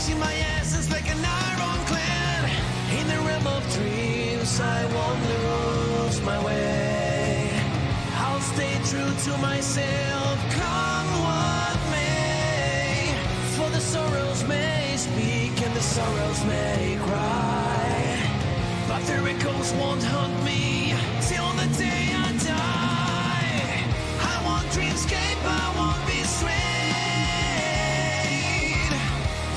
Embracing my essence like an ironclad. In the realm of dreams, I won't lose my way. I'll stay true to myself, come what may. For the sorrows may speak and the sorrows may cry, but the echoes won't haunt me till the day I die. I won't dreamscape, I won't be swayed.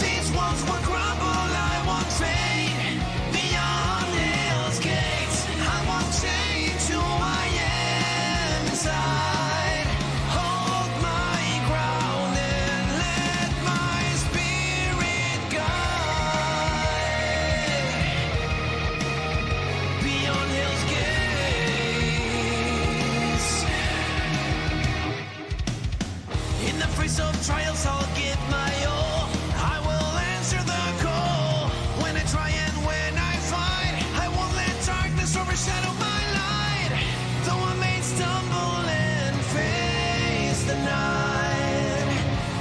These walls won't crumble, I won't fade. Beyond hell's gates, I won't change who I am inside. Hold my ground and let my spirit guide. Beyond hell's gates. In the face of trials, I'll give my all. I will answer the call. When I try and when I fight, I won't let darkness overshadow my light. Though I may stumble and face the night,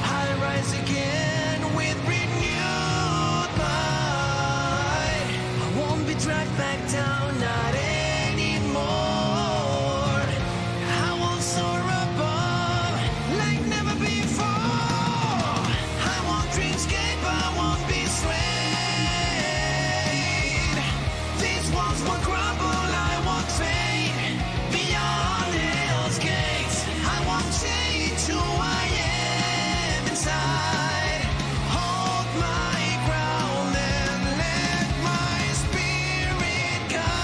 I rise again with renewed might. I won't be dragged back down, not anymore. I will soar above like never before. I won't dreamscape, I won't be swayed. These walls won't crumble, I won't fade. Beyond hell's gates, I won't change who I am inside. Hold my ground and let my spirit guide.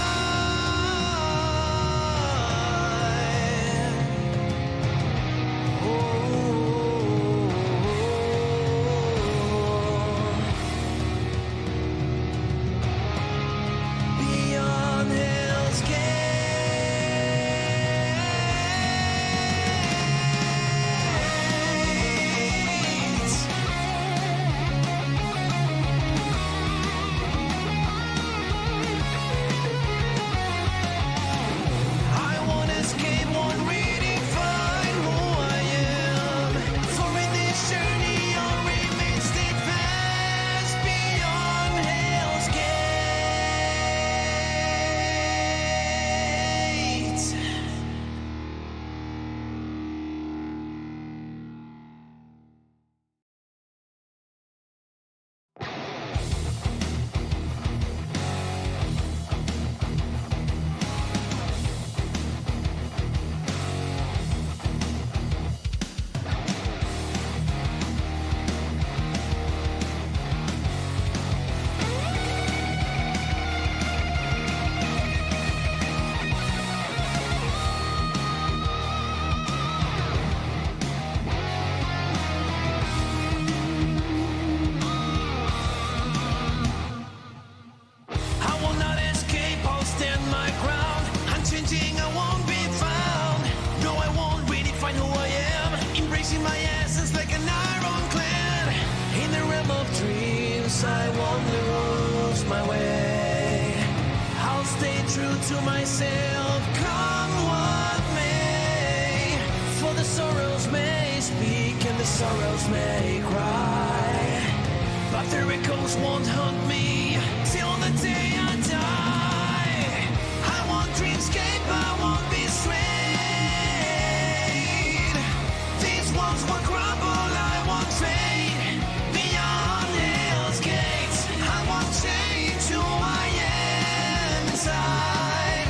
Beyond hell's gates. I won't escape, won't redefine who I am. For in this journey, I'll remain steadfast beyond hell's gates. I will not escape, I'll stand my ground. Unchanging, I won't be found. No, I won't redefine who I am. Embracing my essence like an ironclad. In the realm of dreams, I won't lose my way. I'll stay true to myself, come what may. For the sorrows may speak and the sorrows may cry, but the echoes won't haunt me till the day I die. I won't dreamscape, I won't be swayed. These walls won't crumble, I won't fade. Beyond hell's gates, I won't change who I am inside.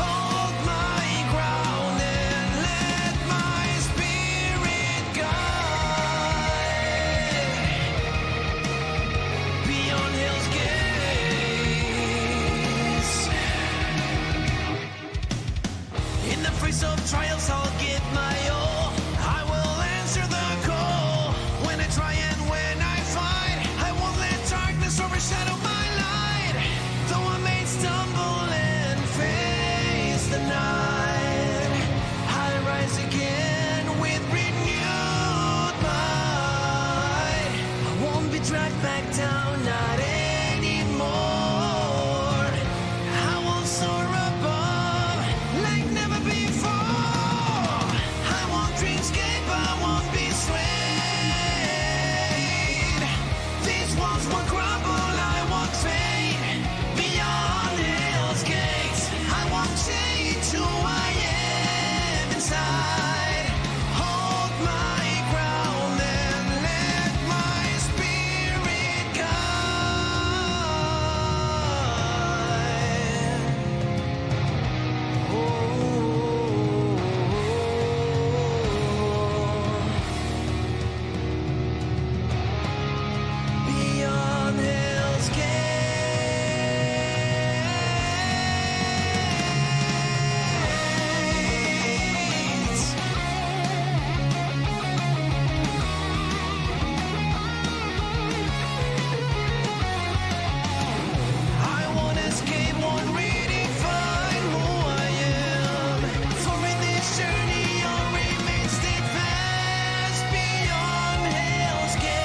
Hold my ground and let my spirit guide. Beyond hell's gates. walls will crumble, I won't fade. Beyond hell's gates, I won't change who I am inside. Hold my ground and let my spirit guide. Beyond hell's gates, I won't escape, won't redefine who I am. For in this journey I'll remain steadfast beyond hell's gates.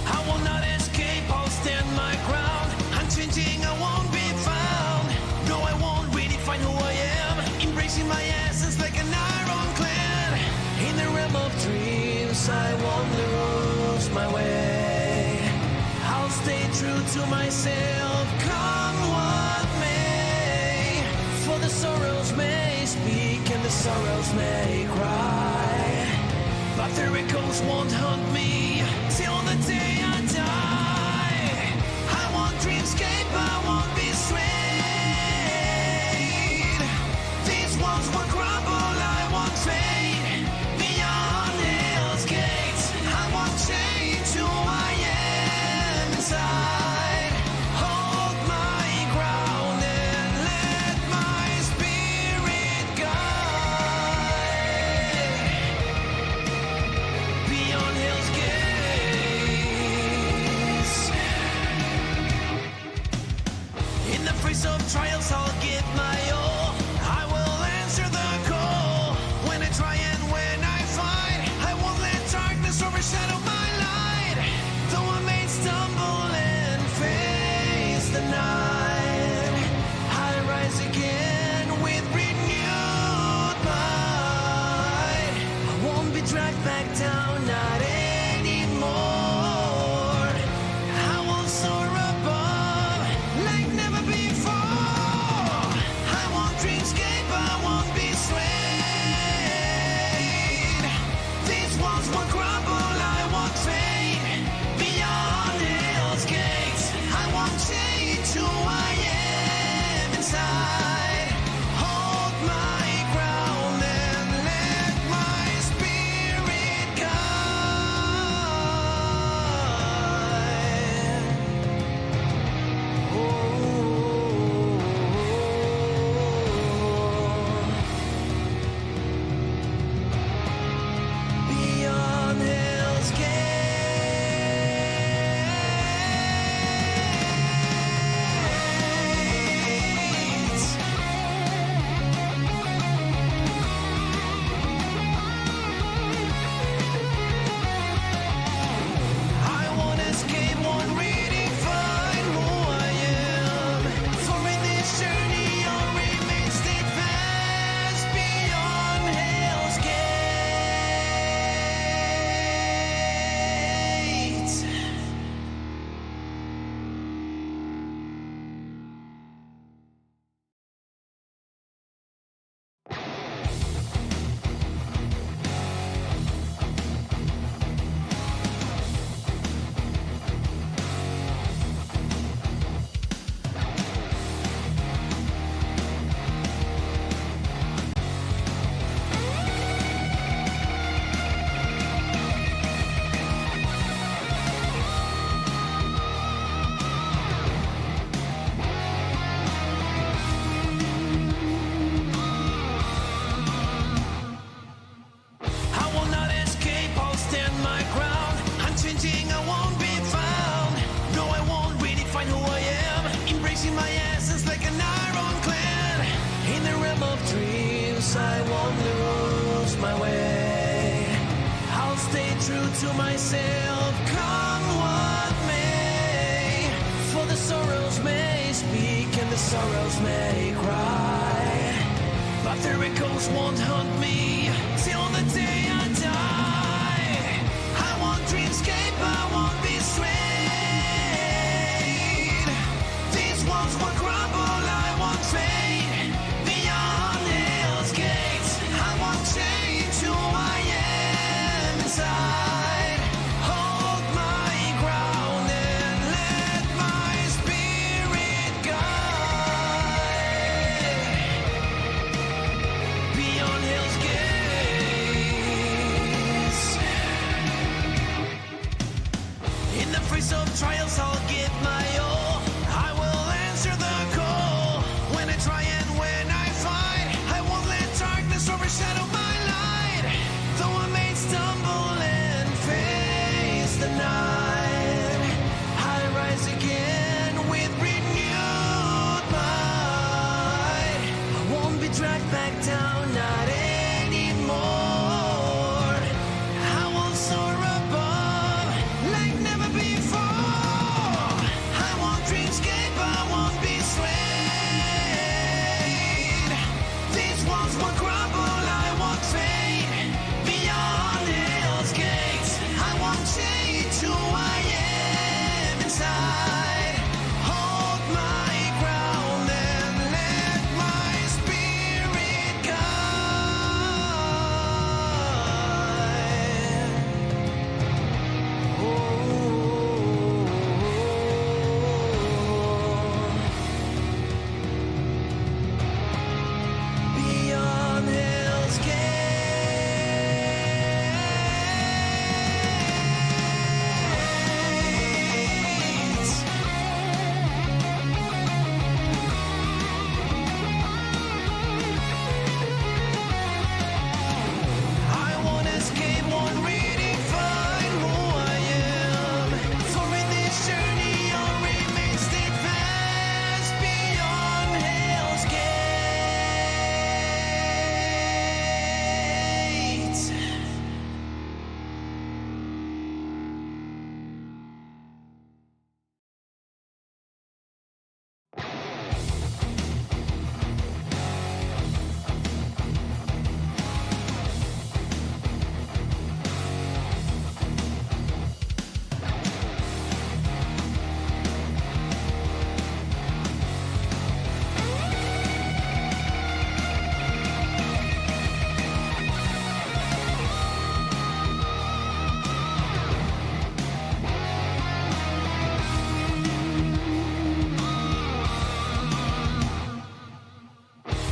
I will not escape, I'll stand my ground. Unchanging, I won't be found. No, I won't redefine who I am. Embracing my essence like an ironclad. In the realm of dreams, I won't lose my way. I'll stay true to myself, come what may. For the sorrows may speak and the sorrows may cry, but their echoes won't haunt me till the day I die. I won't dreamscape, I won't be swayed. These walls will crumble, I won't fade. Beyond hell's gates, I won't change who I am inside. Hold my ground and let my spirit guide. Beyond hell's gates. In the face of trials, I'll give my all. I will answer the call. When I try and when I fight, I won't let darkness overshadow my light. Though I may stumble and face the night, I rise again with renewed might. I won't be dragged back down, not anymore. I will soar above like never before. I won't dreamscape, I won't be swayed. These walls will crumble, I won't fade. Beyond hell's gates, I won't change who I am inside. Hold my ground and let my spirit guide. Beyond hell's gates. embracing my essence like an ironclad. In the realm of dreams, I won't lose my way. I'll stay true to myself, come what may. For the sorrows may speak and the sorrows may cry, but the echoes won't haunt me till the day I die. I won't dreamscape, I won't be swayed. These walls will crumble, I won't fade. Beyond hell's gates, I won't change who I am inside. Hold my ground and let my spirit guide. Beyond hell's gates. In the face of trials, I'll give my all. I will answer the call. When I try and when I fight, I won't let darkness overshadow my light. Though I may stumble and face the night, I rise again with renewed might. I won't be dragged back down, not anymore. I will soar above like never before. I won't dreamscape, I won't be swayed. These walls will crumble, I won't fade. Beyond hell's gates, I won't change who I am inside. Hold my ground and let my spirit guide. Beyond hell's gates. I won't escape, won't redefine who I am. For in this journey, I'll remain steadfast beyond hell's gates.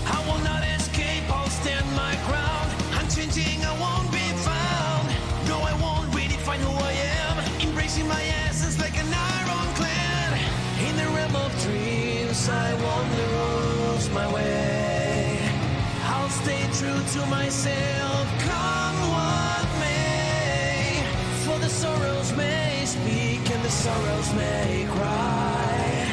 I will not escape, I'll stand my ground. Unchanging, I won't be found. No, I won't redefine who I am. Embracing my essence like an ironclad. In the realm of dreams, I won't lose my way. I'll stay true to myself, come what may. For the sorrows may speak and the sorrows may cry,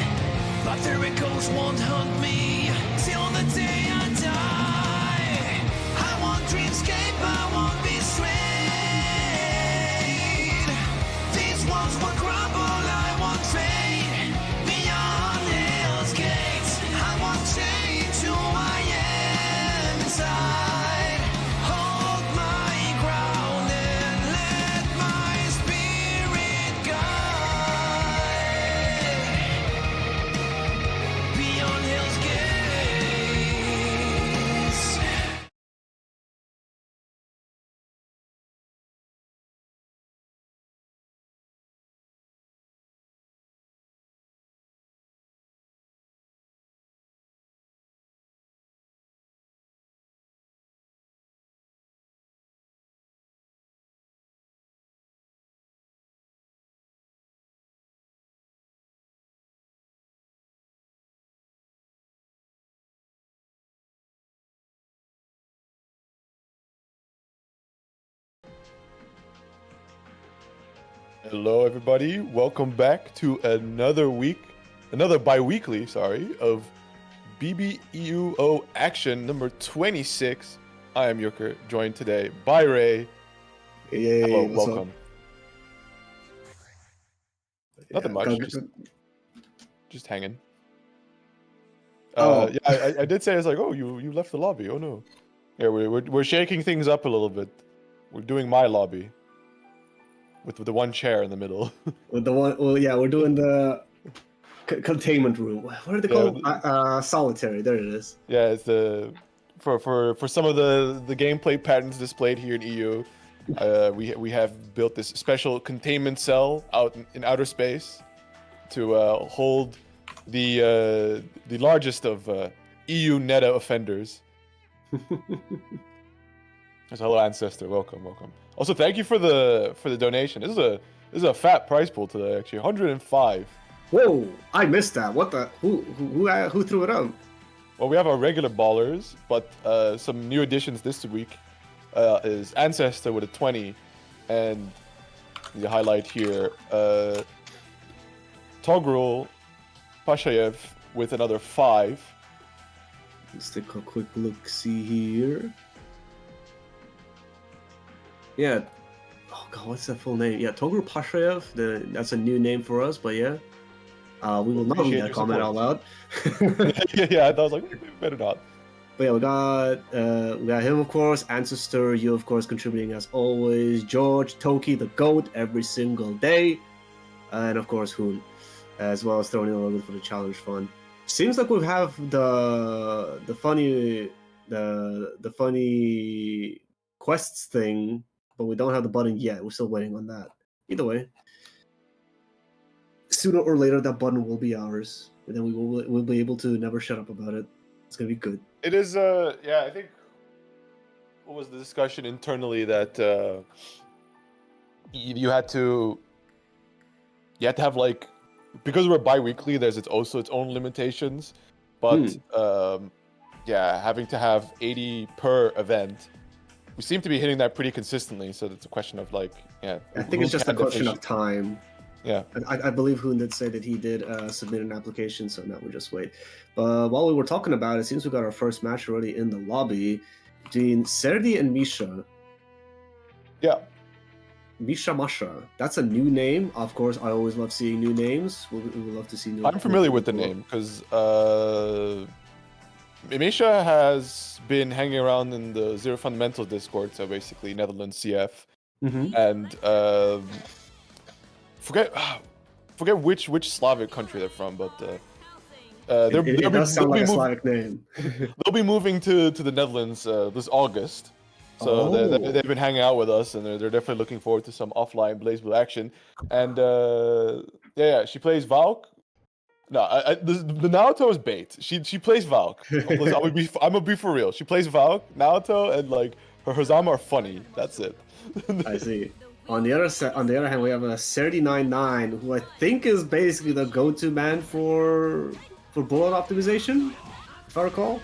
but the echoes won't haunt me till the day I die. I won't dreamscape, I won't be swayed. These walls will crumble, I won't fade. Beyond hell's gates, I won't change who I am inside. Hold my ground and let my spirit guide. Beyond hell's gates. Hello, everybody. Welcome back to another week another bi-weekly, of BBEUO Action number 26. I am Yucker, joined today by Ray. Hey, Hello, what's up? welcome. Nothing much, just hanging. Oh. Yeah, I did say, I was like, oh, you left the lobby. Oh no. Yeah, we're shaking things up a little bit. We're doing my lobby with the one chair in the middle. With the one, well, yeah, we're doing the containment room. What are they called? Solitary. There it is. Yeah, it's the for some of the gameplay patterns displayed here in EU. We have built this special containment cell out in outer space to hold the largest of EU Neta offenders. Hello, Ancestor. Welcome. Also, thank you for the donation. This is a fat prize pool today, actually. 105. Whoa! I missed that. What the? Who threw it out? Well, we have our regular ballers, but some new additions this week is Ancestor with a 20, and the highlight here, Togrul Pashayev with another 5. Let's take a quick look. See here. Yeah. Oh god, what's that full name? Yeah, Togrul Pashayev. That's a new name for us, but yeah. We will not read that comment out loud. Yeah, I was like, we better not. But yeah, we got him, of course. Ancestor, you, of course, contributing as always. George, Toki, the GOAT, every single day. And, of course, Hoon, as well as throwing in a little bit for the challenge fund. Seems like we have the funny quests thing, but we don't have the button yet. We're still waiting on that. Either way, sooner or later, that button will be ours. And then we'll be able to never shut up about it. It's going to be good. It is, yeah, I think, what was the discussion internally that you had to have, like, because we're bi-weekly, there's also its own limitations, but yeah, having to have 80 per event, we seem to be hitting that pretty consistently, so it's a question of, like, yeah. I think it's just a question of time. Yeah. I believe Hoon did say that he did submit an application, so now we just wait. But while we were talking about it, seems we got our first match already in the lobby between Serdi and Misha. Yeah. Misha Masha. That's a new name. Of course, I always love seeing new names. We love to see new I'm familiar with the name, because Misha has been hanging around in the Zero Fundamentals Discord, so basically Netherlands CF. And forget which Slavic country they're from, but it does sound like a Slavic name. They'll be moving to the Netherlands this August, so they've been hanging out with us, and they're definitely looking forward to some offline BlazBlue action. And yeah, she plays Valk. No, the Naoto is bait. She plays Valk. I'm gonna be for real. She plays Valk, Naoto, and like her Hazama are funny. That's it. I see. On the other hand, we have a 39.9, who I think is basically the go-to man for bullet optimization, if I recall.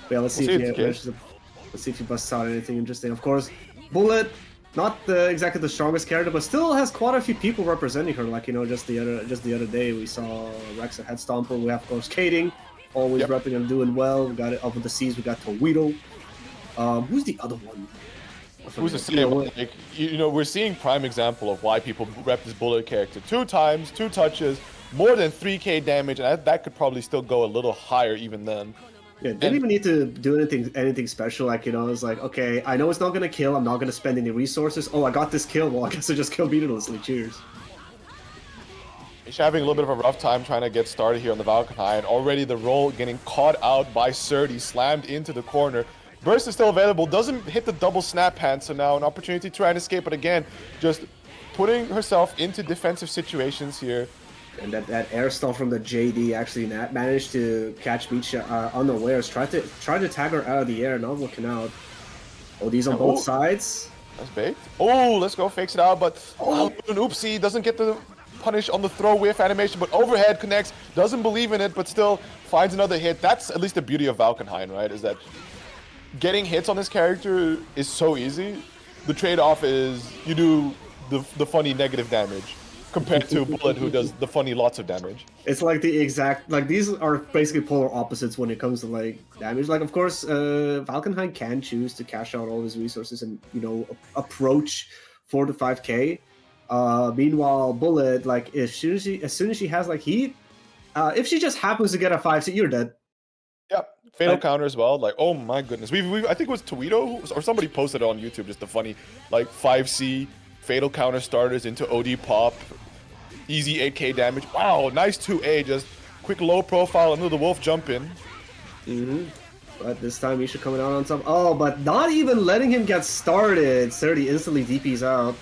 But yeah, let's see if he busts out anything interesting. Of course, Bullet, not exactly the strongest character, but still has quite a few people representing her. Like, you know, just the other day we saw Rex at Headstomper. We have, of course, Kading, always repping and doing well. We got it up with the seas. We got Towido. Who's the other one? Who's to say, like, you know, we're seeing prime example of why people rep this Bullet character. 2 times, 2 touches, more than 3k damage, and that could probably still go a little higher even then. Yeah, didn't even need to do anything special. Like, you know, it's like, okay, I know it's not gonna kill. I'm not gonna spend any resources. Oh, I got this kill. Well, I guess I just kill meaninglessly. Cheers. He's having a little bit of a rough time trying to get started here on the Valkyrie. Already the roll getting caught out by Serdi, slammed into the corner. Burst is still available, doesn't hit the double snap hand, so now an opportunity to try and escape, but again, just putting herself into defensive situations here. And that air stall from the JD actually managed to catch Misha unawares. Tried to tag her out of the air, not looking out. Oh, these on both sides. That's bait. Oh, let's go fix it out, but an oopsie, doesn't get the punish on the throw whiff animation, but overhead connects, doesn't believe in it, but still finds another hit. That's at least the beauty of Valkenhayn, right? Is that getting hits on this character is so easy. The trade-off is you do the funny negative damage. compared to Bullet, who does the funny lots of damage. It's like the exact, like these are basically polar opposites when it comes to like damage. Like, of course, Valkenheim can choose to cash out all his resources and, you know, approach 4 to 5k. Meanwhile, Bullet, like, as soon as she has like heat, if she just happens to get a 5C, you're dead. Yeah, fatal counter as well. Like, oh my goodness, we I think it was Tweedo or somebody posted it on YouTube. Just the funny like 5C fatal counter starters into OD pop, easy 8k damage. Wow, nice 2A, just quick low profile into the wolf jump in. But this time Misha coming out on top. Oh, but not even letting him get started. 30 instantly DPs out.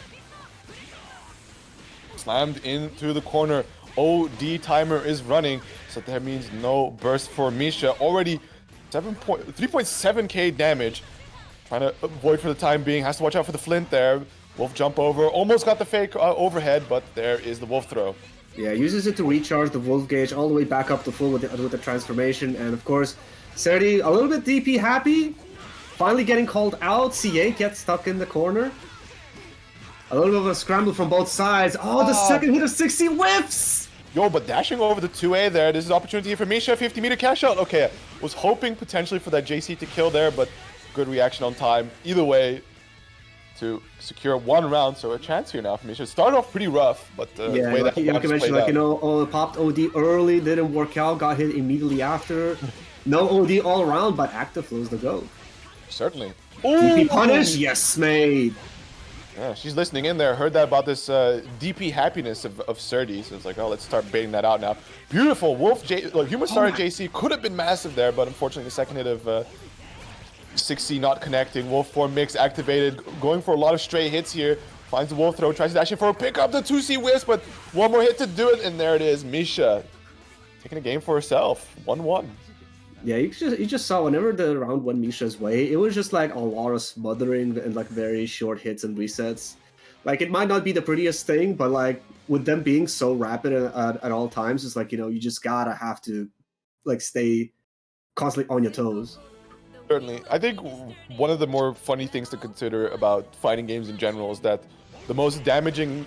Slammed into the corner. OD timer is running, so that means no burst for Misha. Already 3.7k damage. Trying to avoid for the time being. Has to watch out for the flint there. Wolf jump over. Almost got the fake overhead, but there is the wolf throw. Yeah, uses it to recharge the wolf gauge all the way back up to full with the transformation. And of course, Serdi a little bit DP happy. Finally getting called out. CA gets stuck in the corner. A little bit of a scramble from both sides. Oh, the second hit of 60 whiffs! Yo, but dashing over the 2A there, this is opportunity for Misha, 50-meter cash out. Okay, was hoping potentially for that JC to kill there, but good reaction on time. Either way, to secure 1 round, so a chance here now for Misha. Started off pretty rough, but yeah, the way like that you can mention, like, you know, popped OD early, didn't work out, got hit immediately after. No OD all around, but active flows the go. Certainly. DP punish? Yes, mate. Yeah, she's listening in there. Heard that about this DP happiness of Serdi, so it's like, oh, let's start baiting that out now. Beautiful. Wolf, Human Star JC could have been massive there, but unfortunately the second hit of 6C not connecting. Wolf form mix activated, going for a lot of stray hits here. Finds the wolf throw, tries to dash in for a pick up the 2C wisp, but one more hit to do it, and there it is. Misha taking a game for herself. 1-1. Yeah, you just saw whenever the round went Misha's way, it was just like a lot of smothering and like very short hits and resets. Like, it might not be the prettiest thing, but like with them being so rapid at all times, it's like, you know, you just gotta have to like stay constantly on your toes. Certainly. I think one of the more funny things to consider about fighting games in general is that the most damaging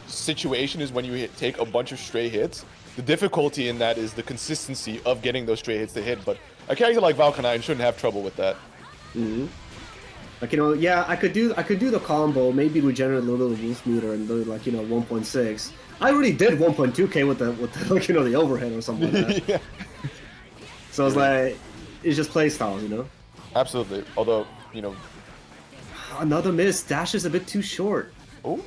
situation is when you take a bunch of stray hits. The difficulty in that is the consistency of getting those stray hits to hit, but a character like Valkenheim shouldn't have trouble with that. Like, you know, yeah, I could do the combo, maybe regenerate a little wolf meter and do like, you know, 1.6. I already did 1.2k with the like, you know, the overhead or something like that. Yeah. So it's like, it's just play style, you know? Absolutely. Although, you know, another miss. Dash is a bit too short. Oh,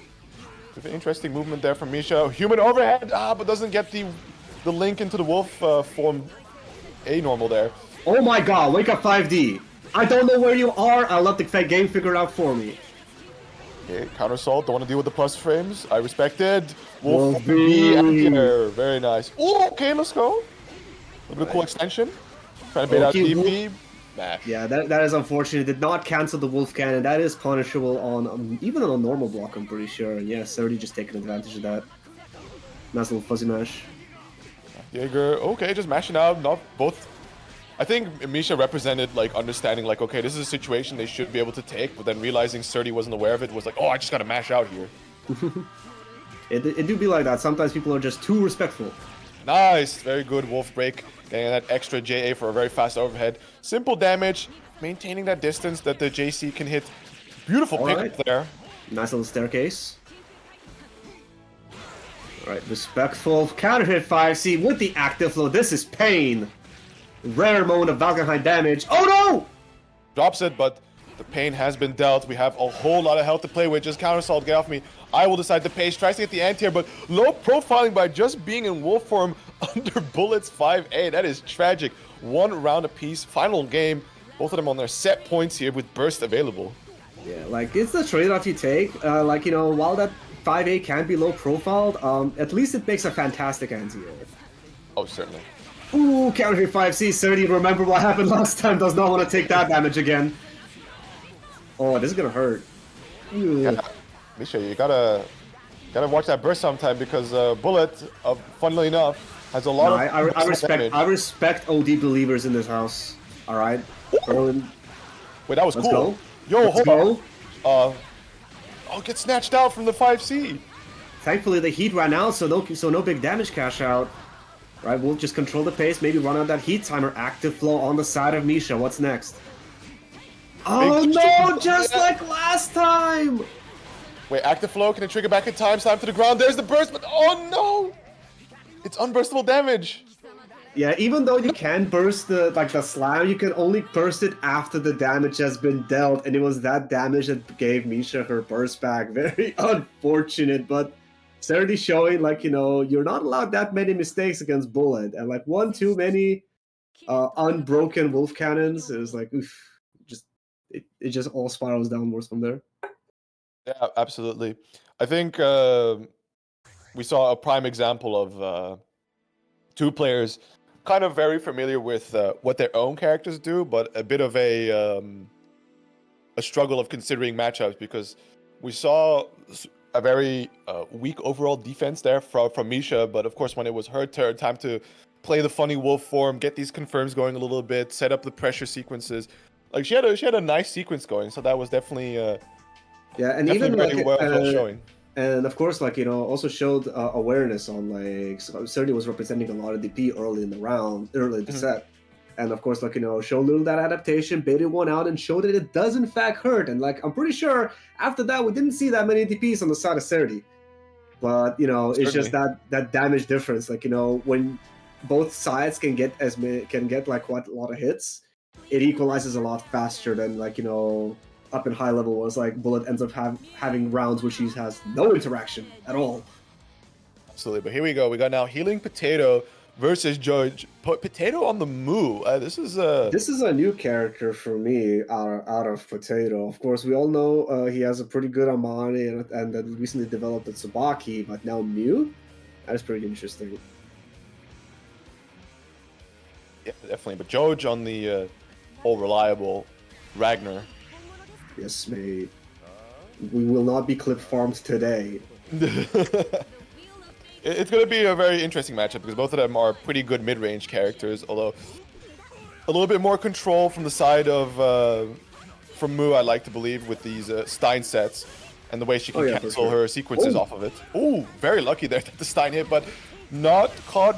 interesting movement there from Misha. Human overhead, but doesn't get the link into the wolf form A normal there. Oh my god, wake up 5D. I don't know where you are. I'll let the game figure it out for me. Okay, counter assault. Don't want to deal with the plus frames. I respect it. Wolf B anti-air. Very nice. Oh, okay, let's go. A little bit of cool extension. Trying to bait out DP. Mash. Yeah, that is unfortunate. Did not cancel the wolf cannon. That is punishable on even on a normal block, I'm pretty sure. Yeah, Serdi just taking advantage of that. Nice little fuzzy mash. Jaeger, okay, just mashing out. Not both. I think Misha represented like understanding, like, okay, this is a situation they should be able to take, but then realizing Serdi wasn't aware of it, was like, oh, I just gotta mash out here. It do be like that. Sometimes people are just too respectful. Nice, very good wolf break. Getting that extra JA for a very fast overhead. Simple damage, maintaining that distance that the JC can hit. Beautiful pickup there. Nice little staircase. Alright, respectful. Counter hit 5C with the active flow. This is pain. Rare moment of Valkenheim damage. Oh no! Drops it, but the pain has been dealt. We have a whole lot of health to play with. Just counter assault, get off me. I will decide to pace. Tries to get the anti-air, but low profiling by just being in wolf form under bullets 5A. That is tragic. 1 round apiece. Final game. Both of them on their set points here with burst available. Yeah, like, it's the trade-off you take. Like, you know, while that 5A can be low profiled, at least it makes a fantastic anti-air. Oh, certainly. Ooh, counter hit 5C. Serdi, remember what happened last time. Does not want to take that damage again. Oh, this is gonna hurt. Yeah. Misha, you gotta watch that burst sometime because Bullet, funnily enough, has a lot of. I respect OD believers in this house. All right. Wait, that was Let's cool. Go. Yo, Let's hold go. on. I'll get snatched out from the 5C. thankfully the heat ran out, so no big damage cash out. Right, we'll just control the pace, maybe run out that heat timer. Active flow on the side of Misha. What's next? Oh no, just like last time! Wait, active flow, can it trigger back in time? Slam to the ground, there's the burst, but oh no! It's unburstable damage! Yeah, even though you can burst the slam, you can only burst it after the damage has been dealt, and it was that damage that gave Misha her burst back. Very unfortunate, but certainly showing, like, you know, you're not allowed that many mistakes against Bullet, and like one too many unbroken wolf cannons is like, oof, it just all spirals downwards from there. Yeah, absolutely. I think we saw a prime example of two players kind of very familiar with what their own characters do, but a bit of a struggle of considering matchups, because we saw a very weak overall defense there from Misha, but of course when it was her turn, time to play the funny wolf form, get these confirms going a little bit, set up the pressure sequences. Like she had a nice sequence going, so that was definitely yeah, and definitely even very like well showing. And of course, like, you know, also showed awareness on, like, certainly was representing a lot of DP early in the round, early in the set. And of course, like, you know, showed a little that adaptation, baited one out, and showed that it does in fact hurt. And like, I'm pretty sure after that we didn't see that many DPs on the side of Serdi. But, you know, it's just that damage difference. Like, you know, when both sides can get like quite a lot of hits, it equalizes a lot faster than, like, you know, up in high level was like Bullet ends up having rounds where she has no interaction at all. Absolutely, but here we go. We got now Healing Potato versus George. Potato on the move. This is a new character for me out of Potato. Of course, we all know he has a pretty good Amani and that recently developed a Tsubaki, but now Mew. That is pretty interesting. Yeah, definitely. But George on the all reliable Ragnar. Yes, mate. We will not be clip farmed today. It's going to be a very interesting matchup because both of them are pretty good mid-range characters, although a little bit more control from the side of from Mu, I like to believe, with these Stein sets and the way she can cancel her sequences off of it. Oh, very lucky there that the Stein hit, but not caught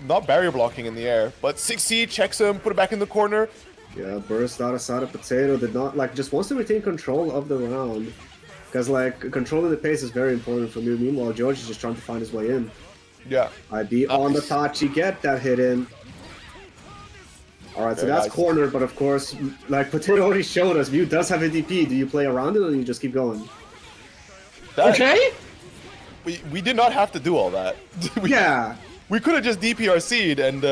not barrier blocking in the air. But 6C checks him, put it back in the corner. Yeah, burst out of side of Potato, did not, like, just wants to retain control of the round. Because, like, controlling the pace is very important for me. Meanwhile, George is just trying to find his way in. Yeah. IB on the Tachi, get that hit in. Alright, so that's corner, but of course, like, Potato already showed us, Mew does have a DP. Do you play around it or do you just keep going? Okay! We did not have to do all that. Yeah. We could have just DPRC'd and,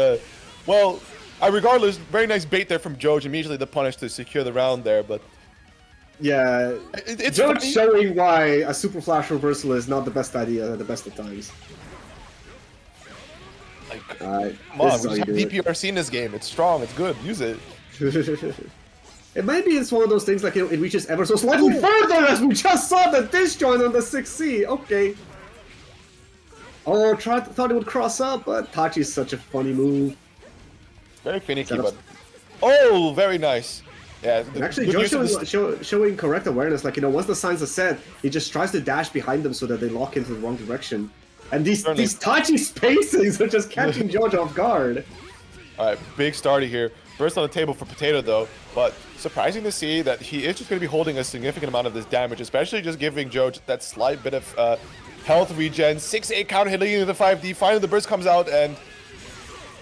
well... regardless, very nice bait there from George, immediately the punish to secure the round there, but... Yeah, it's George showing why a Super Flash reversal is not the best idea at the best of times. Like, come on, we just have DPRC in this game, it's strong, it's good, use it. It might be it's one of those things, like, it reaches ever so slightly further, as we just saw the disjoint on the 6C, okay. Oh, thought it would cross up, but Tachi's such a funny move. Very finicky, but... Oh, very nice. Yeah, and actually, George showing correct awareness. Like, you know, once the signs are set, he just tries to dash behind them so that they lock into the wrong direction. And these Tachi spacings are just catching George off guard. Alright, big starter here. First on the table for Potato, though. But surprising to see that he is just going to be holding a significant amount of this damage, especially just giving George that slight bit of health regen. 6-8 counter hit leading into the 5D. Finally, the burst comes out and...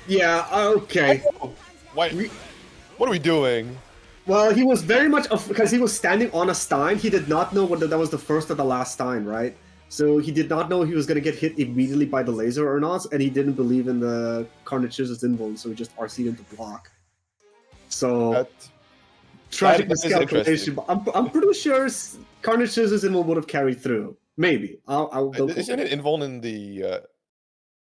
Yeah, okay. Oh, what are we doing? Well, he was very much... Because he was standing on a Stein, he did not know whether that was the first or the last Stein, right? So he did not know he was going to get hit immediately by the laser or not, and he didn't believe in the Carnage's invuln, so he just RC'd into block. So... tragic miscalculation, but I'm pretty sure Carnage's invuln would have carried through. Maybe. Isn't it invuln in the...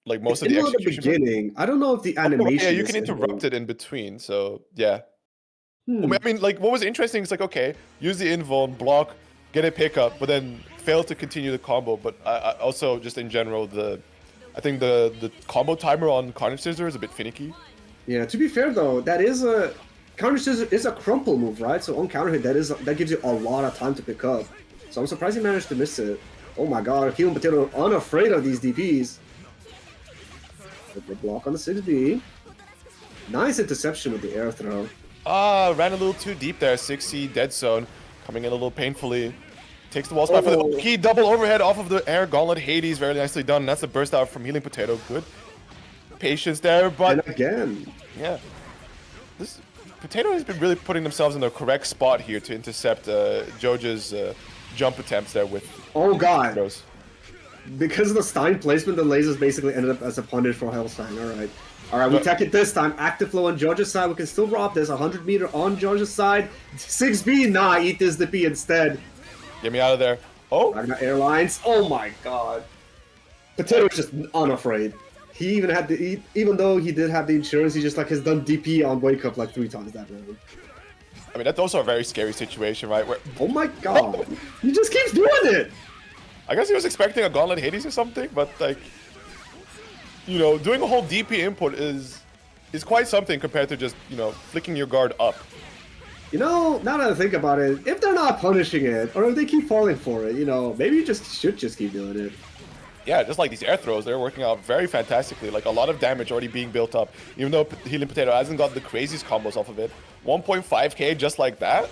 like most it's of the execution. Beginning. I don't know if the animation. Yeah, you can interrupt it in between. So yeah. I mean, like what was interesting is like, okay, use the invuln, block, get a pickup, but then fail to continue the combo. But I also just in general I think the combo timer on Carnage Scissor is a bit finicky. Yeah. To be fair though, that is a Carnage Scissor is a crumple move, right? So on counter hit, that gives you a lot of time to pick up. So I'm surprised he managed to miss it. Oh my god, Helium Potato unafraid of these DPs. The block on the 6B. Nice interception with the air throw. Ran a little too deep there. 6C dead zone. Coming in a little painfully. Takes the wall spot for the key double overhead off of the air gauntlet. Hades, very nicely done. That's a burst out from Healing Potato. Good patience there, but... And again. Yeah. This Potato has been really putting themselves in the correct spot here to intercept Joja's jump attempts there with... Oh god. throws. Because of the Stein placement, the lasers basically ended up as a punish for Hellstein. Alright. Alright, we take it this time. Active flow on Georgia's side. We can still rob this. 100 meter on Georgia's side. 6B, nah, eat this the P instead. Get me out of there. Oh! Ragnar Airlines. Oh my god. Potato's just unafraid. He even had the even though he did have the insurance, he just like has done DP on Wake Up like 3 times that round. I mean, that's also a very scary situation, right? Where Oh my god. He just keeps doing it! I guess he was expecting a Gauntlet Hades or something, but like, you know, doing a whole DP input is quite something compared to just, you know, flicking your guard up. You know, now that I think about it, if they're not punishing it, or if they keep falling for it, you know, maybe you should just keep doing it. Yeah, just like these air throws, they're working out very fantastically. Like, a lot of damage already being built up. Even though Healing Potato hasn't got the craziest combos off of it. 1.5k just like that?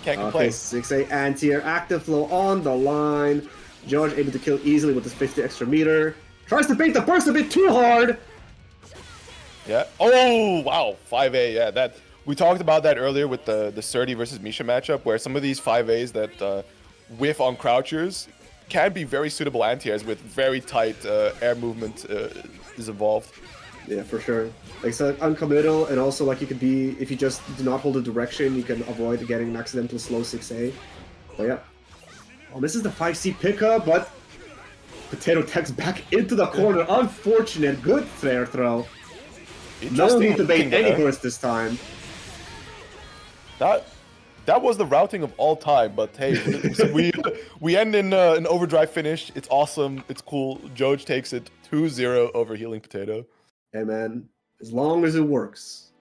Can't complain. Okay, 6A anti-air, active flow on the line. George able to kill easily with his 50 extra meter. Tries to bait the burst a bit too hard! Yeah. Oh, wow. 5A, yeah. That we talked about that earlier with the Surdy versus Misha matchup, where some of these 5As that whiff on crouchers can be very suitable anti-airs with very tight air movement is involved. Yeah, for sure. Like, so uncommittal, and also like you could be, if you just do not hold the direction, you can avoid getting an accidental slow 6A. But yeah. Oh, this is the 5C pickup, but Potato techs back into the corner. Unfortunate. Good flare throw. No need to bait any burst this time. That was the routing of all time, but hey, so we end in an overdrive finish. It's awesome. It's cool. Joj takes it 2-0 over Healing Potato. Hey man, as long as it works.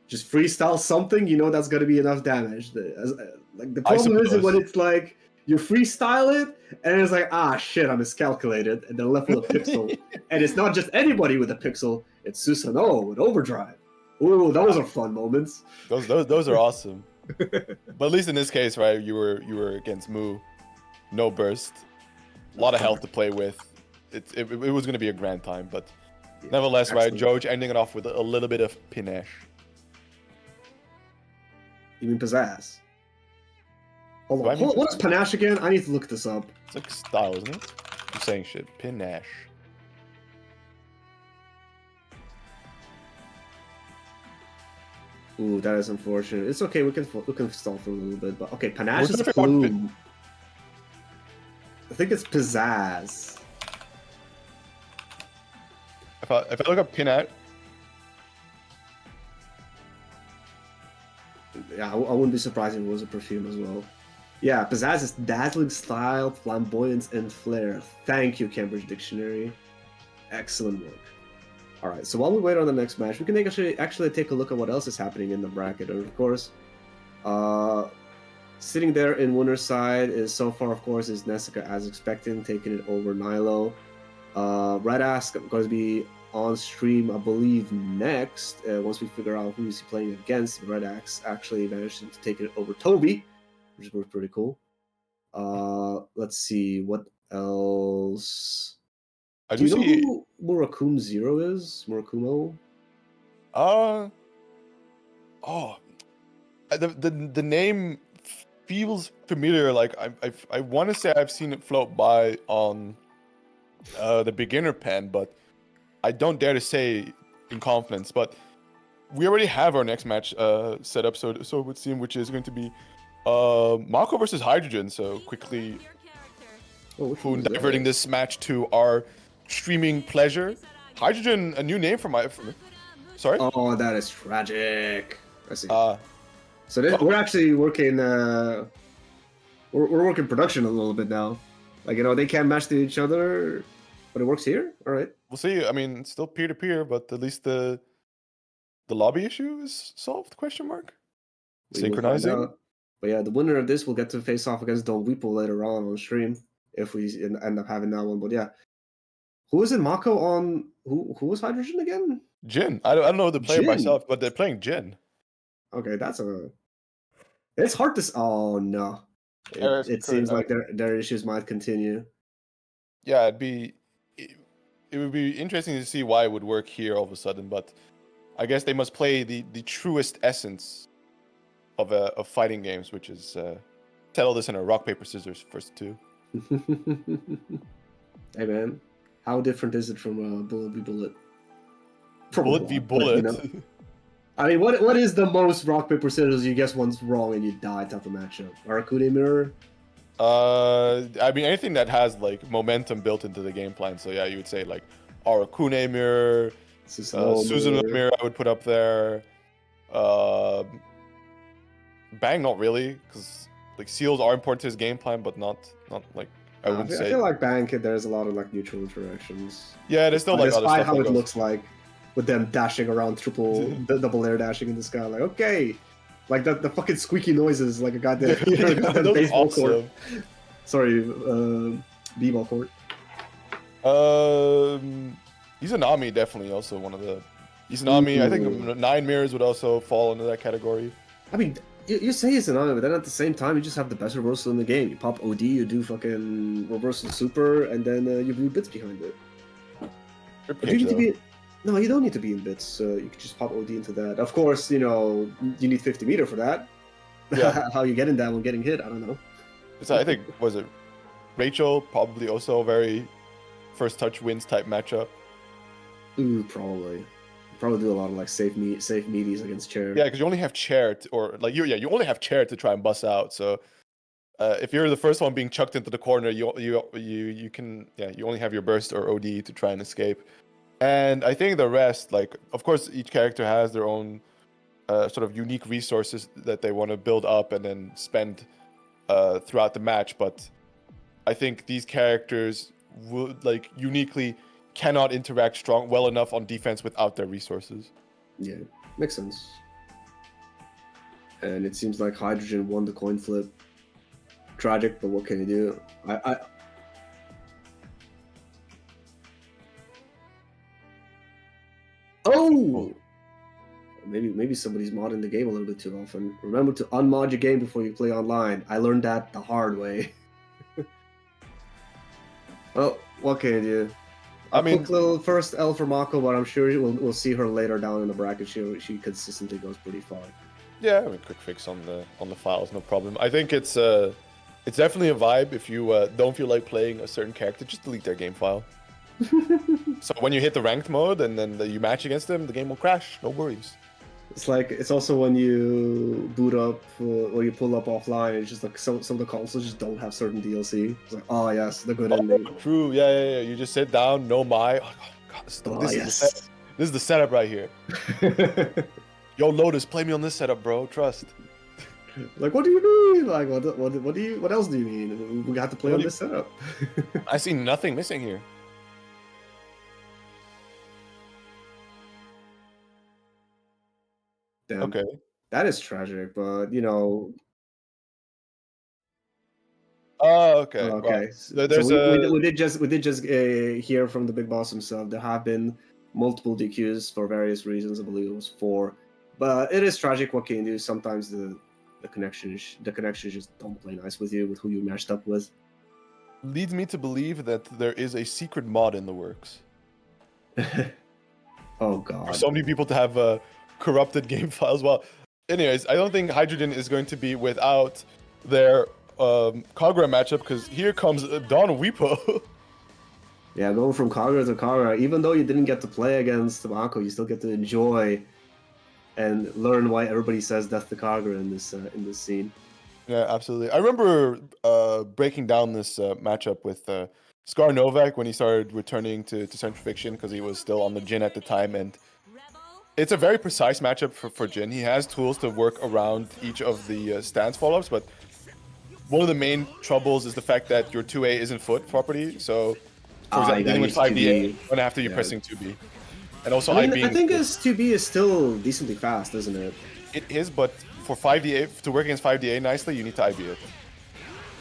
Just freestyle something, you know that's gonna be enough damage. The problem is when it's like you freestyle it and it's like, ah shit, I miscalculated, and they're left with a pixel. And it's not just anybody with a pixel, it's Susanoo with overdrive. Ooh, those are fun moments. Those are awesome. But at least in this case, right, you were against Moo, no burst, a lot of health to play with. It was going to be a grand time, but yeah, nevertheless, right, Joj ending it off with a little bit of panache. You mean pizzazz? Hold on, what is panache again? I need to look this up. It's like style, isn't it? I'm saying shit. Panache. Ooh, that is unfortunate. It's okay. We can stall for a little bit, but okay. Panache is plume. I think it's pizzazz. If I look up panache, yeah, I wouldn't be surprised if it was a perfume as well. Yeah, pizzazz is dazzling style, flamboyance, and flair. Thank you, Cambridge Dictionary. Excellent work. All right, so while we wait on the next match, we can actually take a look at what else is happening in the bracket. And of course, sitting there in winner's side is so far, of course, is Nessica as expected, taking it over Nilo. Red Ask going to be on stream, I believe, next. Once we figure out who is he playing against, Red Axe actually managed to take it over Toby, which was pretty cool. Let's see what else. Do you know who Murakum Zero is? Murakumo? The name feels familiar. Like I want to say I've seen it float by on the beginner pen, but I don't dare to say in confidence. But we already have our next match set up, so it would seem, which is going to be Mako versus Hydrogen. So quickly diverting this match to our streaming pleasure. Hydrogen, a new name for me. Sorry? Oh, that is tragic. I see. So we're actually working. We're working production a little bit now. Like, you know, they can't match to each other, but it works here. All right. We'll see. I mean, it's still peer to peer, but at least the lobby issue is solved? Question mark. Synchronizing. But yeah, the winner of this will get to face off against Don Weeple later on stream. if we end up having that one. But yeah, who was in Mako on? Who was Hydrogen again? Jin. I don't know the player Jin. myself, but they're playing Jin. Okay, that's a. It's hard to. Oh no, it seems like their issues might continue. Yeah, it would be interesting to see why it would work here all of a sudden, but I guess they must play the truest essence of fighting games, which is settle this in a rock paper scissors first two. Hey man, how different is it from Bullet v Bullet? Bullet v But, Bullet. you know, I mean, what is the most rock paper scissors? You guess one's wrong and you die type of matchup. Arcade mirror. I mean anything that has like momentum built into the game plan. So yeah, you would say like Arakune mirror, Suzuno mirror. I would put up there. Bang, not really, because like seals are important to his game plan, but not like I wouldn't say. I feel like Bang, there's a lot of like neutral interactions. Yeah, there's still like other despite stuff. How it looks like with them dashing around double air dashing in the sky, like okay, like the fucking squeaky noises, like a goddamn, baseball awesome. court. Sorry, b-ball court. Izanami definitely also one of the. Izanami, I think 9 mirrors would also fall into that category. I mean, you say Izanami, but then at the same time, you just have the best reversal in the game. You pop OD, you do fucking reversal super, and then you do bits behind it. Do you need to be? No, you don't need to be in bits. You can just pop OD into that. Of course, you know you need 50 meter for that. Yeah. How you get in that when getting hit, I don't know. So I think was it Rachel probably also a very first touch wins type matchup. Ooh, probably do a lot of like safe meaties against chair. Yeah, because you only have chair or like you only have chair to try and bust out. So if you're the first one being chucked into the corner, you can you only have your burst or OD to try and escape. And I think the rest, like of course each character has their own sort of unique resources that they want to build up and then spend throughout the match. But I think these characters would like uniquely cannot interact well enough on defense without their resources. Yeah, makes sense. And it seems like Hydrogen won the coin flip. Tragic, but what can you do? Oh! Maybe somebody's modding the game a little bit too often. Remember to unmod your game before you play online. I learned that the hard way. Well, what can you do? I mean, quick little first L for Mako, but I'm sure we'll see her later down in the bracket. She consistently goes pretty far. Yeah, I mean, quick fix on the files, no problem. I think it's definitely a vibe. If you don't feel like playing a certain character, just delete their game file. So when you hit the ranked mode and then you match against them, the game will crash. No worries. It's also when you boot up or you pull up offline. It's just like some of the consoles just don't have certain DLC. It's like, oh yes, the good ending. True, yeah. You just sit down, no my. Oh god, this is the setup right here. Yo, Lotus, play me on this setup, bro. Trust. Like, what do you mean? Like, what else do you mean? We got to play on this setup. I see nothing missing here. Damn. Okay. That is tragic, but you know. Oh, okay. Okay. Well, so we did just hear from the big boss himself. There have been multiple DQs for various reasons. I believe it was 4, but it is tragic. What can you do? Sometimes the connections just don't play nice with you with who you matched up with. Leads me to believe that there is a secret mod in the works. Oh god. For so many people to have corrupted game files. Well, anyways, I don't think Hydrogen is going to be without their Kagura matchup, because here comes Don Weepo. Yeah, going from Kagura to Kagura, even though you didn't get to play against Mako, you still get to enjoy and learn why everybody says death to Kagura in this scene. Yeah, absolutely. I remember breaking down this matchup with Scar Novak when he started returning to Central Fiction, because he was still on the Jin at the time, and it's a very precise matchup for Jin. He has tools to work around each of the stance follow-ups, but one of the main troubles is the fact that your 2A isn't foot property. So, for example, dealing with 5D, and after you're pressing 2B. And also, I think his 2B is still decently fast, isn't it? It is, but for 5DA, to work against 5DA nicely, you need to IB it.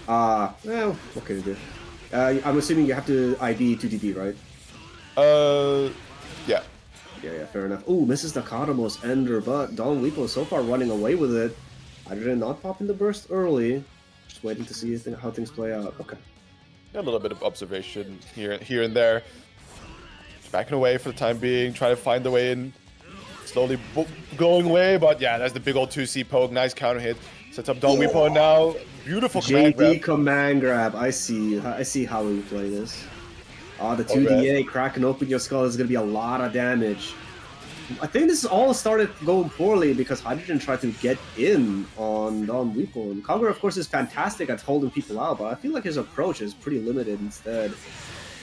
Well, what can you do? I'm assuming you have to ID 2DD, right? Yeah. Yeah, fair enough. Ooh, misses the Cosmos Ender, but Don Lipo so far running away with it. Hydrogen not popping the burst early. Just waiting to see how things play out. Okay. A little bit of observation here and there. Just backing away for the time being, trying to find the way in. Slowly going away, but yeah, that's the big old 2C poke. Nice counter hit. Sets up Don Weepo now. Beautiful command grab. JD command grab. I see how we play this. The 2DA cracking open your skull is going to be a lot of damage. I think this all started going poorly because Hydrogen tried to get in on Don Weepo. And Kagura, of course, is fantastic at holding people out, but I feel like his approach is pretty limited instead.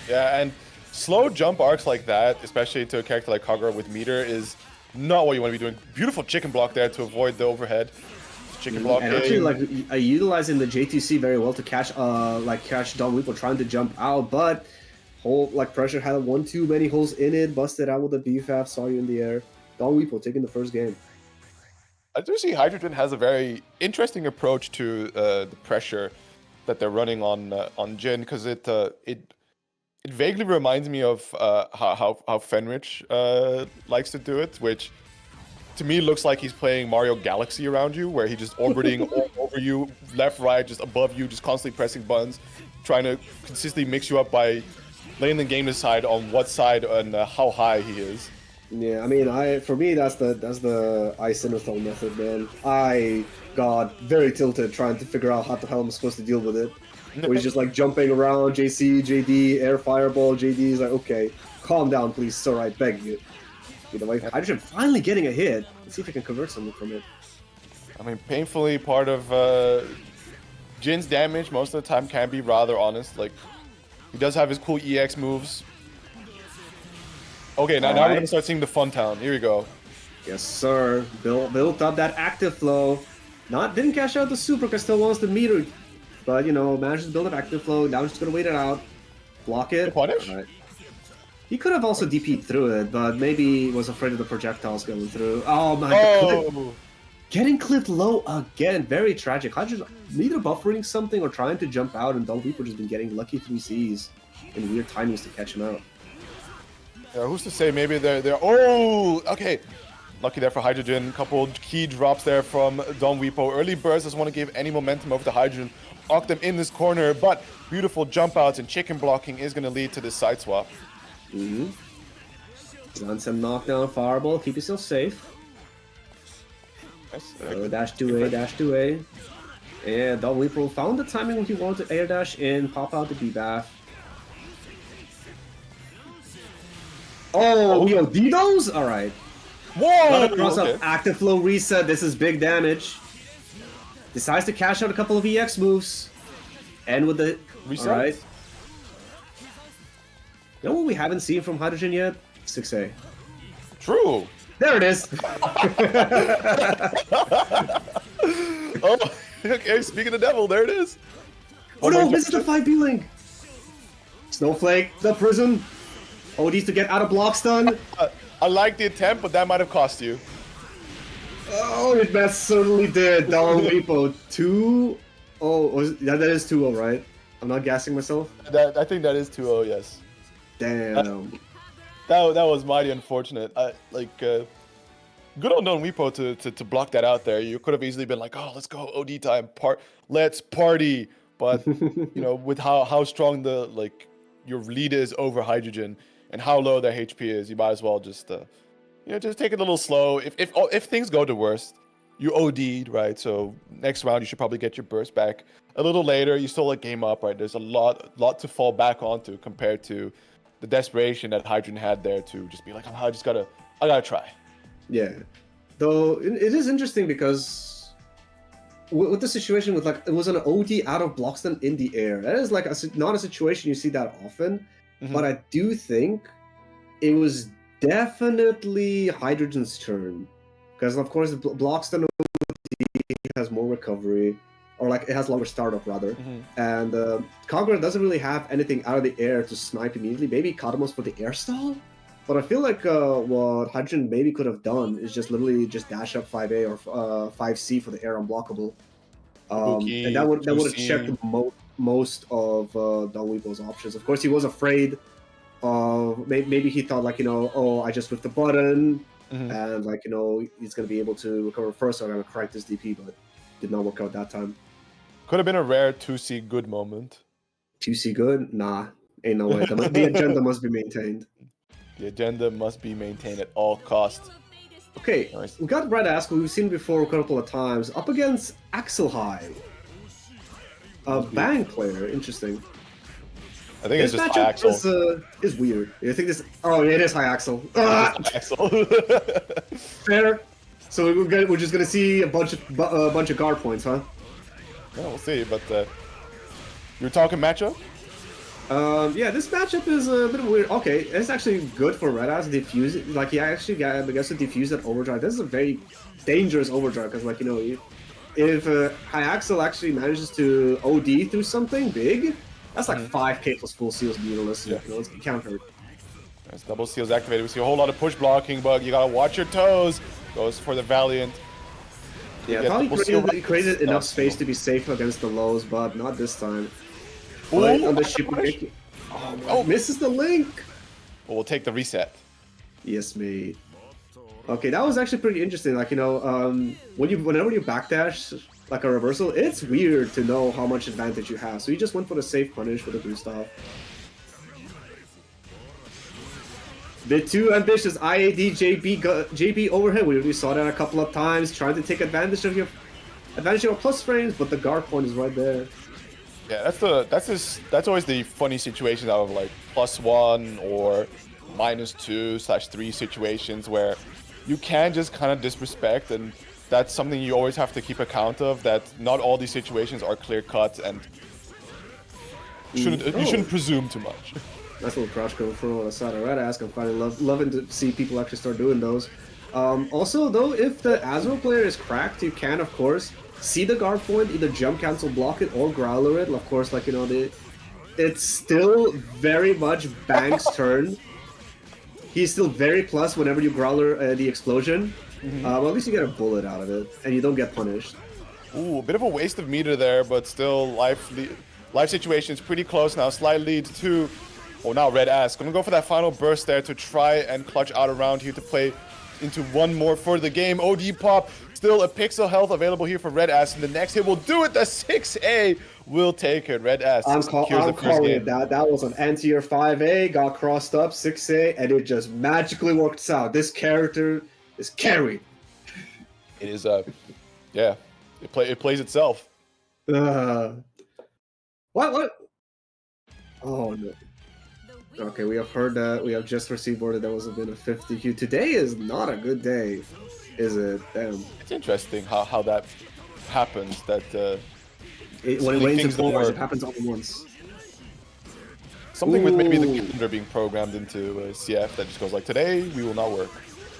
Yeah, and slow jump arcs like that, especially to a character like Kagura with meter, is not what you want to be doing. Beautiful chicken block there to avoid the overhead. Chicken block. And actually, like utilizing the J2C very well to catch Don Weepo trying to jump out, but pressure had one too many holes in it, busted out with the BFAF, saw you in the air. Don Weepo taking the first game. I do see Hydrogen has a very interesting approach to the pressure that they're running on Jin, because it vaguely reminds me of how Fenrich likes to do it, which to me looks like he's playing Mario Galaxy around you, where he's just orbiting all over you, left, right, just above you, just constantly pressing buttons, trying to consistently mix you up by letting the game decide on what side and how high he is. Yeah, I mean, for me that's the Ice Sinistol method, man. I got very tilted trying to figure out how the hell I'm supposed to deal with it. Where he's just like jumping around, JC, JD, air fireball, JD is like, okay, calm down, please, sir, I beg you. You know, like Hydrogen finally getting a hit. Let's see if I can convert something from it. I mean, painfully part of Jin's damage most of the time can be rather honest. Like, he does have his cool EX moves. Okay, now we're gonna start seeing the fun town. Here we go. Yes, sir. Built up that active flow. Didn't cash out the super because still wants the meter. But, you know, managed to build up active flow. Now we're just going to wait it out. Block it. Punish? Right. He could have also DP'd through it, but maybe was afraid of the projectiles going through. Oh, my God. Getting clipped low again. Very tragic. Hydrogen either buffering something or trying to jump out, and Don Weepo just been getting lucky 3Cs and weird timings to catch him out. Yeah, who's to say? Maybe they're. Oh, okay. Lucky there for Hydrogen. Couple key drops there from Don Weepo. Early burst doesn't want to give any momentum over to Hydrogen. Arc them in this corner, but beautiful jump outs and chicken blocking is going to lead to this side swap. On some knockdown fireball. Keep yourself safe. Nice. Dash 2A, dash 2A. And Don Weepo found the timing when he wanted to air dash in, pop out the B-Bath. Oh, we OD those? Alright. Whoa! Okay. Active flow reset. This is big damage. Decides to cash out a couple of EX moves. And with the reset. Alright. You know what we haven't seen from Hydrogen yet? 6A. True. There it is. Oh, okay. Speaking of devil, there it is. Oh no, this is the 5B link. Snowflake, the prism. ODs to get out of block stun. I like the attempt, but that might have cost you. Oh, it that certainly did. Don Weepo 2-0. That is 2-0, right? I'm not gassing myself. I think that is 2-0. Yes. Damn. That was mighty unfortunate. Good on Don Weepo to block that out there. You could have easily been like, oh, let's go OD time, let's party. But you know, with how strong your lead is over Hydrogen and how low their HP is, you might as well just just take it a little slow. If things go to worst, you OD'd, right? So next round you should probably get your burst back a little later. You still game up, right? There's a lot to fall back onto compared to the desperation that Hydrogen had there to just be like, I gotta try. Yeah, though it is interesting because with the situation with it was an OD out of block stun in the air. That is not a situation you see that often, but I do think it was definitely Hydrogen's turn because of course the block stun OD has more recovery. Or it has longer startup rather, and Kagura doesn't really have anything out of the air to snipe immediately. Maybe Kadamos for the air stall, but I feel like what Hydrogen maybe could have done is just literally just dash up 5A or 5C for the air unblockable, and that would have checked most of Don Weepo's options. Of course, he was afraid of maybe he thought like oh, I just whipped the button and like he's gonna be able to recover first, so I'm gonna correct this DP, but did not work out that time. Could have been a rare 2C good moment. 2C good? Nah, ain't no way. The agenda must be maintained. The agenda must be maintained at all costs. Okay, Nice. we got Red Ask, who we've seen before a couple of times, up against Axel High. A Bang player, interesting. I think it's This just high matchup Axel. is weird. I think this. Oh, yeah, it is high Axel. Ah! Axel. Fair. So we're just gonna see a bunch of guard points, huh? Yeah, we'll see. But you're talking matchup? Yeah, this matchup is a bit weird. Okay, it's actually good for Red Ass diffuse. Like he actually gets to defuse that overdrive. This is a very dangerous overdrive because, like if High Axel actually manages to OD through something big, that's like 5k plus full seals meterless. Yeah. It's countered. As double seals activated, we see a whole lot of push blocking, but you gotta watch your toes. Goes for the Valiant. Yeah, I thought he created enough space to be safe against the lows, but not this time. Right on the ship. Oh, misses the link. Well, we'll take the reset. Yes, mate. Okay, that was actually pretty interesting. Like whenever you backdash like a reversal, it's weird to know how much advantage you have. So you just went for the safe punish with the Gustav. Bit too ambitious. IAD JB overhead. We already saw that a couple of times, trying to take advantage of your plus frames, but the guard point is right there. Yeah, that's always the funny situation out of like +1 or -2/3 situations where you can just kind of disrespect, and that's something you always have to keep account of. That not all these situations are clear cut, and you shouldn't presume too much. That's a little crouch going from on the side of Red Ask. I'm finally loving to see people actually start doing those. Also, though, if the Azrael player is cracked, you can, of course, see the guard point, either jump cancel, block it, or growler it. Of course, like, it's still very much Bang's turn. He's still very plus whenever you growler the explosion. Well, at least you get a bullet out of it, and you don't get punished. Ooh, a bit of a waste of meter there, but still, life situation is pretty close now. Slight lead to... Oh, now Red Ass. Gonna go for that final burst there to try and clutch out around here to play into one more for the game. OD pop, still a pixel health available here for Red Ass, and the next hit will do it. The 6A will take it. Red Ass I'm secures the first calling game. it that. That was an anti-air 5A, got crossed up, 6A, and it just magically worked out. This character is carried. It is, yeah, it plays itself. What? Oh, no. Okay, we have heard that. We have just received word that there was been a 50Q. Today is not a good day, is it? Damn. It's interesting how that happens. That When it rains and things don't pours, work. it happens all at once. Something with maybe the Ooh. calendar being programmed into CF that just goes like, today we will not work.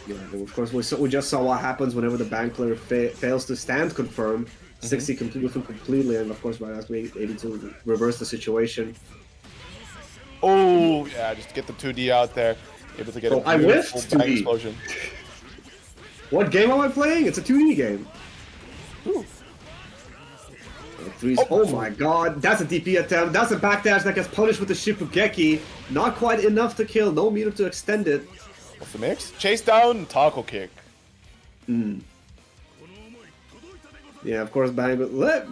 Yeah, of course, we just saw what happens whenever the bank player fails to stand confirm. 60 with him completely, and of course, by us being able to reverse the situation. Oh, yeah, just get the 2D out there. Able to get a I whiffed beautiful bang 2D. explosion. What game am I playing? It's a 2D game. Ooh. Threes. Oh my god, that's a DP attempt. That's a backdash that gets punished with the Shipugeki. Not quite enough to kill. No meter to extend it. What's the mix? Chase down, taco kick. Yeah, of course, Bang.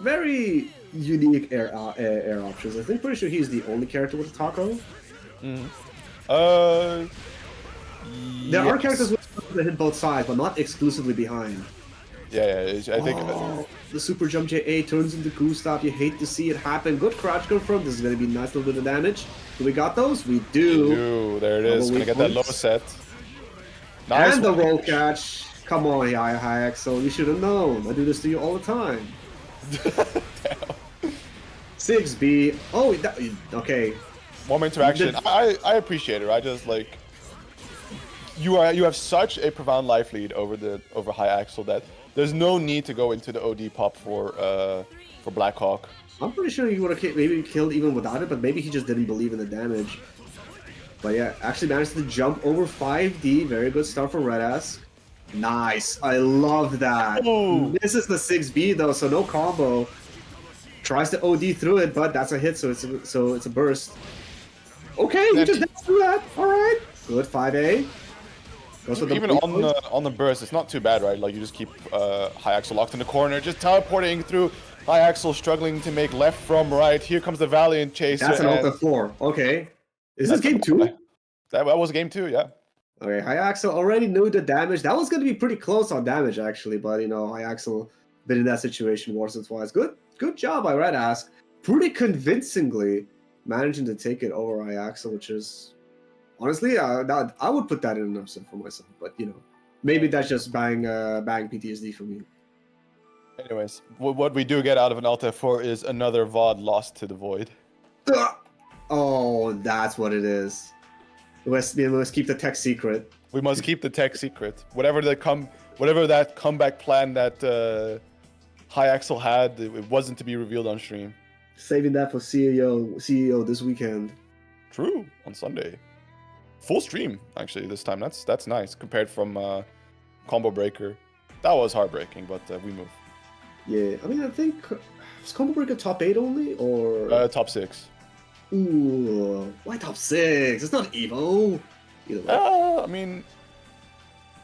Very unique air options. I think pretty sure he's the only character with a taco. There are characters with that hit both sides, but not exclusively behind. Yeah, I think. The super jump JA turns into Gustav. You hate to see it happen. Good crouch confirm. This is going to be a nice little bit of damage. Do we got those? We do. Ooh, there it is. Double Gonna get weak that low points. set. Nice And the one. roll catch. Come on, High Axel. You should have known. I do this to you all the time. 6B. Oh, okay. More interaction. I appreciate it. I just like you have such a profound life lead over High Axel that there's no need to go into the OD pop for Blackhawk. I'm pretty sure he would have maybe killed even without it, but maybe he just didn't believe in the damage. But yeah, actually managed to jump over 5D. Very good start for Red Ass. Nice. I love that. Ooh. This is the 6B though, so no combo. Tries to OD through it, but that's a hit, so it's a burst. Okay, he just danced through that. All right, good 5A. Goes for the Even on the burst, it's not too bad, right? Like you just keep high axle locked in the corner, just teleporting through. High axle struggling to make left from right. Here comes the Valiant chaser. That's an Alta 4. Okay, is this game 2? That was game 2, yeah. Okay, High Axel already knew the damage. That was going to be pretty close on damage, actually. But, you know, High Axel been in that situation once or twice. Good job by Red Ask. Pretty convincingly managing to take it over High Axel, which is... Honestly, I would put that in an upset for myself. But, you know, maybe that's just bang PTSD for me. Anyways, what we do get out of an Alta 4 is another VOD lost to the Void. Oh, that's what it is. We must keep the tech secret. We must keep the tech secret. Whatever that comeback plan that High Axel had, it wasn't to be revealed on stream. Saving that for CEO this weekend. True, on Sunday. Full stream, actually, this time. That's nice, compared from Combo Breaker. That was heartbreaking, but we move. Yeah, I mean, I think... Was Combo Breaker top 8 only, or...? Top 6. Ooh, why top 6? It's not Evo. Either way. I mean,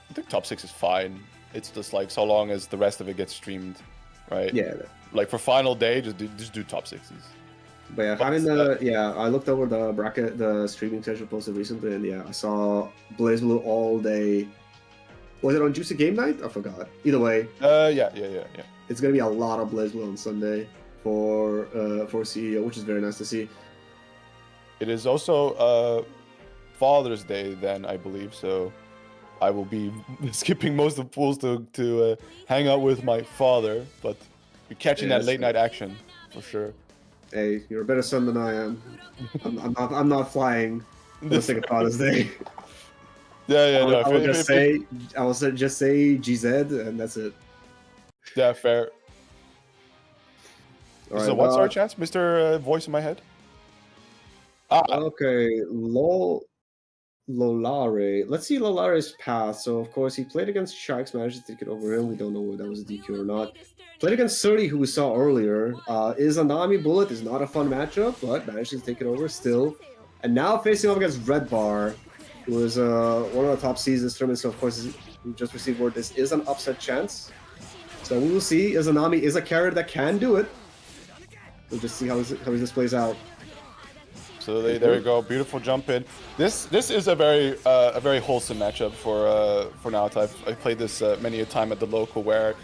I think top 6 is fine. It's just like so long as the rest of it gets streamed, right? Yeah. Like for final day, just do top 6s. But yeah, I looked over the bracket, the streaming schedule posted recently, and yeah, I saw BlazBlue all day. Was it on Juicy Game Night? I forgot. Either way. Yeah. It's gonna be a lot of BlazBlue on Sunday for CEO, which is very nice to see. It is also Father's Day then, I believe, so I will be skipping most of the pools to hang out with my father, but you're catching that late night action for sure. Hey, you're a better son than I am. I'm not flying for the sake of Father's Day. Yeah. I will just say GZ, and that's it. Yeah, fair. So what's our chance, Mr. Voice in my head? Okay, Lolare. Let's see Lolare's path. So, of course, he played against Sharks, managed to take it over him. We don't know whether that was a DQ or not. Played against Surdy, who we saw earlier. Izanami Bullet is not a fun matchup, but managed to take it over still. And now facing off against Red Bar, who is one of the top seeds this tournament. So, of course, we just received word this is an upset chance. So we will see. Izanami is a carrier that can do it. We'll just see how this plays out. So there we go, beautiful jump in. This is a very wholesome matchup for Naoto. I've played this many a time at the local, where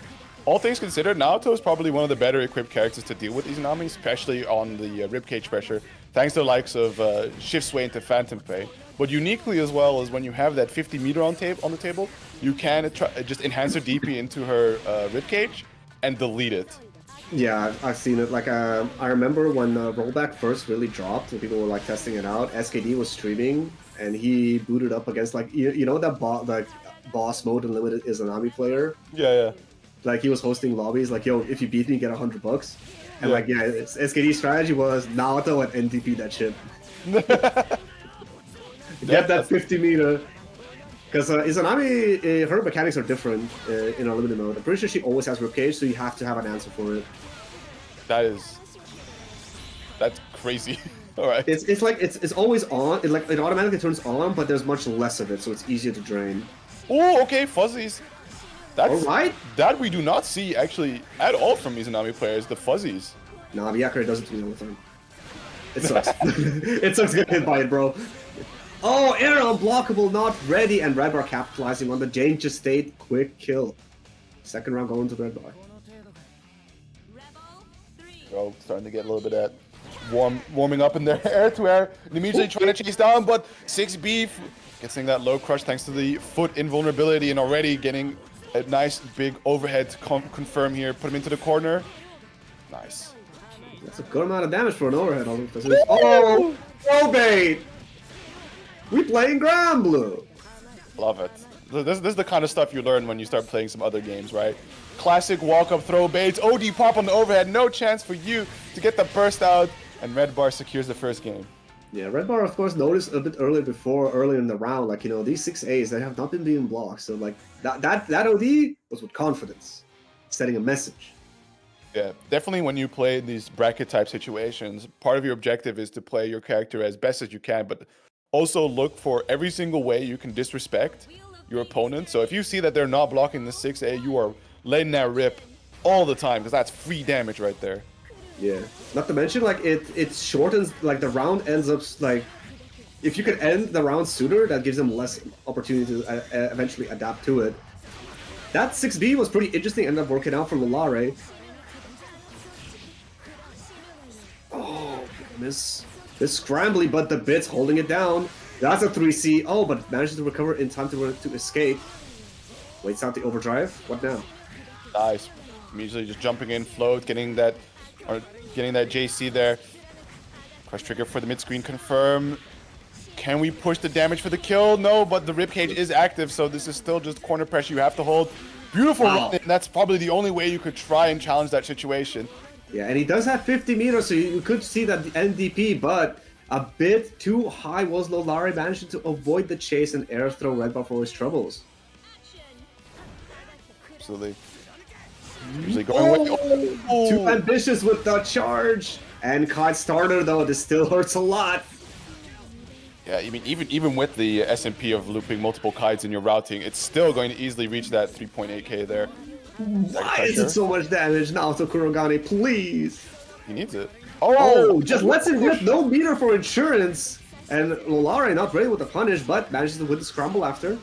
all things considered, Naoto is probably one of the better equipped characters to deal with Izanami, especially on the ribcage pressure, thanks to the likes of Shift Sway into Phantom Pay. But uniquely as well is when you have that 50 meter on the table, you can just enhance her DP into her ribcage and delete it. Yeah, I've seen it. Like, I remember when Rollback first really dropped, and people were like testing it out. SKD was streaming, and he booted up against like you know that boss mode and limited Izanami player. Yeah. Like he was hosting lobbies. Like, yo, if you beat me, get $100. And like, yeah, SKD's strategy was Naoto and NTP that shit. Get that 50 meter. Because Izanami, her mechanics are different in unlimited mode. I'm pretty sure she always has ribcage, so you have to have an answer for it. That's crazy. All right. It's like it's always on. It automatically turns on, but there's much less of it, so it's easier to drain. Oh, okay, fuzzies. That's all right. That we do not see actually at all from Izanami players. The fuzzies. Nah, Miyakari does it to me all the time. It sucks. It sucks getting hit by it, bro. Oh, air unblockable, not ready, and Red Bar capitalizing on the danger state. Quick kill. Second round going to Red Bar. Oh, starting to get a little bit of that warming up in their air-to-air, and immediately trying to chase down, but 6B getting that low crush thanks to the foot invulnerability, and already getting a nice big overhead to confirm here. Put him into the corner. Nice. That's a good amount of damage for an overhead. Oh, no bait! We playing Grand Blue. Love it. This is the kind of stuff you learn when you start playing some other games, right? Classic walk-up throw baits, OD pop on the overhead, no chance for you to get the burst out, and Red Bar secures the first game. Yeah, Red Bar, of course, noticed a bit earlier in the round, like, you know, these 6As, they have not been being blocked, so, like, that OD was with confidence, setting a message. Yeah, definitely when you play in these bracket type situations, part of your objective is to play your character as best as you can, but also look for every single way you can disrespect your opponent. So if you see that they're not blocking the 6A, you are letting that rip all the time because that's free damage right there. Yeah. Not to mention, like, it shortens, like, the round ends up, like, if you could end the round sooner, that gives them less opportunity to eventually adapt to it. That 6B was pretty interesting, ended up working out for Lalare. Oh, this scrambly, but the Bits holding it down. That's a 3C. Oh, but manages to recover in time to escape. Waits out the overdrive. What now? Nice. Immediately just jumping in, float, getting that JC there. Crush trigger for the mid screen confirm. Can we push the damage for the kill? No, but the ribcage is active, so this is still just corner pressure you have to hold. Beautiful run, and that's probably the only way you could try and challenge that situation. Yeah, and he does have 50 meters, so you could see that the NDP, but a bit too high was Lalare managing to avoid the chase and air throw Red Bar for his troubles. Absolutely. Usually going away. Oh. Too ambitious with the charge. And Kite starter, though, this still hurts a lot. Yeah, I mean, even with the SMP of looping multiple kites in your routing, it's still going to easily reach that 3.8k there. Why is it so much damage now to Kurogane, please? He needs it. Oh, just lets him with no meter for insurance. And Lalare not ready with the punish, but manages to win the scramble after.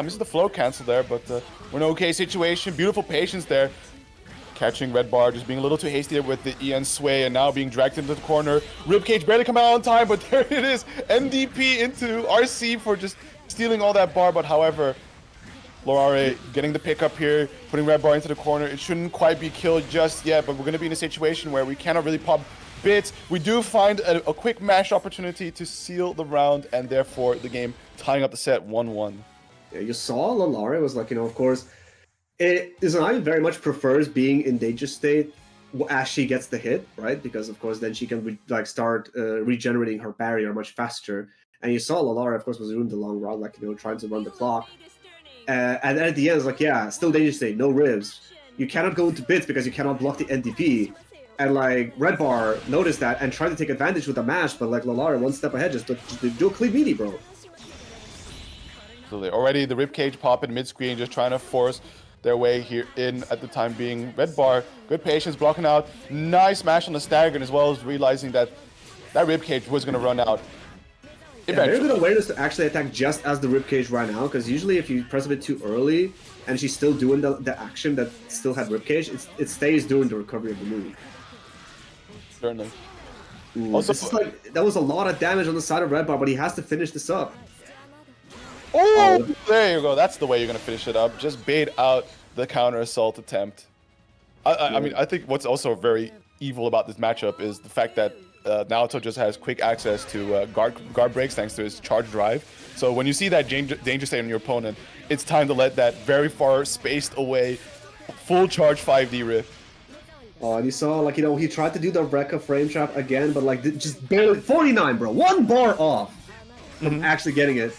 Misses the flow cancel there, but we're in an okay situation. Beautiful patience there. Catching Red Bar, just being a little too hasty there with the EN sway, and now being dragged into the corner. Ribcage barely coming out on time, but there it is. NDP into RC for just stealing all that bar, but however, Lalare getting the pickup here, putting Red Bar into the corner. It shouldn't quite be killed just yet, but we're going to be in a situation where we cannot really pop bits. We do find a quick mash opportunity to seal the round, and therefore the game tying up the set 1-1. Yeah, you saw Lalare was like, of course, Izanami very much prefers being in danger state as she gets the hit, right? Because, of course, then she can start regenerating her barrier much faster. And you saw Lalare, of course, was doing the long run, trying to run the clock. And then at the end, it's like, yeah, still danger state, no ribs. You cannot go into bits because you cannot block the NDP. And, Red Bar noticed that and tried to take advantage with the mash, but, Lalare, one step ahead, just do a clean meaty, bro. So already the ribcage pop in mid-screen, just trying to force their way here in at the time being. Red Bar, good patience, blocking out. Nice smash on the stagger, as well as realizing that ribcage was going to run out. Yeah, very good awareness to actually attack just as the ribcage ran out, because usually if you press a bit too early and she's still doing the action that still had ribcage, it stays during the recovery of the move. Certainly. Ooh, also, that was a lot of damage on the side of Red Bar, but he has to finish this up. Oh, there you go. That's the way you're going to finish it up. Just bait out the counter assault attempt. I mean, I think what's also very evil about this matchup is the fact that Naoto just has quick access to guard breaks thanks to his charge drive. So when you see that danger state on your opponent, it's time to let that very far spaced away full charge 5D rip. Oh, and you saw, he tried to do the Rekka frame trap again, but, just barely 49, bro. One bar off from actually getting it.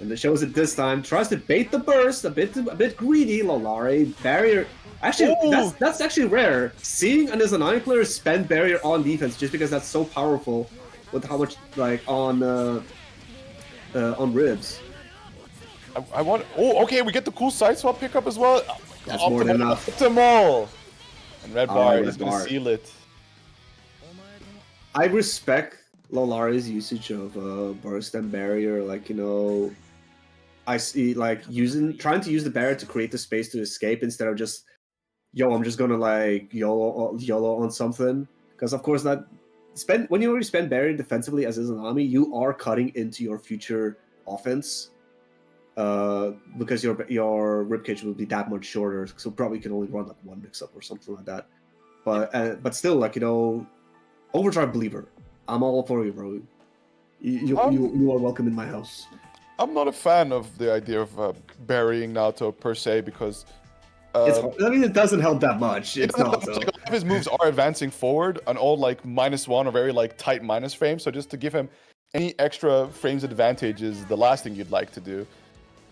And it shows it this time. Tries to bait the burst, a bit greedy. Lalare barrier. Actually, that's actually rare. Seeing an Izanami player spend barrier on defense just because that's so powerful with how much on ribs. I want. Oh, okay. We get the cool side swap pickup as well. That's more than enough. Optimal. And Red Bar is going to seal it. I respect Lalare's usage of burst and barrier. I see trying to use the barrier to create the space to escape instead of just, I'm just gonna YOLO on something. Because of course when you already spend barrier defensively as Izanami, you are cutting into your future offense. Because your ribcage will be that much shorter, so probably you can only run one mix-up or something like that. But still, overdrive believer. I'm all for you, bro. You are welcome in my house. I'm not a fan of the idea of burying Naoto per se because it doesn't help that much. It's not. A lot of his moves are advancing forward on all -1 or very tight minus frames. So just to give him any extra frames advantage is the last thing you'd like to do.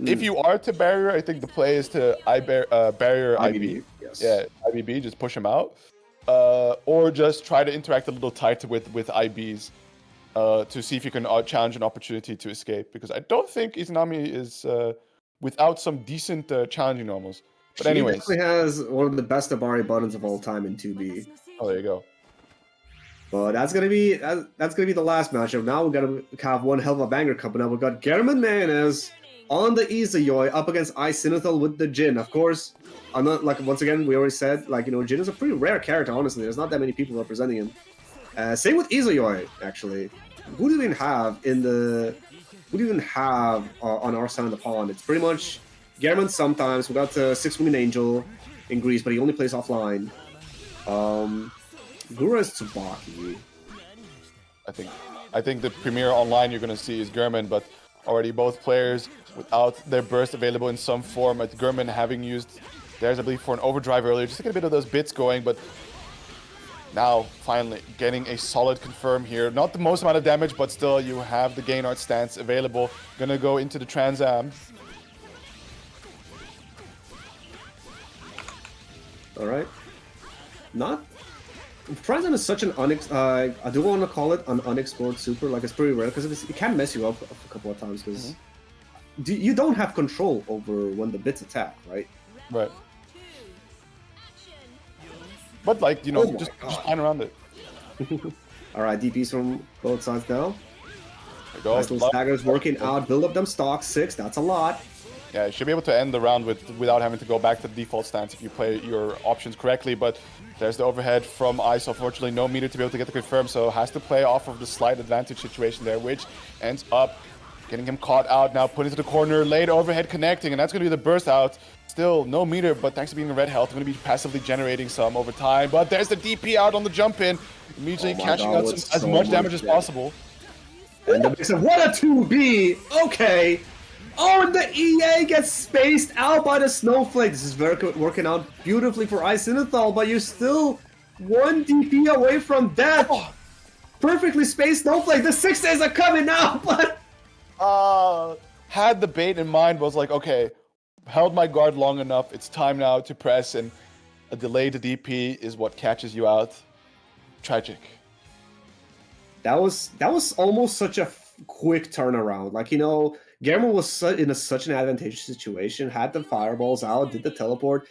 If you are to barrier, I think the play is to barrier IB. Yes. Yeah, IBB, just push him out, or just try to interact a little tighter with IBs to see if you can challenge an opportunity to escape. Because I don't think Izanami is without some decent challenging normals. But She anyways, definitely has one of the best Abari buttons of all time in 2B. oh, there you go. But that's gonna be the last matchup. Now we're gonna have one hell of a banger coming up. We've got German Mayonnaise on the Izayoi up against Icinethal with the Jin. Of course, I'm not like once again we already said like Jin is a pretty rare character. Honestly, there's not that many people representing him. Same with Izayoi actually. Who do we even have on our side of the pond? It's pretty much German sometimes. We got the 6-Winged Angel in Greece, but he only plays offline. Gura is Tsubaki. I think the premier online you're gonna see is German, but already both players without their burst available in some form. At German having used theirs, I believe, for an overdrive earlier, just to get a bit of those bits going, but now finally getting a solid confirm here. Not the most amount of damage, but still you have the Gain Art stance available. Gonna go into the Trans Am. All right. Not. Trans Am is such an I do want to call it an unexplored super. Like it's pretty rare because it can mess you up a couple of times because you don't have control over when the bits attack, right? Right. But like just plan around it. All right, DPs from both sides now. There you go. Nice little staggers working out. Build up them stocks. 6. That's a lot. Yeah, you should be able to end the round without having to go back to the default stance if you play your options correctly, but there's the overhead from Ice. Unfortunately, no meter to be able to get the confirm, so has to play off of the slight advantage situation there, which ends up getting him caught out now, put into the corner, late overhead connecting, and that's going to be the burst out. Still, no meter, but thanks to being in red health, going to be passively generating some over time, but there's the DP out on the jump in, immediately catching out as much damage as possible. And the mix of what a 2B! Okay! Oh, and the EA gets spaced out by the Snowflake. This is working out beautifully for Icinethal, but you're still 1 DP away from death. Oh. Perfectly spaced Snowflake. The 6s are coming now, but... Had the bait in mind, was like, okay, held my guard long enough. It's time now to press, and a delayed DP is what catches you out. Tragic. That was almost such a quick turnaround. Like, German was in such an advantageous situation, had the fireballs out, did the teleport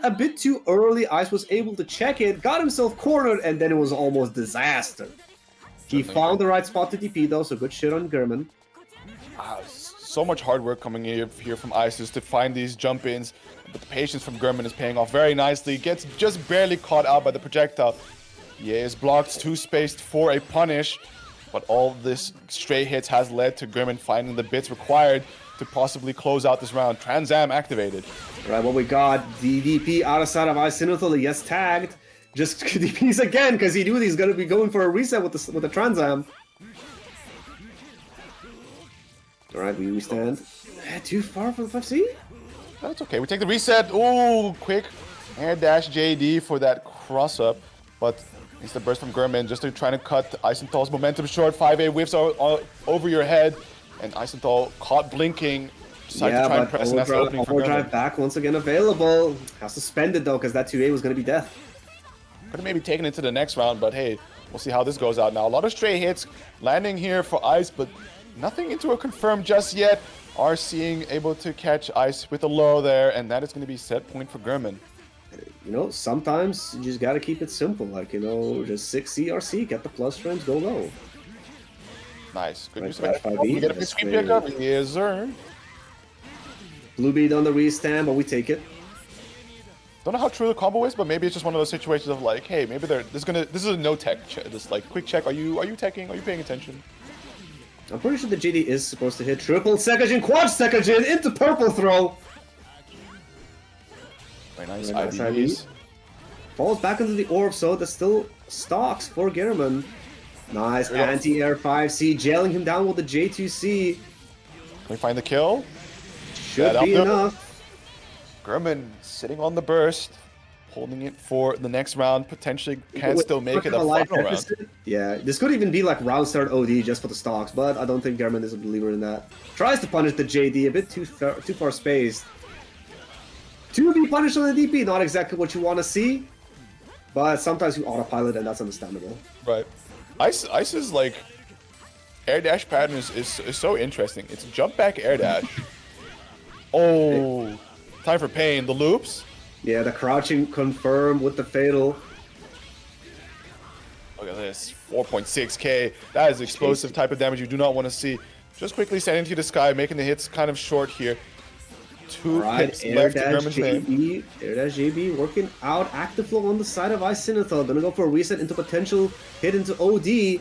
a bit too early. Ice was able to check it, got himself cornered, and then it was almost disaster. He found the right spot to DP though, so good shit on German. So much hard work coming here from Ice just to find these jump-ins, but the patience from German is paying off very nicely. Gets just barely caught out by the projectile. Yeah, is blocked, too spaced for a punish. But all this stray hits has led to German finding the bits required to possibly close out this round. Trans Am activated. All right, well, we got the DP out of sight of Icinethal. Yes, tagged. Just DPs again because he knew he's going to be going for a reset with the Trans Am. All right, we stand. Too far from the 5C? That's okay. We take the reset. Ooh, quick air dash JD for that cross up. But it's the burst from German just to try to cut Icinethal's momentum short. 5A whiffs over your head, and Icinethal caught blinking. Decided to try and press, and that's the opening for German. Overdrive back once again available. Has to spend it though, because that 2A was going to be death. Could have maybe taken it to the next round, but hey, we'll see how this goes out now. A lot of stray hits landing here for Ice, but nothing into a confirm just yet. RCing able to catch Ice with a low there, and that is going to be set point for German. Sometimes you just gotta keep it simple. Like, just 6 CRC, get the plus frames, go. Nice. Good use of Right, it. 5E, Get a big sweep pickup. Yes, sir. Blue bead on the restand, but we take it. Don't know how true the combo is, but maybe it's just one of those situations of like, hey, maybe this is a no tech check. This like quick check. Are you teching? Are you paying attention? I'm pretty sure the JD is supposed to hit triple Sekajin, quad Sekajin into purple throw. Very nice IDs. Falls back into the orb, so there's still stocks for German. Nice anti-air 5C, jailing him down with the J2C. Can we find the kill? Should be enough. German sitting on the burst, holding it for the next round. Potentially can still make it a final round. Yeah, this could even be like round start OD just for the stocks, but I don't think German is a believer in that. Tries to punish the JD, a bit too far spaced. 2B you punish on the DP, not exactly what you want to see, but sometimes you autopilot, and that's understandable. Right. Ice's like air dash pattern is so interesting. It's a jump back air dash. Oh, time for pain. The loops. Yeah, the crouching confirm with the fatal. Look at this, 4.6k. That is explosive type of damage you do not want to see. Just quickly sending to the sky, making the hits kind of short here. Two hits left in German's name. Air dash JB working out active flow on the side of Ice Sinithal. Gonna go for a reset into potential hit into OD.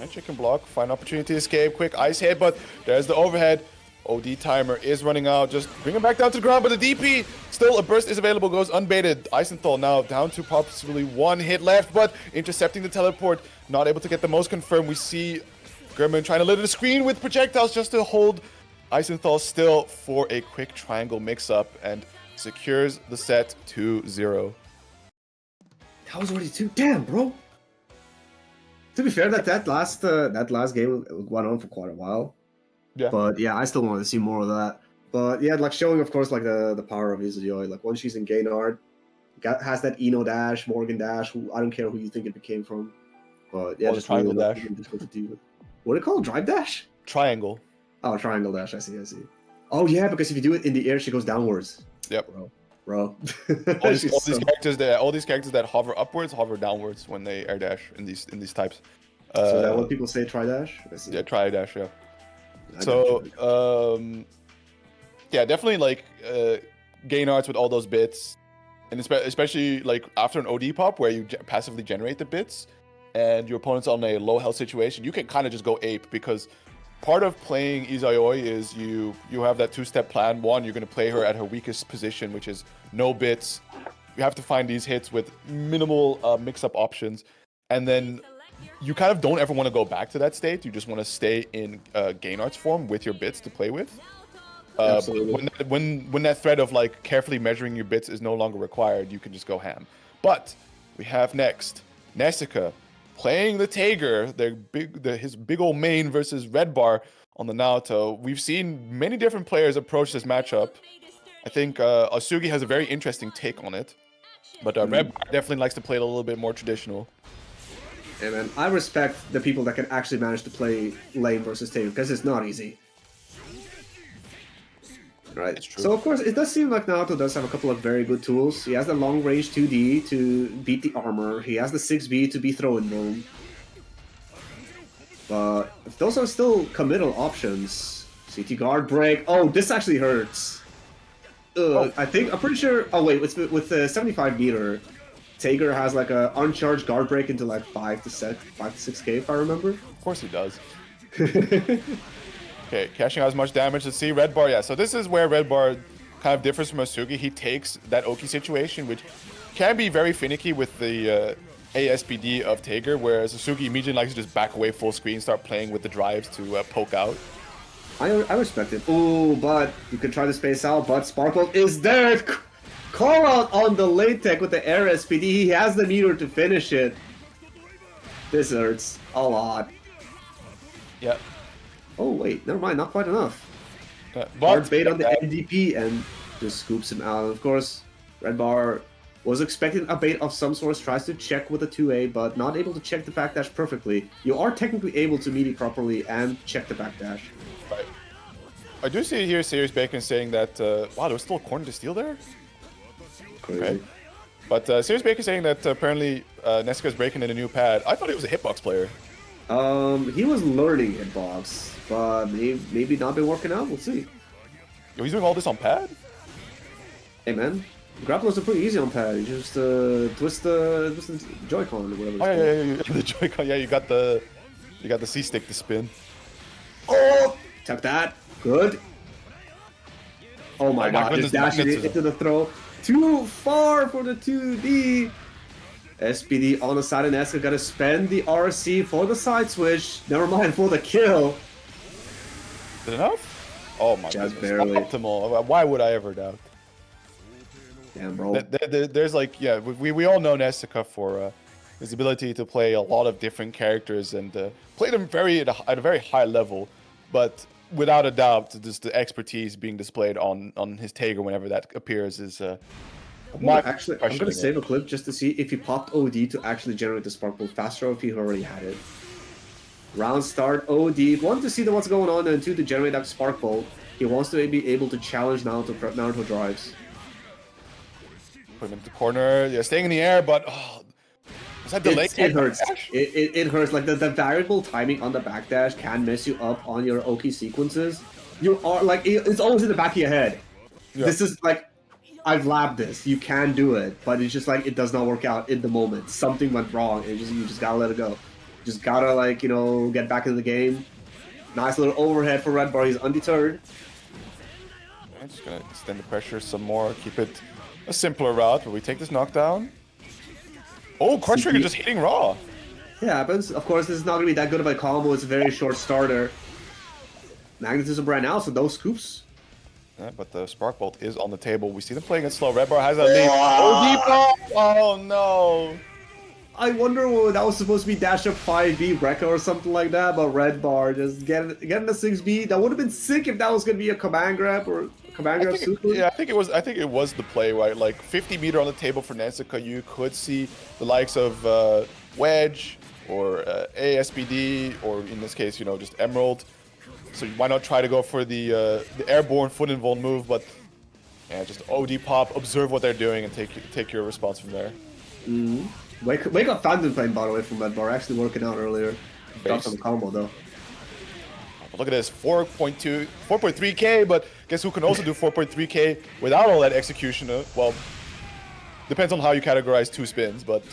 And chicken block, find opportunity to escape. Quick ice hit, but there's the overhead. OD timer is running out. Just bring him back down to the ground, but the DP, still a burst is available, goes unbaited. Eisenthal now down to possibly one hit left, but intercepting the teleport, not able to get the most confirmed. We see German trying to litter the screen with projectiles just to hold Eisenthal still for a quick triangle mix-up and secures the set 2-0. That was already 2. Damn, bro. To be fair, that last game went on for quite a while. Yeah. But yeah, I still wanted to see more of that. But yeah, like showing, of course, like the power of Izuyoi. Like when she's in Gaynard, has that Eno dash, Morgan dash. Who I don't care who you think it became from. But yeah, just triangle dash. What do you call it? Drive dash? Triangle. Oh, triangle dash. I see. Oh yeah, because if you do it in the air, she goes downwards. Yep. Bro. all these characters that hover upwards, hover downwards when they air dash in these types. So that what people say tri dash? Yeah, tri dash. Yeah. So yeah, definitely like Gaynards with all those bits, and especially like after an OD pop where you passively generate the bits, and your opponent's on a low health situation, you can kind of just go ape, because part of playing Izayoi is you have that two-step plan. One, you're going to play her at her weakest position, which is no bits. You have to find these hits with minimal mix-up options, and then you kind of don't ever want to go back to that state. You just want to stay in Gaynard's form with your bits to play with. Absolutely. When that thread of like carefully measuring your bits is no longer required, you can just go ham. But we have next Nessica playing the Tager, his big old main versus Red Bar on the Naoto. We've seen many different players approach this matchup. I think Asugi has a very interesting take on it, but Red Bar definitely likes to play it a little bit more traditional. Yeah, man, I respect the people that can actually manage to play lane versus Tager, because it's not easy. Right. So of course, it does seem like Naoto does have a couple of very good tools. He has the long range 2D to beat the armor. He has the 6B to be throwing boom. But if those are still committal options, CT guard break. Oh, this actually hurts. I'm pretty sure. Oh wait, with the 75 meter, Tager has like a uncharged guard break into like 5 to 6k if I remember. Of course he does. Okay, cashing out as much damage. Let's see, Red Bar, yeah. So this is where Red Bar kind of differs from Asugi. He takes that Oki situation, which can be very finicky with the ASPD of Tager, whereas Asugi immediately likes to just back away full screen, start playing with the drives to poke out. I respect it. Ooh, but you can try to space out, but Sparkle is there! Call out on the late tech with the air SPD. He has the meter to finish it. This hurts a lot. Yep. Oh wait, never mind, not quite enough. Hard bait on the NDP and just scoops him out. Of course, Red Bar was expecting a bait of some sort, tries to check with a 2A, but not able to check the backdash perfectly. You are technically able to melee properly and check the backdash. Right. I do see here Serious Bacon saying that, wow, there was still a corner to steal there? Crazy. Okay. But Serious Bacon saying that apparently Nessica's breaking in a new pad. I thought he was a hitbox player. He was learning hitbox, but maybe not been working out. We'll see. Yo, he's doing all this on pad? Hey man, grapplers are pretty easy on pad. You just twist the Joy-Con or whatever. Oh yeah, the Joy-Con. Yeah, you got the C stick to spin. Oh, took that. Good. Oh my god, just dashing it into the throw. Too far for the 2D. SPD on the side, and Eska gotta spend the RC for the side switch. Never mind for the kill. Is it enough? Oh my Just goodness. barely. Optimal. Why would I ever doubt? Damn, bro. There's like, yeah, we all know Nessica for his ability to play a lot of different characters and play them at a very high level. But without a doubt, just the expertise being displayed on his Tager whenever that appears is my I'm gonna questioning save it. a clip just to see if he popped OD to actually generate the spark bolt faster, or if he already had it. Round start, OD. One, to see what's going on, and two, to generate that spark bolt. He wants to be able to challenge Naruto drives. Put him into the corner. Yeah, staying in the air, but is that delay? It hurts. It hurts. Like the variable timing on the backdash can mess you up on your Oki sequences. You are like it's always in the back of your head. Yeah. This is like I've labbed this. You can do it, but it's just like it does not work out in the moment. Something went wrong, and you just gotta let it go. Just gotta like get back into the game. Nice little overhead for Red Bar. He's undeterred. I'm just gonna extend the pressure some more. Keep it a simpler route, but we take this knockdown. Oh, crush trigger just hitting raw. It happens. Of course, this is not gonna be that good of a combo. It's a very short starter. Magnetism right now, so those scoops. Yeah, but the Spark Bolt is on the table. We see them playing it slow. Red Bar has a lead. Oh, deep! Oh no! I wonder what that was supposed to be dash up 5B Rekka or something like that, but Red Bar just getting the 6B. That would have been sick if that was gonna be a command grab or command grab super. Yeah, I think it was the play, right? Like 50 meter on the table for Nansuka, you could see the likes of Wedge or ASPD, or in this case, just Emerald. So why not try to go for the airborne foot involved move? But yeah, just OD pop, observe what they're doing, and take your response from there. Mm-hmm. Wake up Fountain Flame, by the way, from Red Bar. Actually working out earlier. Got some combo though. But look at this, 4.3k, but guess who can also do 4.3k without all that execution? Well, depends on how you categorize two spins, but...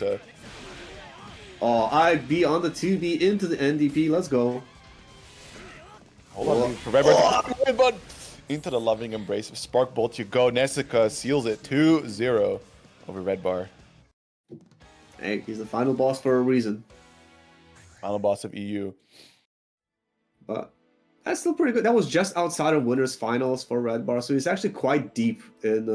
Oh, IB on the 2B into the NDP. Let's go. Hold on, but into the loving embrace of Spark Bolt you go. Nessica seals it 2-0 over Red Bar. Hey, he's the final boss for a reason. Final boss of EU. But that's still pretty good. That was just outside of winners finals for Red Bar, so he's actually quite deep in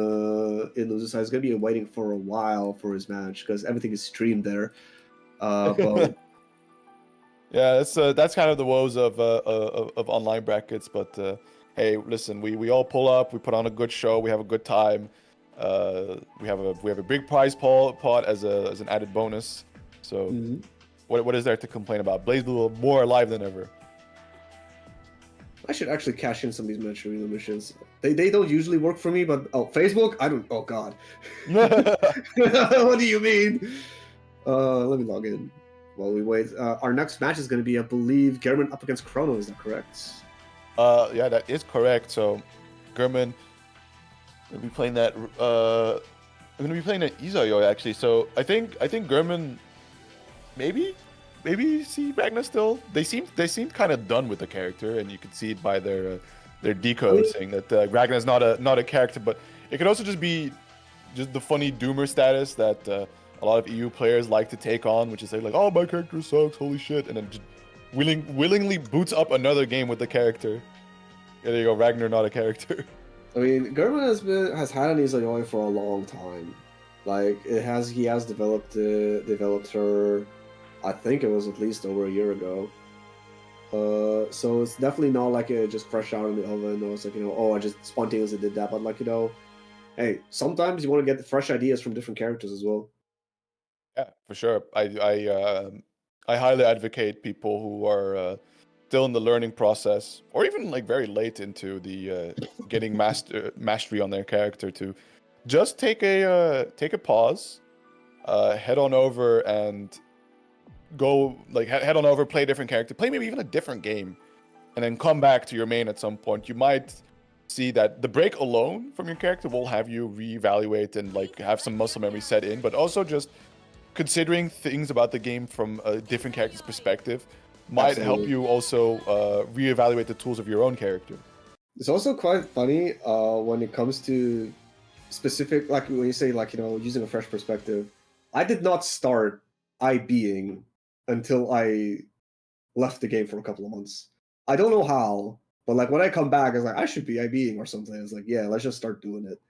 losers side. He's gonna be waiting for a while for his match because everything is streamed there. But yeah, that's kind of the woes of online brackets. But hey, listen, we all pull up, we put on a good show, we have a good time. We have a big prize pot as an added bonus. So what is there to complain about? BlazBlue are more alive than ever. I should actually cash in some of these match arena missions. They don't usually work for me, but Facebook, I don't. Oh God, what do you mean? Let me log in while we wait. Our next match is going to be, I believe, German up against Chrono. Is that correct? Yeah, that is correct. So, German will be playing that. I'm going to be playing that Izayo actually. So I think German maybe see Ragnar still. They seemed kind of done with the character, and you could see it by their decode saying that Ragnar's not a character, but it could also just be the funny doomer status that a lot of EU players like to take on, which is like, oh, my character sucks, holy shit, and then just willingly boots up another game with the character. Yeah, there you go, Ragnar not a character. I mean, German has had an Izayoi for a long time. Like he has developed her. I think it was at least over a year ago. So it's definitely not like it just fresh out in the oven. Or it's like oh, I just spontaneously did that. But like hey, sometimes you want to get the fresh ideas from different characters as well. Yeah, for sure. I highly advocate people who are still in the learning process, or even like very late into the getting mastery on their character, to just take a pause, head on over and go head on over, play a different character, play maybe even a different game, and then come back to your main at some point. You might see that the break alone from your character will have you reevaluate and have some muscle memory set in, but also just considering things about the game from a different character's perspective might help you also reevaluate the tools of your own character. It's also quite funny when it comes to specific, like when you say using a fresh perspective. I did not start IBing until I left the game for a couple of months. I don't know how, but when I come back, I was like, I should be IBing or something. It's like, yeah, let's just start doing it.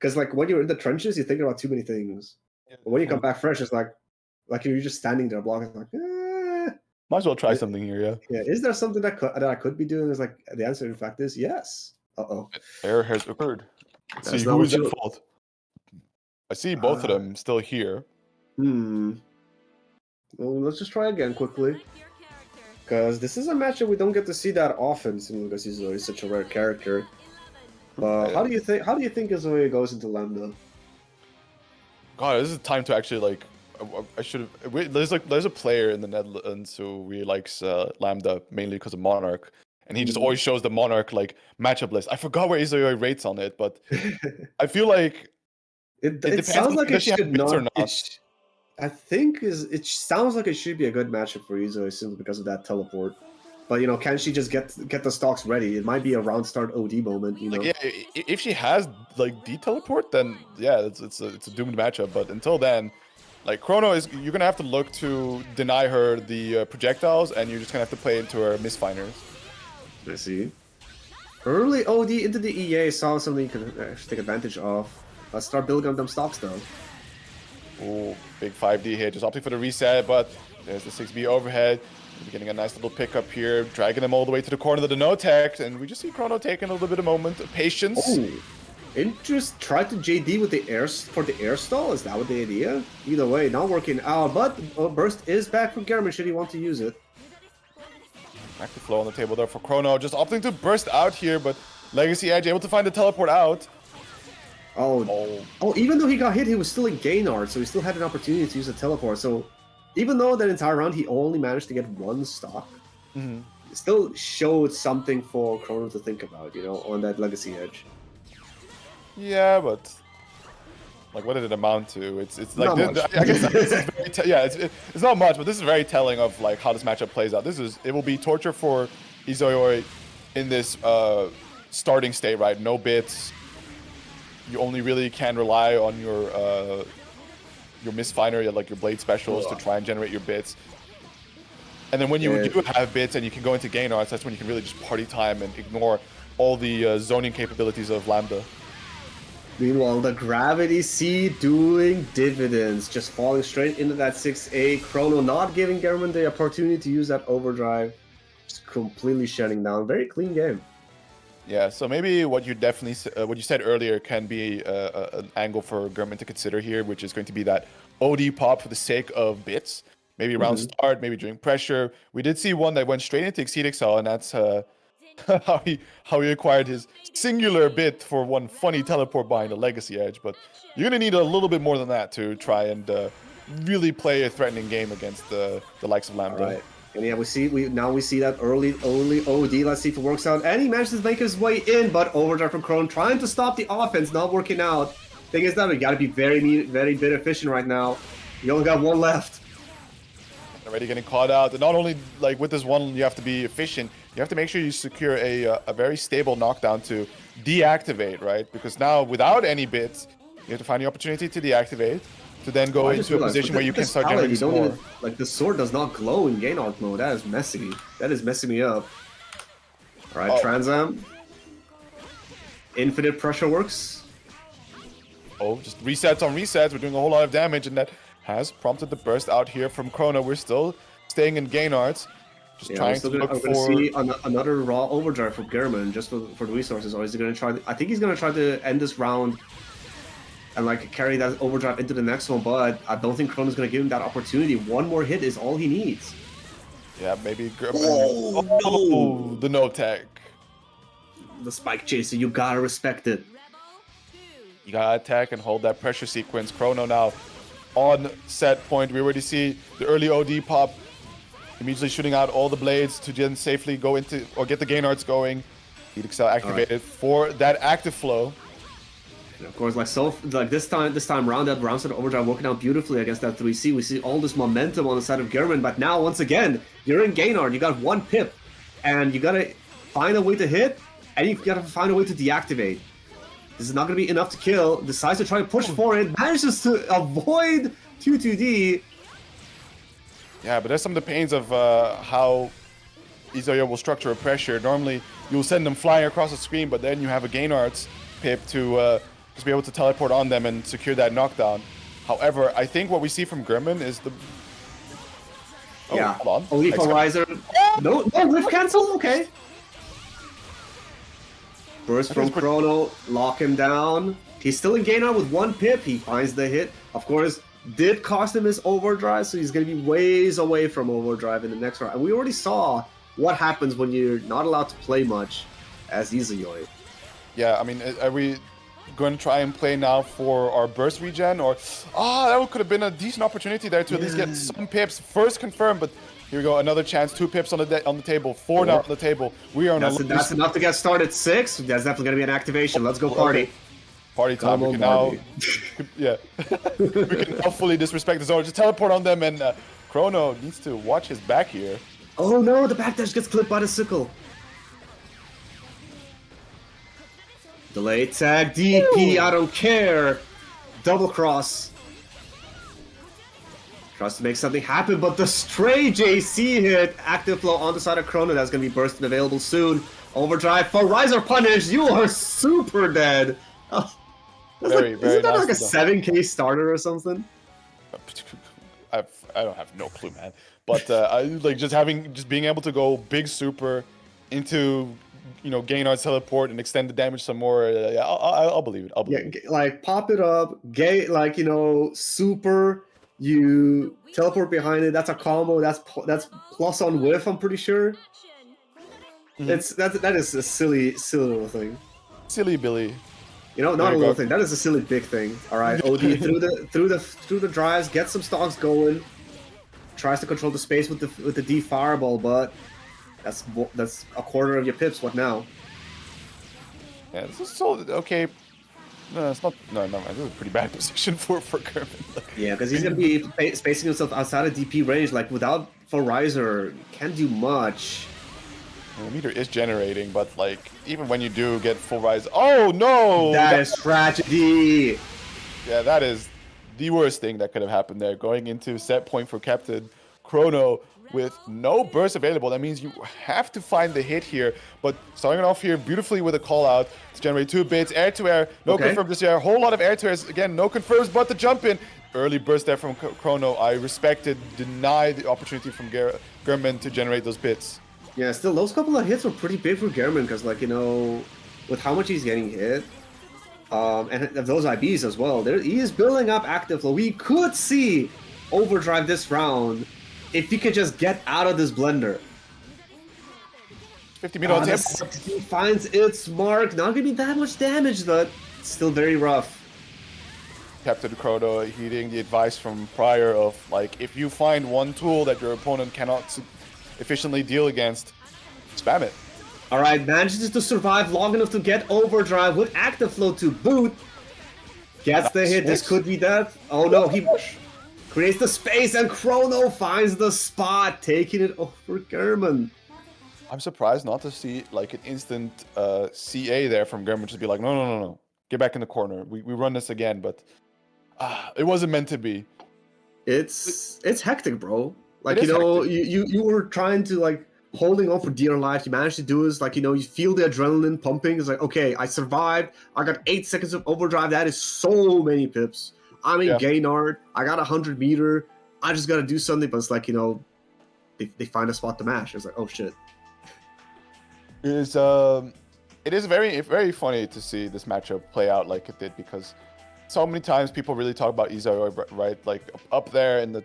Because when you're in the trenches, you're thinking about too many things. But when you come back fresh, it's like you're just standing there blocking, like, Might as well try something here, yeah. Yeah, is there something that I could be doing? Is like the answer, in fact, is yes. Uh-oh. Error has occurred. Let's That's see, not who what is at you. fault? I see both of them still here. Well, let's just try again quickly. Because this is a match that we don't get to see that often, simply because he's always such a rare character. But how do you think Izoi goes into Lambda? God, this is time to actually like. I should have. There's a player in the Netherlands who really likes Lambda mainly because of Monarch, and he just always shows the Monarch like matchup list. I forgot where Izoi rates on it, but I feel like it depends sounds on like does it she have should bits or not. not. I think it sounds like it should be a good matchup for Izoi simply because of that teleport. But you know, can she just get the stocks ready? It might be a round start OD moment. You know. Like, yeah, if she has like D teleport, then yeah, it's a doomed matchup. But until then, like Chrono you're gonna have to look to deny her the projectiles, and you're just gonna have to play into her misfiners. I see. Early OD into the EA saw something you could actually take advantage of. Let's start building up them stocks though. Oh, big 5D hit, just opting for the reset, but there's the 6B overhead. We're getting a nice little pickup here, dragging them all the way to the corner of the no-tech, and we just see Chrono taking a little bit of moment of patience. Oh, interest. Try to JD with the air for the air stall. Is that what the idea? Either way, not working out. But burst is back from Garmin. Should he want to use it? Active flow on the table there for Chrono, just opting to burst out here, but Legacy Edge able to find the teleport out. Oh, even though he got hit, he was still in Gainard, so he still had an opportunity to use the teleport. So even though that entire round he only managed to get one stock, it still showed something for Chrono to think about, you know, on that Legacy Edge. Yeah, but like, what did it amount to? It's like Not much. I guess this is very it's not much, but this is very telling of like how this matchup plays out. It will be torture for Izoi in this starting state, right? No bits. You only really can rely on your misfiner, like your blade specials, to try and generate your bits. And then when you do have bits and you can go into gain arts, that's when you can really just party time and ignore all the zoning capabilities of Lambda. Meanwhile, the Gravity Seed doing dividends, just falling straight into that 6A. Chrono not giving German the opportunity to use that overdrive, just completely shutting down. Very clean game. Yeah, so maybe what you said earlier can be an angle for German to consider here, which is going to be that OD pop for the sake of bits. Maybe around start, maybe during pressure. We did see one that went straight into Exceed Excel, and that's how he acquired his singular bit for one funny teleport behind a Legacy Edge. But you're gonna need a little bit more than that to try and really play a threatening game against the likes of Lambda. Right. And yeah, we see that early OD. Let's see if it works out. And he manages to make his way in, but overdrive from Krone trying to stop the offense, not working out. Thing is that we gotta be very bit efficient right now. You only got one left. Already getting caught out. And not only like with this one, you have to be efficient. You have to make sure you secure a very stable knockdown to deactivate, right? Because now without any bits, you have to find the opportunity to deactivate, to then go into a position where you can start generating some more. Like, the sword does not glow in gain art mode. That is messy. That is messing me up. Alright, Transam. Infinite pressure works. Oh, just resets on resets. We're doing a whole lot of damage, and that has prompted the burst out here from Chrono. We're still staying in gain arts. Just trying to look for... see another raw overdrive from German just for the resources, or is he going to try... I think he's going to try to end this round and like carry that overdrive into the next one, but I don't think Chrono's going to give him that opportunity. One more hit is all he needs. Yeah, maybe German... Oh, the no-tech. The spike chaser, you gotta respect it. You gotta attack and hold that pressure sequence. Chrono now on set point. We already see the early OD pop, immediately shooting out all the blades to then safely go into or get the gain arts going. Heat Excel activated for that active flow. And of course, like this time around, that round set overdrive working out beautifully against that 3C. We see all this momentum on the side of German, but now once again, you're in Gainard. You got one pip, and you gotta find a way to hit, and you gotta find a way to deactivate. This is not going to be enough to kill. Decides to try to push forward. Manages to avoid 2-2D. Yeah, but that's some of the pains of how Izoi will structure a pressure. Normally, you'll send them flying across the screen, but then you have a gain arts pip to just be able to teleport on them and secure that knockdown. However, I think what we see from German is Oh, Yeah, hold on. only for Riser. No, whiff cancel. Okay. Burst from Chrono, lock him down. He's still in gain on with 1 pip. He finds the hit. Of course, did cost him his overdrive, so he's going to be ways away from overdrive in the next round. And we already saw what happens when you're not allowed to play much as Izayoi. Yeah, I mean, are we going to try and play now for our burst regen? Or, that could have been a decent opportunity there to at least get some pips. First confirmed, but here we go, another chance. 2 pips on the table, 4 now on the table. We are on That's enough to get started 6. That's definitely going to be an activation. Let's go party. Okay. Party time. We can now, yeah, we can now fully disrespect the zone. Just teleport on them, and Chrono needs to watch his back here. Oh no, the backdash gets clipped by the sickle. Delay tag, DP, I don't care. Double cross. Tries to make something happen, but the stray JC hit. Active flow on the side of Chrono. That's going to be burst and available soon. Overdrive for Riser Punish. You are super dead. Oh, isn't that like a 7k starter or something? I don't have no clue, man. But I like just being able to go big super into, you know, gain on teleport and extend the damage some more. Yeah, I'll believe it. I'll believe it. Like pop it up, like, you know, super. You teleport behind it. That's a combo. That's plus on whiff. I'm pretty sure. That is a silly little thing. Silly Billy. You know, not a little thing. That is a silly big thing. All right, OD through the drives, get some stocks going. Tries to control the space with the D fireball, but that's a quarter of your pips. What now? Yeah, this is so okay. No, it's not. No, this is a pretty bad position for German. Yeah, because he's gonna be spacing himself outside of DP range. Like without for Riser, can't do much. The meter is generating, but like even when you do get full rise, oh no! That is tragedy. Yeah, that is the worst thing that could have happened there. Going into set point for Captain Chrono with no burst available. That means you have to find the hit here. But starting off here beautifully with a call out to generate 2 bits, air to air, no confirm this air, whole lot of air to airs again, no confirms, but the jump in. Early burst there from Chrono. I respected, denied the opportunity from German to generate those bits. Yeah, still, those couple of hits were pretty big for German because, like, you know, with how much he's getting hit, and those IBs as well, he is building up active flow. We could see overdrive this round if he could just get out of this blender. 50 meter on tempo. He finds its mark. Not gonna be that much damage, but still very rough. Captain Chrono heeding the advice from prior of, like, if you find one tool that your opponent cannot efficiently deal against, spam it. All right, manages to survive long enough to get overdrive with active flow to boot. Gets the hit. This could be death. Oh no, he creates the space and Chrono finds the spot, taking it over German. I'm surprised not to see like an instant CA there from German, just be like, no, get back in the corner. We run this again, but it wasn't meant to be. It's hectic, bro. Like, you know, you were trying to, like, holding on for dear life. You managed to do this. Like, you know, you feel the adrenaline pumping. It's like, okay, I survived. I got 8 seconds of overdrive. That is so many pips. I'm in Gaynard. I got 100 meter. I just got to do something. But it's like, you know, they find a spot to mash. It's like, oh, shit. It is very funny to see this matchup play out like it did, because so many times people really talk about Izayoi, right? Like, up there in the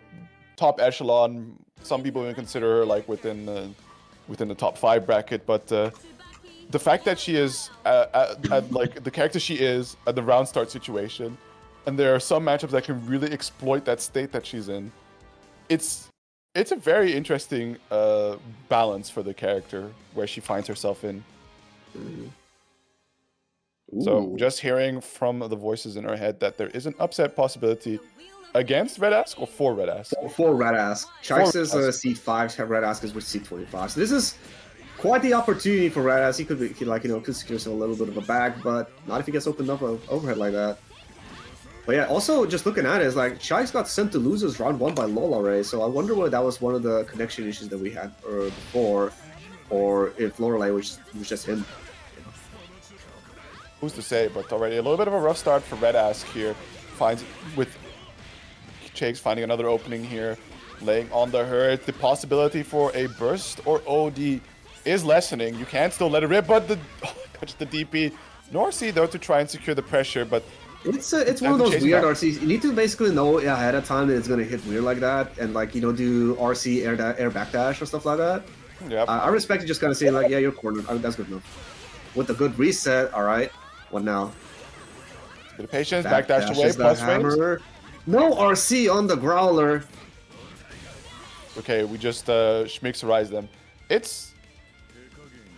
top echelon. Some people even consider her like within the top 5 bracket, but the fact that she is at like the character she is at the round start situation, and there are some matchups that can really exploit that state that she's in. It's a very interesting balance for the character where she finds herself in. So just hearing from the voices in her head that there is an upset possibility against Red Ask or for Red Ask? For Red Ask. Chikes is seed 5, Red Ask is with seed 25. So this is quite the opportunity for Red Ask. He could like, you know, could secure himself a little bit of a bag, but not if he gets opened up overhead like that. But yeah, also just looking at it, is like Chikes got sent to losers round 1 by Lorelei, so I wonder whether that was one of the connection issues that we had before, or if Lorelei was just him. Who's to say? But already a little bit of a rough start for Red Ask here. Finds with Chakes finding another opening here. laying on the hurt. The possibility for a burst or OD is lessening. You can still let it rip, but catch the DP. Norcy though to try and secure the pressure, but It's one of those weird RCs. You need to basically know ahead of time that it's gonna hit weird like that, and like do RC air backdash or stuff like that. yeah. I respect you just kind of saying like, yeah, you're cornered. I mean, that's good enough. With a good reset, all right. What now? Bit of patience, backdash away, plus range. No RC on the Growler. Okay, we just schmixerize them. It's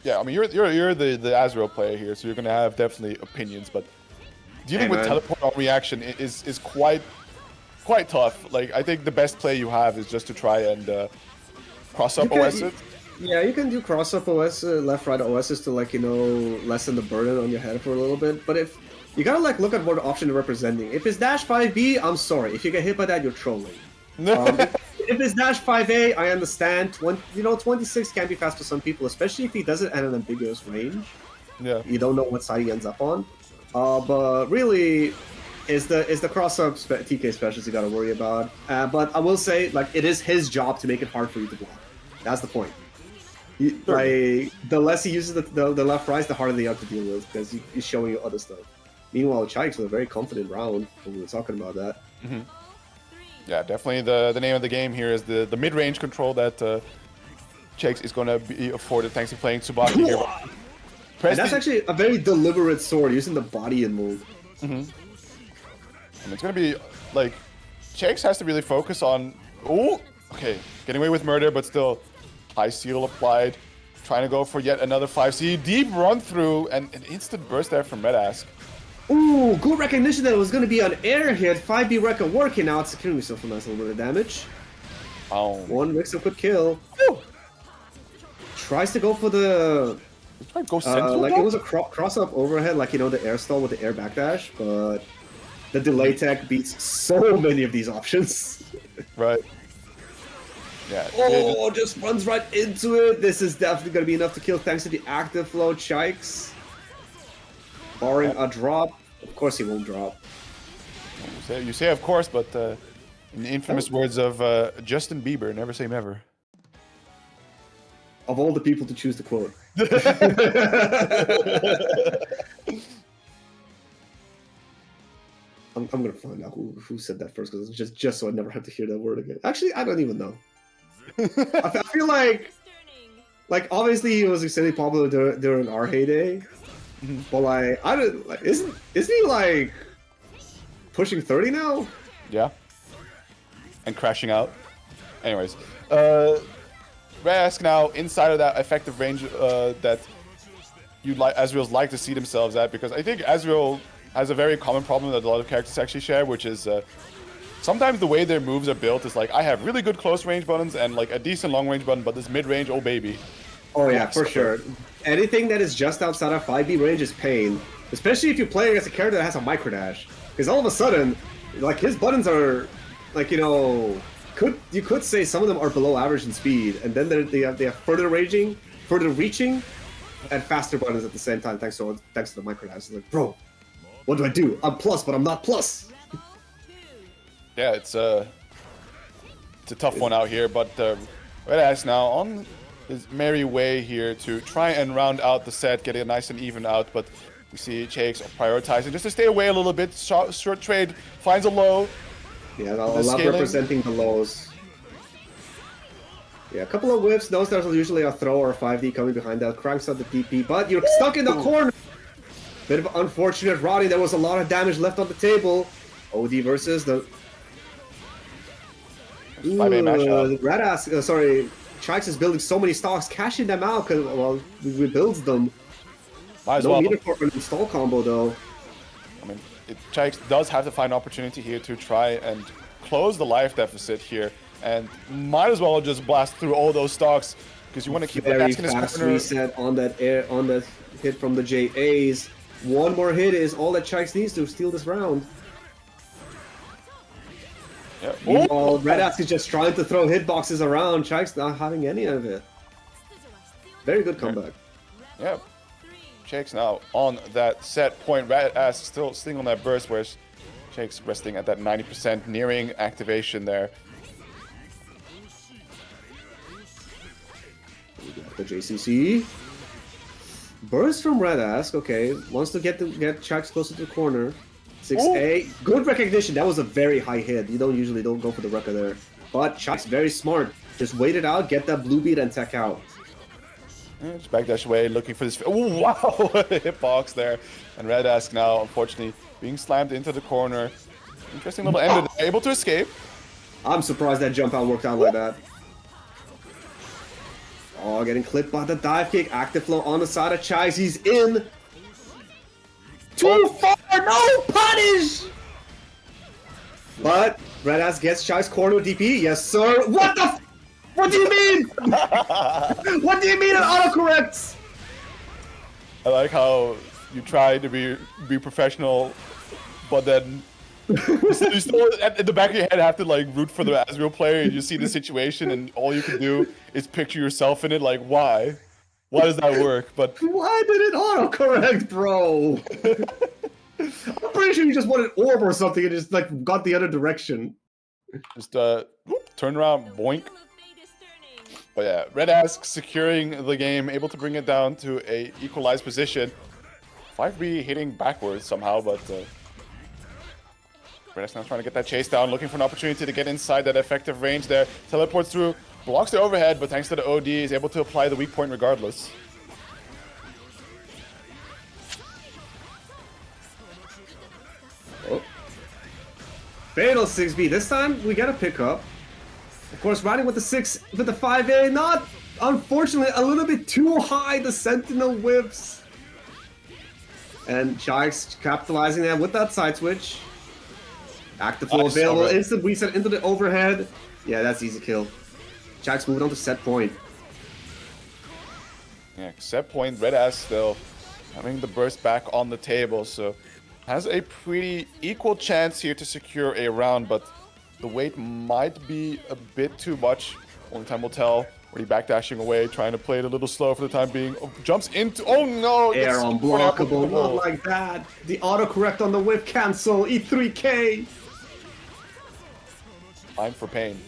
yeah. I mean, you're the Azrael player here, so you're gonna have definitely opinions, but dealing with teleport on reaction is quite tough. Like I think the best play you have is just to try and cross up OS it. Yeah, you can do cross up OS, left right OSs to like lessen the burden on your head for a little bit. But if you gotta like look at what option you're representing. If it's dash 5B, I'm sorry. If you get hit by that, you're trolling. If it's dash 5A, I understand. 26 can be fast for some people, especially if he does it at an ambiguous range. Yeah. You don't know what side he ends up on. But really, is the cross-up TK specials you gotta worry about. But I will say, like, it is his job to make it hard for you to block. That's the point. Like, the less he uses the left rise, the harder they have to deal with, because he's showing you other stuff. Meanwhile, Chikes with a very confident round when we were talking about that. Mm-hmm. Yeah, definitely the name of the game here is the mid-range control that Chikes is going to be afforded thanks to playing Tsubaki here. And that's actually a very deliberate sword, using the body and move. Mm-hmm. And it's going to be, like, Chikes has to really focus on... Oh, okay, getting away with murder, but still high seal applied. Trying to go for yet another 5C. Deep run through and an instant burst there from Redask. Ooh, good recognition that it was going to be an air hit. 5B record working out, securing yourself a nice little bit of damage. Oh. One mix-up could kill. Woo! Tries to go for the... Go central, like, it was a cross-up overhead, like, the air stall with the air backdash, but the delay tech beats so many of these options. Right. Yeah. Oh, just runs right into it. This is definitely going to be enough to kill thanks to the active flow, Chikes. Barring a drop. Of course he won't drop. You say of course, but in the infamous words of Justin Bieber, never say never. Of all the people to choose to quote. I'm gonna find out who said that first, because it's just so I never have to hear that word again. Actually, I don't even know. I feel like obviously he was extremely popular during our heyday. But like, I don't like. Isn't he like pushing 30 now? Yeah. And crashing out. Anyways, Rask now inside of that effective range that Azraels like to see themselves at, because I think Azrael has a very common problem that a lot of characters actually share, which is sometimes the way their moves are built is like, I have really good close range buttons and like a decent long range button, but this mid range, oh baby. Oh yeah, for sure. Anything that is just outside of 5B range is pain, especially if you play against a character that has a micro dash, because all of a sudden, like, his buttons are, like, you could say some of them are below average in speed, and then they have further reaching, and faster buttons at the same time thanks to the micro dash. It's like, bro, what do I do? I'm plus, but I'm not plus. Yeah, it's a tough one out here, but Redask now on his merry way here to try and round out the set, getting it nice and even out, but we see Chakes prioritizing just to stay away a little bit. Short trade finds a low. Yeah, I love representing the lows. Yeah, a couple of whiffs. Those there's usually a throw or a 5D coming behind that. Cranks out the DP, but you're stuck in the corner. Bit of unfortunate routing. There was a lot of damage left on the table. OD versus the... 5A matchup. Redask, sorry, Chikes is building so many stocks, cashing them out because, well, he rebuilds them. Might as no well. meter for an install combo though. I mean, Chikes does have to find an opportunity here to try and close the life deficit here, and might as well just blast through all those stocks because you want to keep the desk in his fast corner. Reset on that hit from the JAs. One more hit is all that Chikes needs to steal this round. Yeah. Meanwhile, Redask is just trying to throw hitboxes around. Chikes not having any of it. Very good comeback. Yep. Chakes now on that set point. Redask still sitting on that burst, whereas Chakes resting at that 90%, nearing activation there. The JCC. Burst from Red Ask. Okay, wants to get Chax closer to the corner. 6A. Good recognition. That was a very high hit. You usually don't go for the Rekka there. But Chax very smart. Just wait it out, get that blue beat, and tech out. Just backdash away, looking for this. Oh wow! Hitbox there. And Red Ask now, unfortunately, being slammed into the corner. Interesting little ender there. Able to escape. I'm surprised that jump out worked out like that. Oh, getting clipped by the dive kick. Active flow on the side of Chais. He's in. Too far. No punish. But Red Ass gets Chai's corner DP. Yes, sir. What the? What do you mean? What do you mean it autocorrects? I like how you try to be professional, but then you still at the back of your head have to like root for the Asriel player, and you see the situation, and all you can do is picture yourself in it. Like, why? Why does that work? But why did it autocorrect, bro? I'm pretty sure you just wanted orb or something and just like got the other direction. Just turn around, boink. But yeah, Red Ask securing the game, able to bring it down to a equalized position. 5B hitting backwards somehow, but Red Ask now trying to get that chase down, looking for an opportunity to get inside that effective range there. Teleports through, blocks the overhead, but thanks to the OD, is able to apply the weak point regardless. Oh. Fatal 6B. This time we gotta pick up. Of course, riding with the 5A, not unfortunately a little bit too high. The Sentinel whips. And Chax capitalizing that with that side switch. Active flow available, instant reset into the overhead. Yeah, that's easy kill. Chax moving on to set point. Yeah, set point, Red Ask still having the burst back on the table, so has a pretty equal chance here to secure a round, but the weight might be a bit too much. Only time will tell. Already backdashing away, trying to play it a little slow for the time being. Oh, jumps into, oh no! Air unblockable, not like that. The autocorrect on the whip cancel, E3K. Time for pain.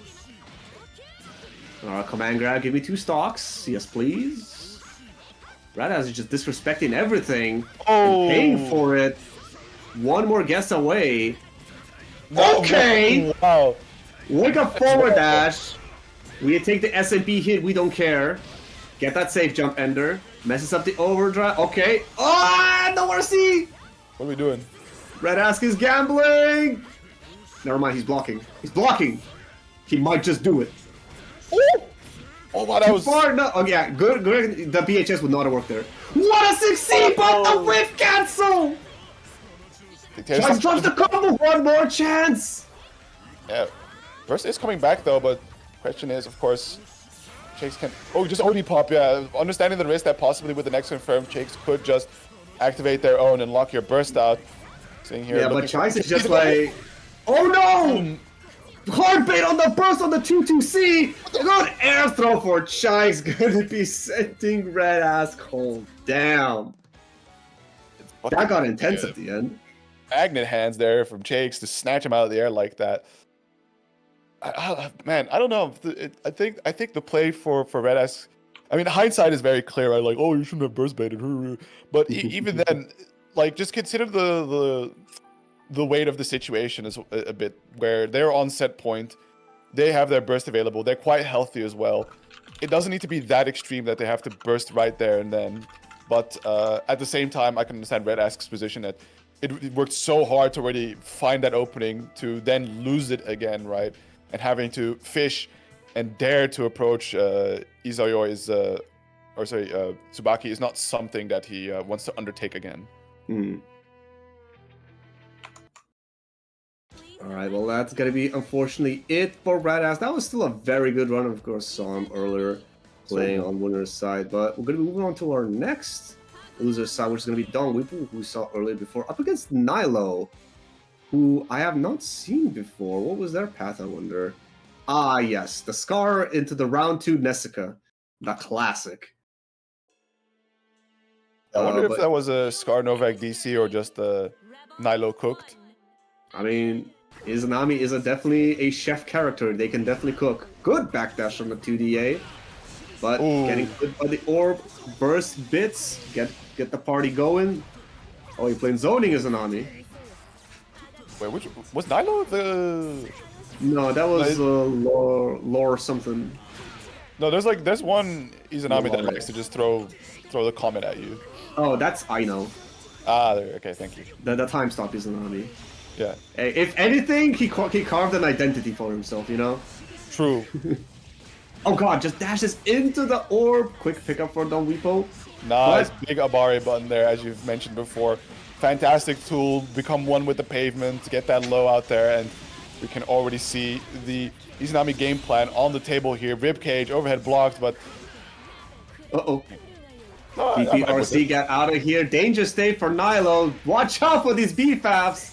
Command grab, give me 2 stocks. Yes, please. Red Ass is just disrespecting everything and paying for it. One more guess away. Okay! Wow. Wake up forward dash. We take the SMP hit, we don't care. Get that safe jump ender. Messes up the overdrive. Okay. Oh, no mercy! What are we doing? Red Ask is gambling! Never mind, he's blocking. He's blocking! He might just do it. Ooh. Oh wow, that was far. No, oh yeah, good. The BHS would not have worked there. What a 6C, but the whip cancel! Just drops the combo, one more chance! Yeah. Burst is coming back though, but question is, of course, Chase can... Oh, just OD pop, yeah. Understanding the risk that possibly with the next confirmed, Chase could just activate their own and lock your burst out. Seeing here... Yeah, but Chase is just like... Oh no! Hard bait on the burst on the 2-2C! Good air throw for Chase. Gonna be sending Red Ask home. Damn. That got intense at the end. Magnet hands there from Chase to snatch him out of the air like that. Man, I don't know. I think the play for Red Ask, I mean, hindsight is very clear, right? Like, oh, you shouldn't have burst baited. But even then, like, just consider the weight of the situation is a bit where they're on set point, they have their burst available, they're quite healthy as well. It doesn't need to be that extreme that they have to burst right there and then. But at the same time, I can understand Red Ask's position that it worked so hard to already find that opening to then lose it again, right? And having to fish and dare to approach Tsubaki is not something that he wants to undertake again. Alright, well that's gonna be unfortunately it for Red Ass. That was still a very good run. Of course, saw him earlier playing on winner's side, but we're gonna be moving on to our next loser's side, which is gonna be Don Weeple, who we saw earlier before, up against Nilo, who I have not seen before. What was their path, I wonder? Ah, yes, the Scar into the round 2 Nessica, the classic. I wonder if that was a Scar Novak DC or just Nilo cooked. I mean, Izanami is definitely a chef character. They can definitely cook. Good backdash from the 2DA. But Ooh. getting hit by the orb, burst bits, get the party going. Oh, he playing zoning Izanami. Wait, which was Nilo the? No, that was No, lore something. No, there's one Izanami that Lore. likes to just throw the comment at you. Oh, that's I know. Ah, there. Okay, thank you. The time stop Izanami. Yeah, If anything, he carved an identity for himself, you know? true. Oh god, just dashes into the orb. Quick pickup for Don Weepo. Nice, But- big Abari button there, as you've mentioned before. Fantastic tool, become one with the pavement, get that low out there, and we can already see the Izanami game plan on the table here. Ribcage, overhead blocked, but Uh-oh. no, I'm with PPRC it. got out of here. Danger state for Nilo. Watch out for these BFAFs.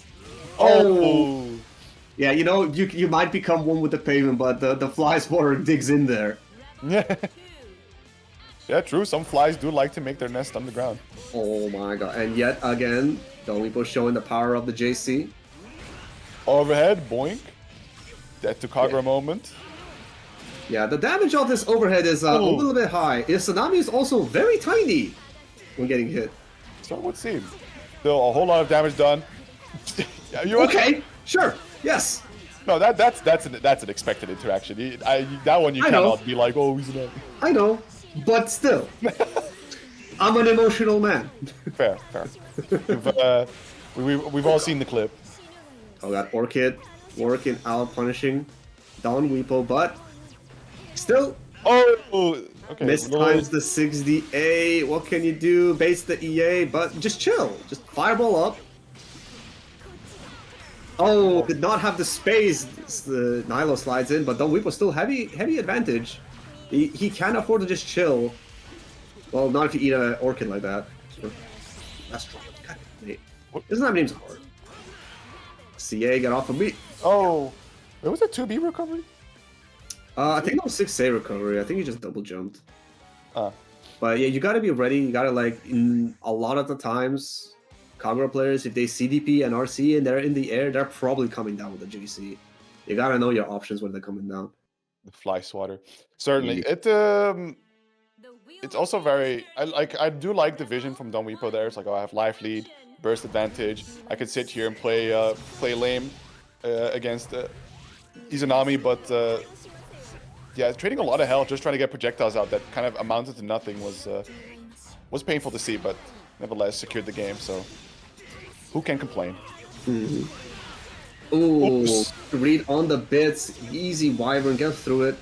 Oh, Yeah, you know, you might become one with the pavement, but the fly swatter digs in there. yeah. Yeah, true. Some flies do like to make their nest on the ground. Oh my god. And yet again, Don Weepo showing the power of the JC. Overhead, boink. Dead to Kagura Yeah. moment. Yeah, the damage of this overhead is a Ooh. little bit high. Izanami is also very tiny when getting hit. So it would seem. Still a whole lot of damage done. Yeah, you Okay, sure, yes. No, that's an expected interaction. That one you I know. cannot be like, oh, he's not. I know, but still. I'm an emotional man. Fair. We've all seen the clip. Oh god, Orchid working out, punishing Don Weepo, but still Oh, okay. mistimes the 6DA. What can you do? Base the EA, but just chill. Just fireball up. Oh, did not have the space. The Nilo slides in, but Don Weepo still heavy advantage. He can afford to just chill. Well, not if you eat an Orchid like that. That's strong. God, wait. Isn't that name's hard? CA got off of me. Oh, wait, was that 2B recovery? I think that was 6A recovery. I think he just double jumped. Ah, But yeah, you gotta be ready. You gotta in a lot of the times, Kagura players, if they CDP and RC and they're in the air, they're probably coming down with the JC. You gotta know your options when they're coming down. the fly swatter. Certainly. Yeah. It's also very I do like the vision from Don Weepo there. It's like, oh, I have life lead, burst advantage. I could sit here and play lame against Izanami, but yeah, trading a lot of health just trying to get projectiles out that kind of amounted to nothing was painful to see, but nevertheless secured the game. So who can complain? Ooh, Oops. read on the bits, easy Wyvern, get through it.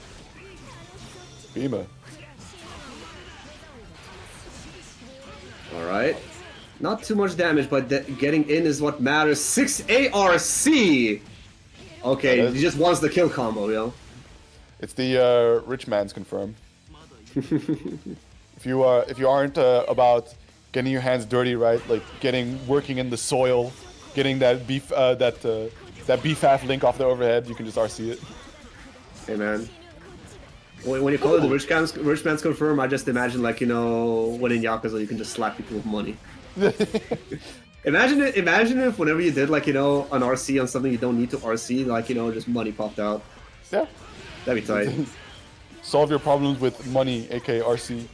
Bima. Alright. Not too much damage, but getting in is what matters. 6 ARC! Okay, That is- he just wants the kill combo, yo. It's the rich man's confirm. If you aren't about getting your hands dirty, right? Like working in the soil, getting that that BFAF link off the overhead, you can just RC it. Hey man. When you call it the rich man's confirm, I just imagine, like, you know, when in Yakuza you can just slap people with money. Imagine if whenever you did, like, you know, an RC on something you don't need to RC, like, you know, just money popped out. Yeah. That'd be tight. Solve your problems with money, aka RC.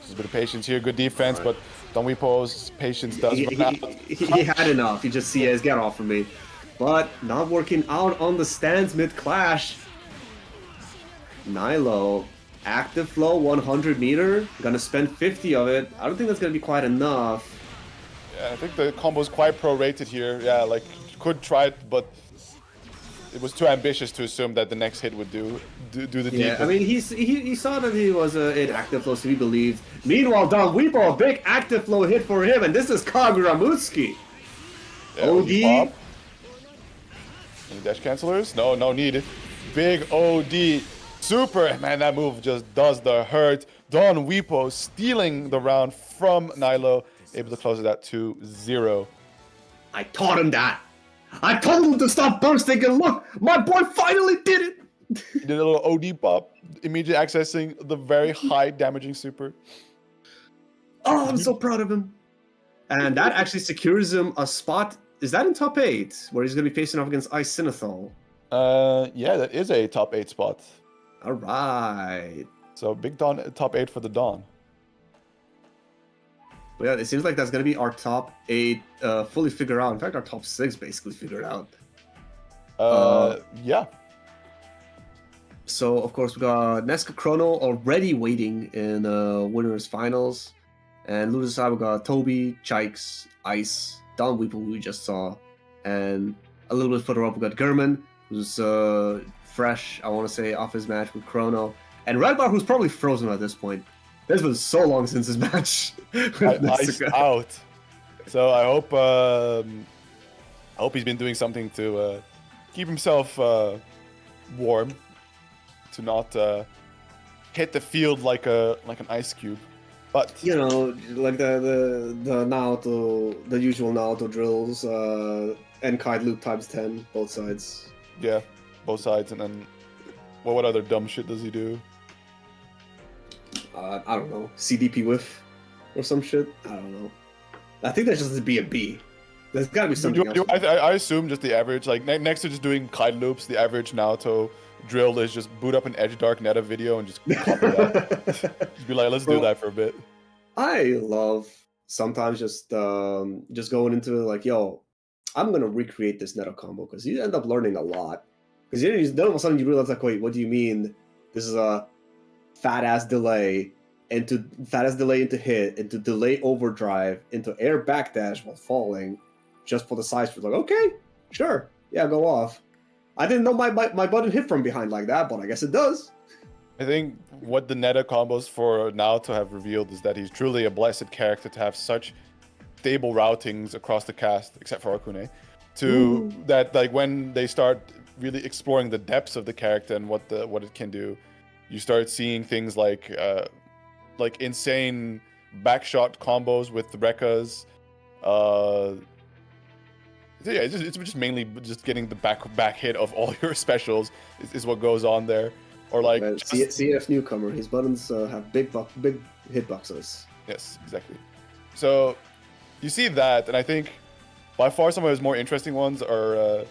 Just a bit of patience here, good defense, but Don Weepo's patience does run out. He had enough. He just CS, get off of me. But not working out on the stands mid-clash. Nilo, active flow 100 meter, gonna spend 50 of it. I don't think that's gonna be quite enough. Yeah, I think the combo's quite prorated here. Yeah, like, could try it, but it was too ambitious to assume that the next hit would do the Yeah, deep. I mean, he saw that he was in active flow, so he believed. Meanwhile, Don Weepo, a big active flow hit for him, and this is Kagura Mutsuki. Yeah, OD. Bob. Any dash cancelers? No, no need. Big OD. Super. Man, that move just does the hurt. Don Weepo stealing the round from Nilo. Able to close it at 2-0. I taught him that. I told him to stop bursting, and look, my boy finally did it. He did a little OD pop. Immediately accessing the very high damaging super. Oh, I'm so proud of him. And that actually secures him a spot. Is that in top 8? Where he's going to be facing off against Ice Sinethal? Yeah, that is a top 8 spot. All right. So big Dawn, top 8 for the Dawn. Well, yeah, it seems like that's gonna be our top 8 fully figured out. In fact, our top 6 basically figured out. Yeah. So of course we got Nesca Chrono already waiting in winners finals, and loser side we got Toby, Chikes, Ice, Don Weeple, who we just saw, and a little bit further up we got German, who's fresh, I want to say, off his match with Chrono, and Ragnar, who's probably frozen at this point. It's been so long since his match. with Ice Nesca. out. So I hope he's been doing something to keep himself warm, to not hit the field like an ice cube. But You know, like the Naoto, the usual Naoto drills, and kite loop times 10, both sides. yeah, both sides. And then what other dumb shit does he do? I don't know, CDP whiff or some shit. I don't know. I think that's just a B. There's gotta be something else. I assume just the average, like next to just doing kite loops, the average Naoto drill is just boot up an Edge Dark Neta video and just copy that. Just be like, let's do that for a bit. I love sometimes just going into like, yo, I'm gonna recreate this Neto combo, because you end up learning a lot. Because then all of a sudden you realize like, wait, what do you mean? This is a fat ass delay into hit, into delay overdrive, into air backdash while falling, just for the side split. Like, okay, sure, yeah, go off. I didn't know my button hit from behind like that, but I guess it does. I think what the Neta combos for Naoto have revealed is that he's truly a blessed character to have such stable routings across the cast, except for Akune, that like when they start really exploring the depths of the character and what it can do, you start seeing things like insane backshot combos with the Rekkas. Yeah, it's just mainly just getting the back hit of all your specials is what goes on there. Or like CF newcomer, his buttons have big hitboxes. Yes, exactly. So you see that, and I think by far some of his more interesting ones are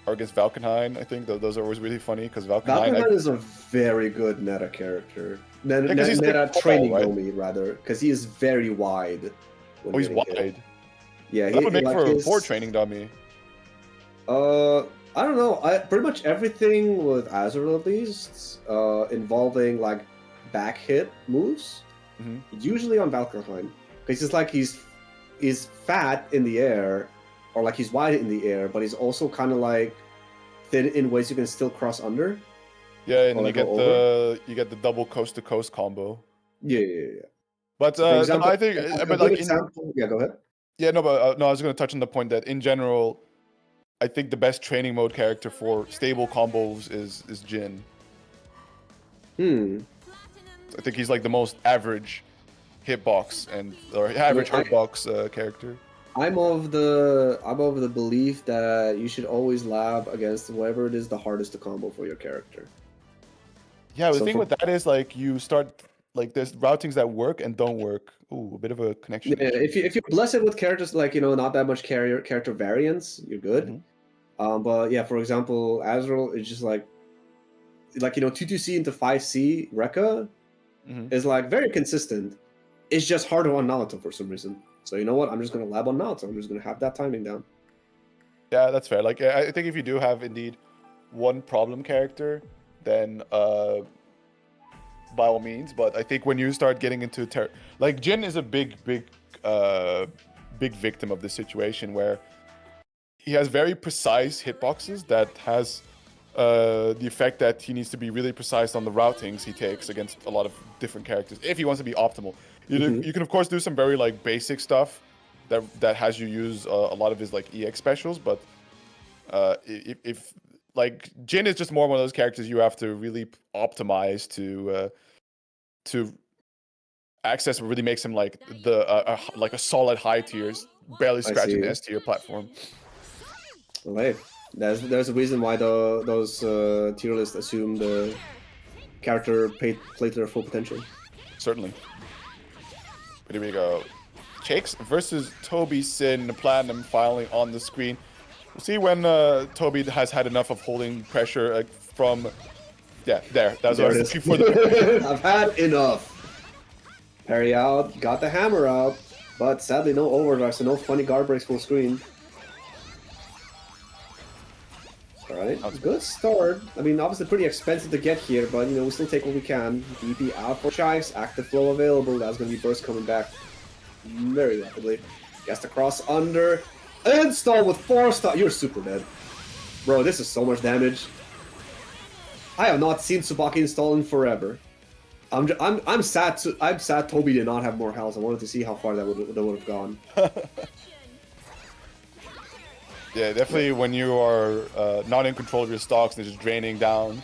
against Valkenhayn. I think those are always really funny because Valkenhayn is a very good Neta character. he's Neta like training tall, right? dummy rather, because he is very wide. Oh, he's wide. Hit. Yeah, that would make for a poor training dummy. I don't know. Pretty much everything with Azur at least, involving like back hit moves, usually on Valkenhayn, because it's like he's fat in the air, or like he's wide in the air, but he's also kind of like thin in ways you can still cross under. Yeah, and you get the double coast to coast combo. Yeah. But So for example, I think, but like yeah, go ahead. Yeah, no, but no, I was going to touch on the point that in general, I think the best training mode character for stable combos is Jin. I think he's like the most average hitbox or average hitbox character. I'm of the belief that you should always lab against whoever it is the hardest to combo for your character. Yeah, the thing with that is like you start like there's routings that work and don't work. Ooh, a bit of a connection. Yeah, if you're blessed with characters like not that much character variance, you're good. But yeah, for example, Azrael is just like 2-2C into 5C Rekka is like very consistent. It's just harder on Naoto for some reason. So you know what? I'm just gonna lab on Naoto. I'm just gonna have that timing down. Yeah, that's fair. Like I think if you do have indeed one problem character, then by all means. But I think when you start getting into like Jin is a big victim of this situation where he has very precise hitboxes that has the effect that he needs to be really precise on the routings he takes against a lot of different characters if he wants to be optimal. You can of course do some very like basic stuff that has you use a lot of his like EX specials, but if like Jin is just more one of those characters you have to really optimize to access what really makes him like like a solid high tiers, barely scratching the S tier platform. Well, hey, there's a reason why those tier lists assume the character played to their full potential. Certainly. But here we go. Chakes versus Toby Sin, Platinum finally on the screen. We'll see when Toby has had enough of holding pressure from. Yeah, there. That's what I There it was is. looking for. The... I've had enough. Parry out, got the hammer out, but sadly no overdrive, so no funny guard breaks full screen. Alright, good start. I mean, obviously pretty expensive to get here, but you know, we still take what we can. DP out for Chives, active flow available. That's going to be burst coming back very rapidly. Gets the cross under. Install with 4-star. You're super dead. Bro, this is so much damage. I have not seen Tsubaki install in forever. I'm sad. I'm sad Toby did not have more health. I wanted to see how far that would have gone. Yeah, definitely when you are not in control of your stocks and just draining down.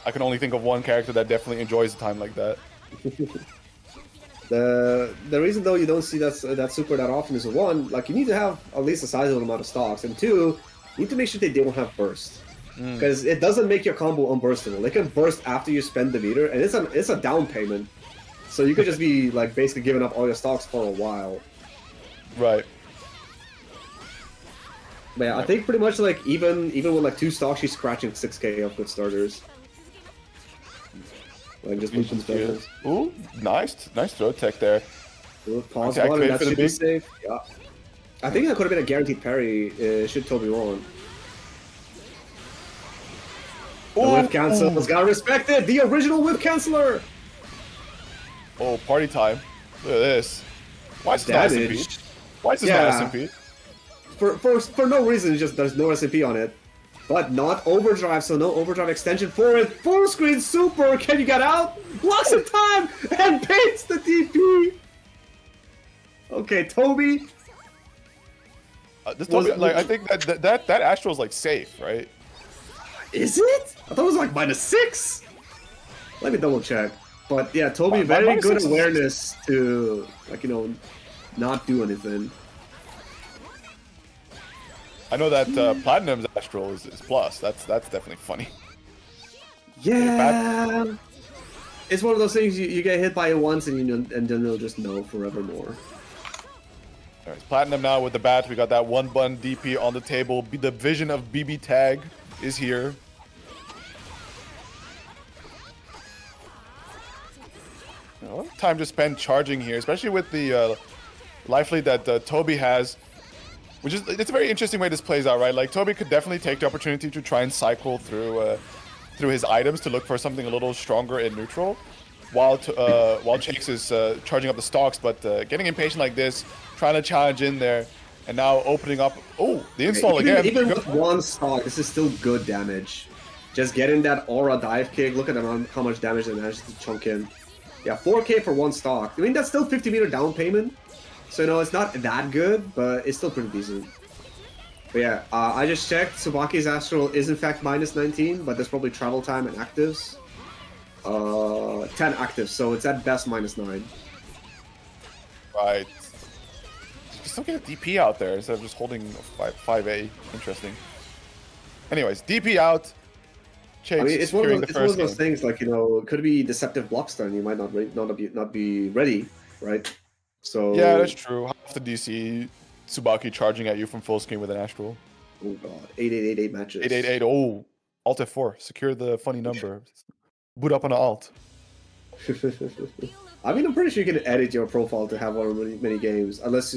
I can only think of one character that definitely enjoys a time like that. The reason though you don't see that super that often is one, like you need to have at least a sizable amount of stocks, and two, you need to make sure they don't have burst. Because it doesn't make your combo unburstable. They can burst after you spend the meter, and it's a down payment. So you could just be like basically giving up all your stocks for a while. Right. But yeah, I think pretty much like even with like 2 stocks, she's scratching 6k of good starters. Like just looping specials. Ooh, nice throw tech there. Pause button, that should be safe. Yeah. I think that could have been a guaranteed parry, should Toby won. The whip cancel has got respected! The original whip canceller! Oh, party time. Look at this. Why is this not SMP? Why is this not SMP? For no reason, it's just there's no SMP on it. But not overdrive, so no overdrive extension for it. Full screen super! Can you get out? Blocks in time! And paints the DP! Okay, Toby. This Toby, like, I think that Astro is like safe, right? Is it? I thought it was like -6. Let me double check. But yeah, Toby, very good awareness to, like, you know, not do anything. I know that Platinum's Astral is plus. That's definitely funny. Yeah. It's one of those things you get hit by it once and and then you'll just know forevermore. Alright, Platinum now with the bat. We got that 1-button DP on the table. The vision of BB Tag is here. Time to spend charging here, especially with the life lead that Toby has, which is, it's a very interesting way this plays out, right? Like Toby could definitely take the opportunity to try and cycle through his items to look for something a little stronger in neutral, while Chakes is charging up the stocks, but getting impatient like this, trying to challenge in there, and now opening up. Oh, the install again. Even with 1 stock, this is still good damage. Just getting that aura dive kick. Look at how much damage they managed to chunk in. Yeah, 4k for 1 stock. I mean, that's still 50 meter down payment. So, you know, it's not that good, but it's still pretty decent. But yeah, I just checked. Tsubaki's Astral is in fact -19, but there's probably travel time and actives. 10 actives, so it's at best -9. Right. Just still get a DP out there instead of just holding 5A. Interesting. Anyways, DP out. I mean, it's one of those things, like, you know, it could be deceptive block stun. You might not be ready, right? So yeah, that's true. Half the DC, Tsubaki charging at you from full screen with an Astral. Oh god, 8888 matches. 888. Oh, Alt F4. Secure the funny number. Boot up on an alt. I mean, I'm pretty sure you can edit your profile to have one many games, unless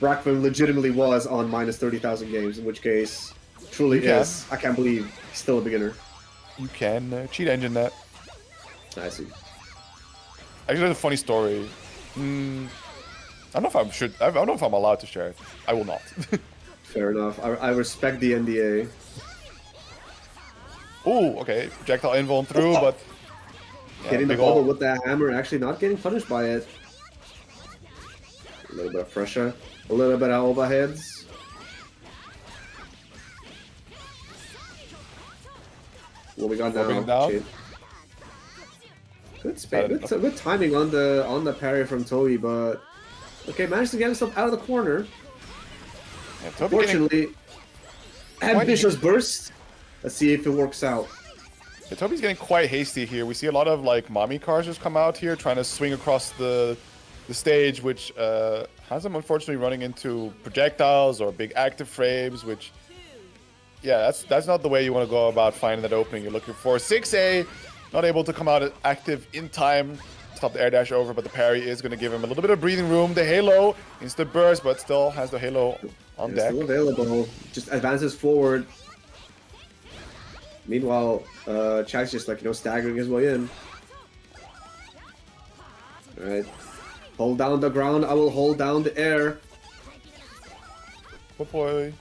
Brackman legitimately was on -30,000 games, in which case, truly is. I can't believe he's still a beginner. You can cheat engine that. I see. Actually, there's a funny story. I don't know if I don't know if I'm allowed to share it. I will not. Fair enough. I respect the NDA. Oh, okay. Projectile invuln through, but yeah, hitting the bubble with that hammer and actually not getting punished by it. A little bit of pressure, a little bit of overheads. What we got now? Good space. Good timing on the parry from Toby, but okay, managed to get himself out of the corner. Yeah, Unfortunately, ambitious burst. Let's see if it works out. Yeah, Toby's getting quite hasty here. We see a lot of like mommy cars just come out here trying to swing across the the stage, which has him unfortunately running into projectiles or big active frames, which, yeah, that's not the way you want to go about finding that opening you're looking for. 6A, not able to come out active in time, stop the air dash over, but the parry is going to give him a little bit of breathing room. The Halo, instant burst, but still has the Halo on deck. Still available, just advances forward. Meanwhile, Chag's just like, staggering his way in. Alright. Hold down the ground, I will hold down the air. Oh boy.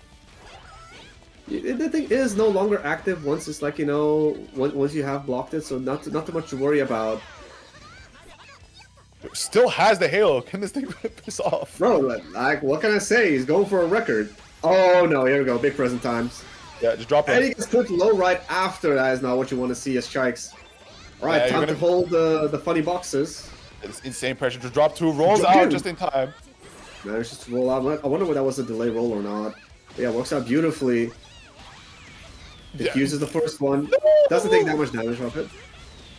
The thing is no longer active once it's like, once you have blocked it, so not too much to worry about. Still has the Halo. Can this thing rip this off? Bro, like, what can I say? He's going for a record. Oh no, here we go, big present times. Yeah, just drop it. And he gets put low right after that is not what you want to see as strikes. Alright, time to hold the funny boxes. It's insane pressure. Just drop 2, rolls out just in time. Manages to roll out. I wonder whether that was a delay roll or not. But yeah, works out beautifully. Diffuses the first one. Doesn't take that much damage off it.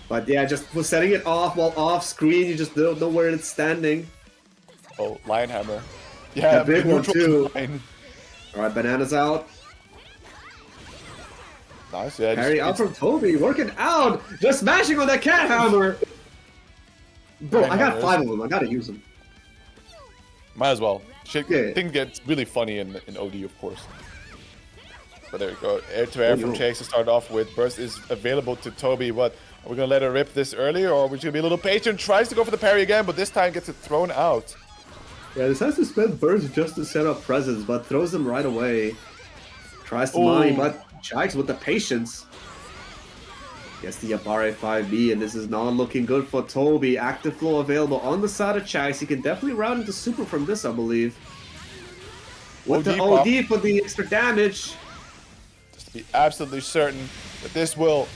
But yeah, just setting it off while off screen, you just don't know where it's standing. Oh, Lion Hammer. Yeah, big one too. Alright, bananas out. Nice, yeah. Parry out from Toby, working out! Just smashing on that cat hammer! Bro, I got 5 of them, I gotta use them. Might as well. Shit, Yeah. thing gets really funny in OD, of course. But there we go. Air to air from Chase to start off with. Burst is available to Toby, but are we gonna let her rip this early, or are we just gonna be a little patient? Tries to go for the parry again, but this time gets it thrown out. Yeah, decides to spend burst just to set up presence, but throws them right away. Tries to mine, but Chags with the patience. Gets the Yabare 5B, and this is not looking good for Toby. Active flow available on the side of Chags. He can definitely route into super from this, I believe. With the OD for the extra damage. Just to be absolutely certain that this will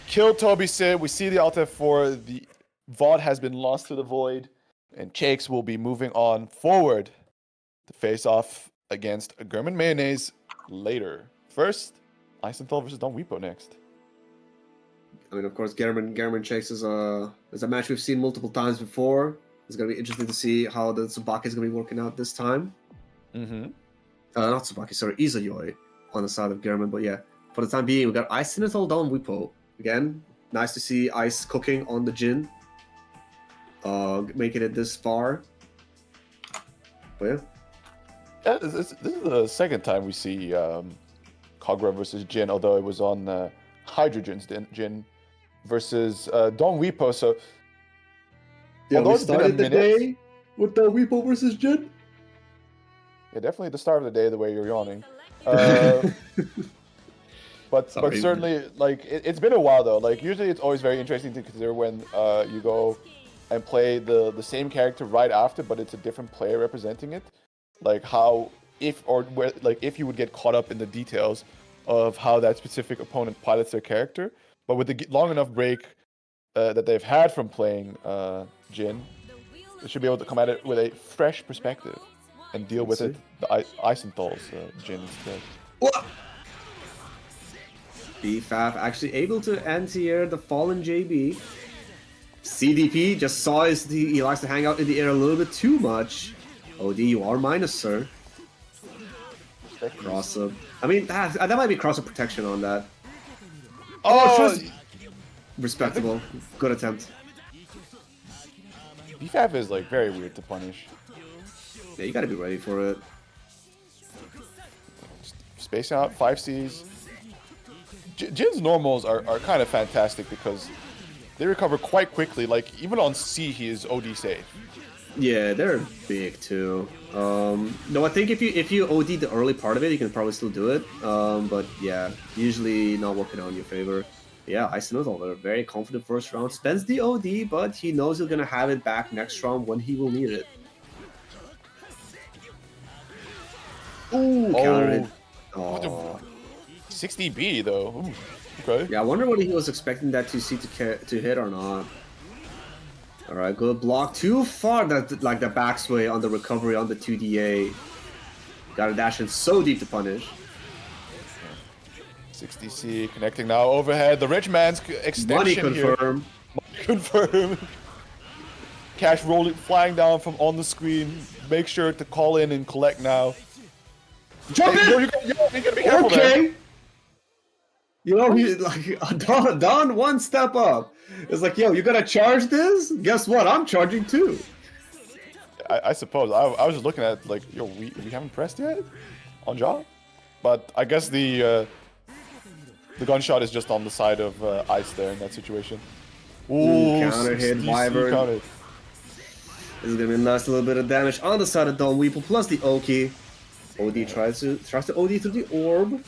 kill Toby Sid. We see the Alt F4. The VOD has been lost to the void, and Chakes will be moving on forward to face off against German Mayonnaise later. First, Eisenthal versus Don Weepo next. I mean, of course, German Chakes is a match we've seen multiple times before. It's gonna be interesting to see how the Tsubaki is gonna be working out this time. Mm-hmm. Not Tsubaki, sorry, Izayoi on the side of German. But yeah, for the time being, we got Eisenthal Don Weepo. Again, nice to see Ice cooking on the Jin. Making it this far. But yeah. Yeah, this is the second time we see Kagura versus Jin, although it was on Hydrogen's Jin versus Don Weepo. So yeah, we started the day with the Weepo versus Jin. Yeah, definitely the start of the day the way you're yawning. But certainly, like, it's been a while though. Like, usually it's always very interesting to consider when you go and play the same character right after, but it's a different player representing it. Like how, if you would get caught up in the details of how that specific opponent pilots their character. But with the long enough break that they've had from playing Jin, they should be able to come at it with a fresh perspective and deal with it the Eisenthal's Jin instead. What? BFAF actually able to anti-air the fallen JB. CDP just saw he likes to hang out in the air a little bit too much. OD, you are minus, sir. Cross-up. I mean, that might be cross-up protection on that. Oh, respectable. Good attempt. BFAF is like very weird to punish. Yeah, you gotta be ready for it. Spacing out 5Cs. Jin's normals are kind of fantastic because they recover quite quickly. Like, even on C, he is OD safe. Yeah, they're big too. No, I think if you OD the early part of it, you can probably still do it. But yeah, usually not working out in your favor. Yeah, Eisenthal, a very confident first round. Spends the OD, but he knows he's gonna have it back next round when he will need it. Ooh, counter hit. Oh. 60B though. Ooh, okay. Yeah, I wonder whether he was expecting that 2C to hit or not. All right, good block. Too far, that like the backsway on the recovery on the 2DA. Got a dash in so deep to punish. 60C connecting now overhead. The rich man's extension Money confirm. Here. Money confirm. cash rolling, flying down from on the screen. Make sure to call in and collect now. Jump Hey, in! yo, you gotta be careful there. Okay. You know, he like Don one step up. It's like, yo, you gotta charge this? Guess what? I'm charging too. I suppose. I was just looking at like, yo, we haven't pressed yet on Jaw, but I guess the gunshot is just on the side of Ice there in that situation. Ooh, counter hit, DC Wyvern. counter. This is gonna be a nice little bit of damage on the side of Don Weeple plus the Oki. OD tries to OD through the orb.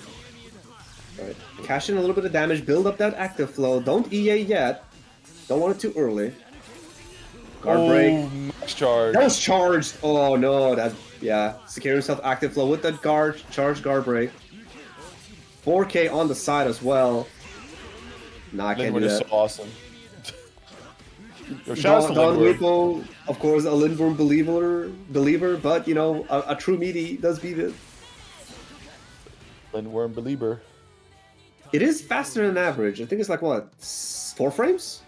Alright, cash in a little bit of damage, build up that active flow. Don't EA yet. Don't want it too early. Guard break. Max charge. That was charged. Oh no, that's yeah. Secure himself active flow with that guard charge guard break. 4K on the side as well. Nah, I can't do Lindward is that. so awesome. Yo, shout out to Don Lindward. Weeple, of course, a Lindworm believer, but you know, a true meaty does beat it. Lindworm believer. It is faster than average. I think it's like what, 4 frames?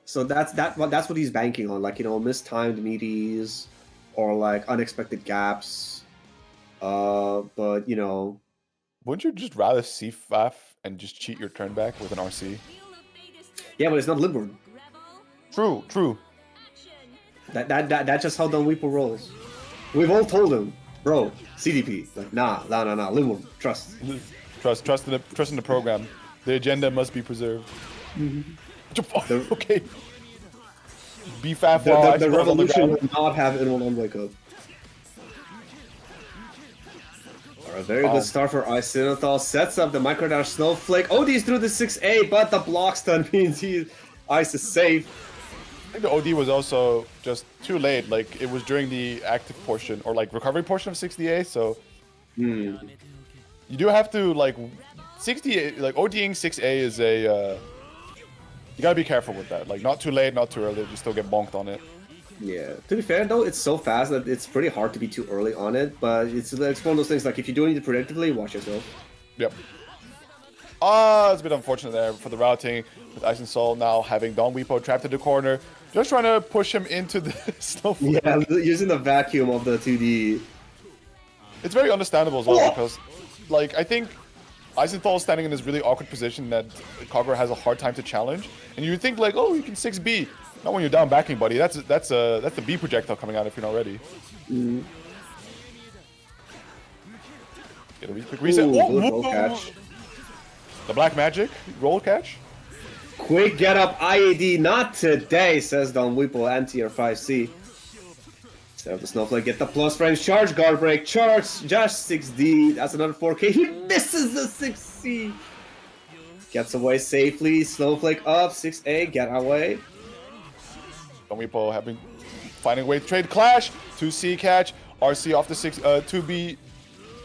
So that's what he's banking on, like, you know, mistimed meaties or like unexpected gaps. But you know, Wouldn't you just rather C5 and just cheat your turn back with an RC? yeah, but it's not Lindworm. True, true. That's just how Don Weeple rolls. We've all told him, bro, CDP. Like, nah, Lindworm, trust. Trust in the program. The agenda must be preserved. Okay. B5 The revolution will not have anyone on wake up. Alright, very good start for Ice Sinithal. Sets up the micro dash snowflake. OD's through the 6A, but the block stun means Ice is safe. I think the OD was also just too late. Like, it was during the active portion or like recovery portion of 60A, so you do have to like 60 like ODing 6A is a you gotta be careful with that. Like, not too late, not too early. You still get bonked on it. Yeah. To be fair though, it's so fast that it's pretty hard to be too early on it. But it's one of those things like if you're doing it predictably, watch yourself. Yep. It's a bit unfortunate there for the routing with Ice and Soul now having Don Weepo trapped in the corner. Just trying to push him into the snowflake. Yeah, using the vacuum of the 2D. It's very understandable as well because, like, I think Eisenthal is standing in this really awkward position that Kagura has a hard time to challenge. And you think like, oh, you can 6B. Not when you're down backing, buddy. That's the B projectile coming out if you're not ready. Get a quick reset. Ooh, Oh, good roll catch. The black magic roll catch. Quick get up IAD, not today, says Don Weeple, anti-air 5C. Set up the snowflake, get the plus frames, charge guard break, charge, just 6D, that's another 4K, he misses the 6C! Gets away safely, snowflake up, 6A, get away. Don Weepo finding a way to trade clash, 2C catch, RC off the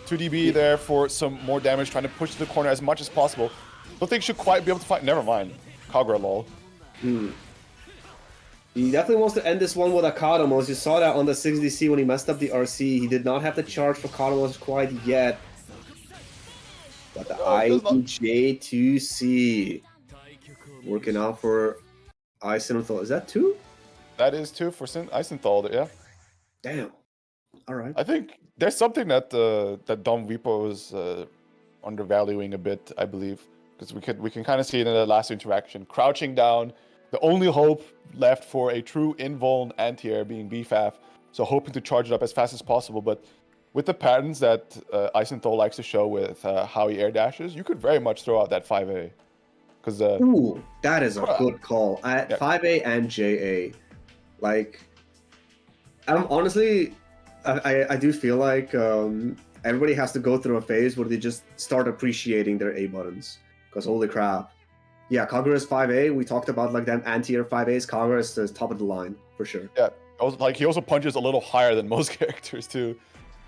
2DB there for some more damage, trying to push to the corner as much as possible. Don't think should quite be able to fight, never mind. Kagura lol. He definitely wants to end this one with a Kadomos. You saw that on the 6DC when he messed up the RC. He did not have to charge for Kadomos quite yet. But the IJ2C working out for Eisenthal. Is that 2? That is 2 for Eisenthal, yeah. Damn. Alright. I think there's something that that Dom Vipo is undervaluing a bit, I believe. Because we can kind of see it in the last interaction. Crouching down, the only hope left for a true invuln anti-air being BFAF. So hoping to charge it up as fast as possible. But with the patterns that Eisenthal likes to show with how he air dashes, you could very much throw out that 5A. Because ooh, that is a good call. At 5A and JA. Like, honestly, I do feel like everybody has to go through a phase where they just start appreciating their A buttons. Because holy crap. Yeah, Kagura is 5A. We talked about like them anti-air 5As. Kagura is the top of the line, for sure. yeah, like he also punches a little higher than most characters too.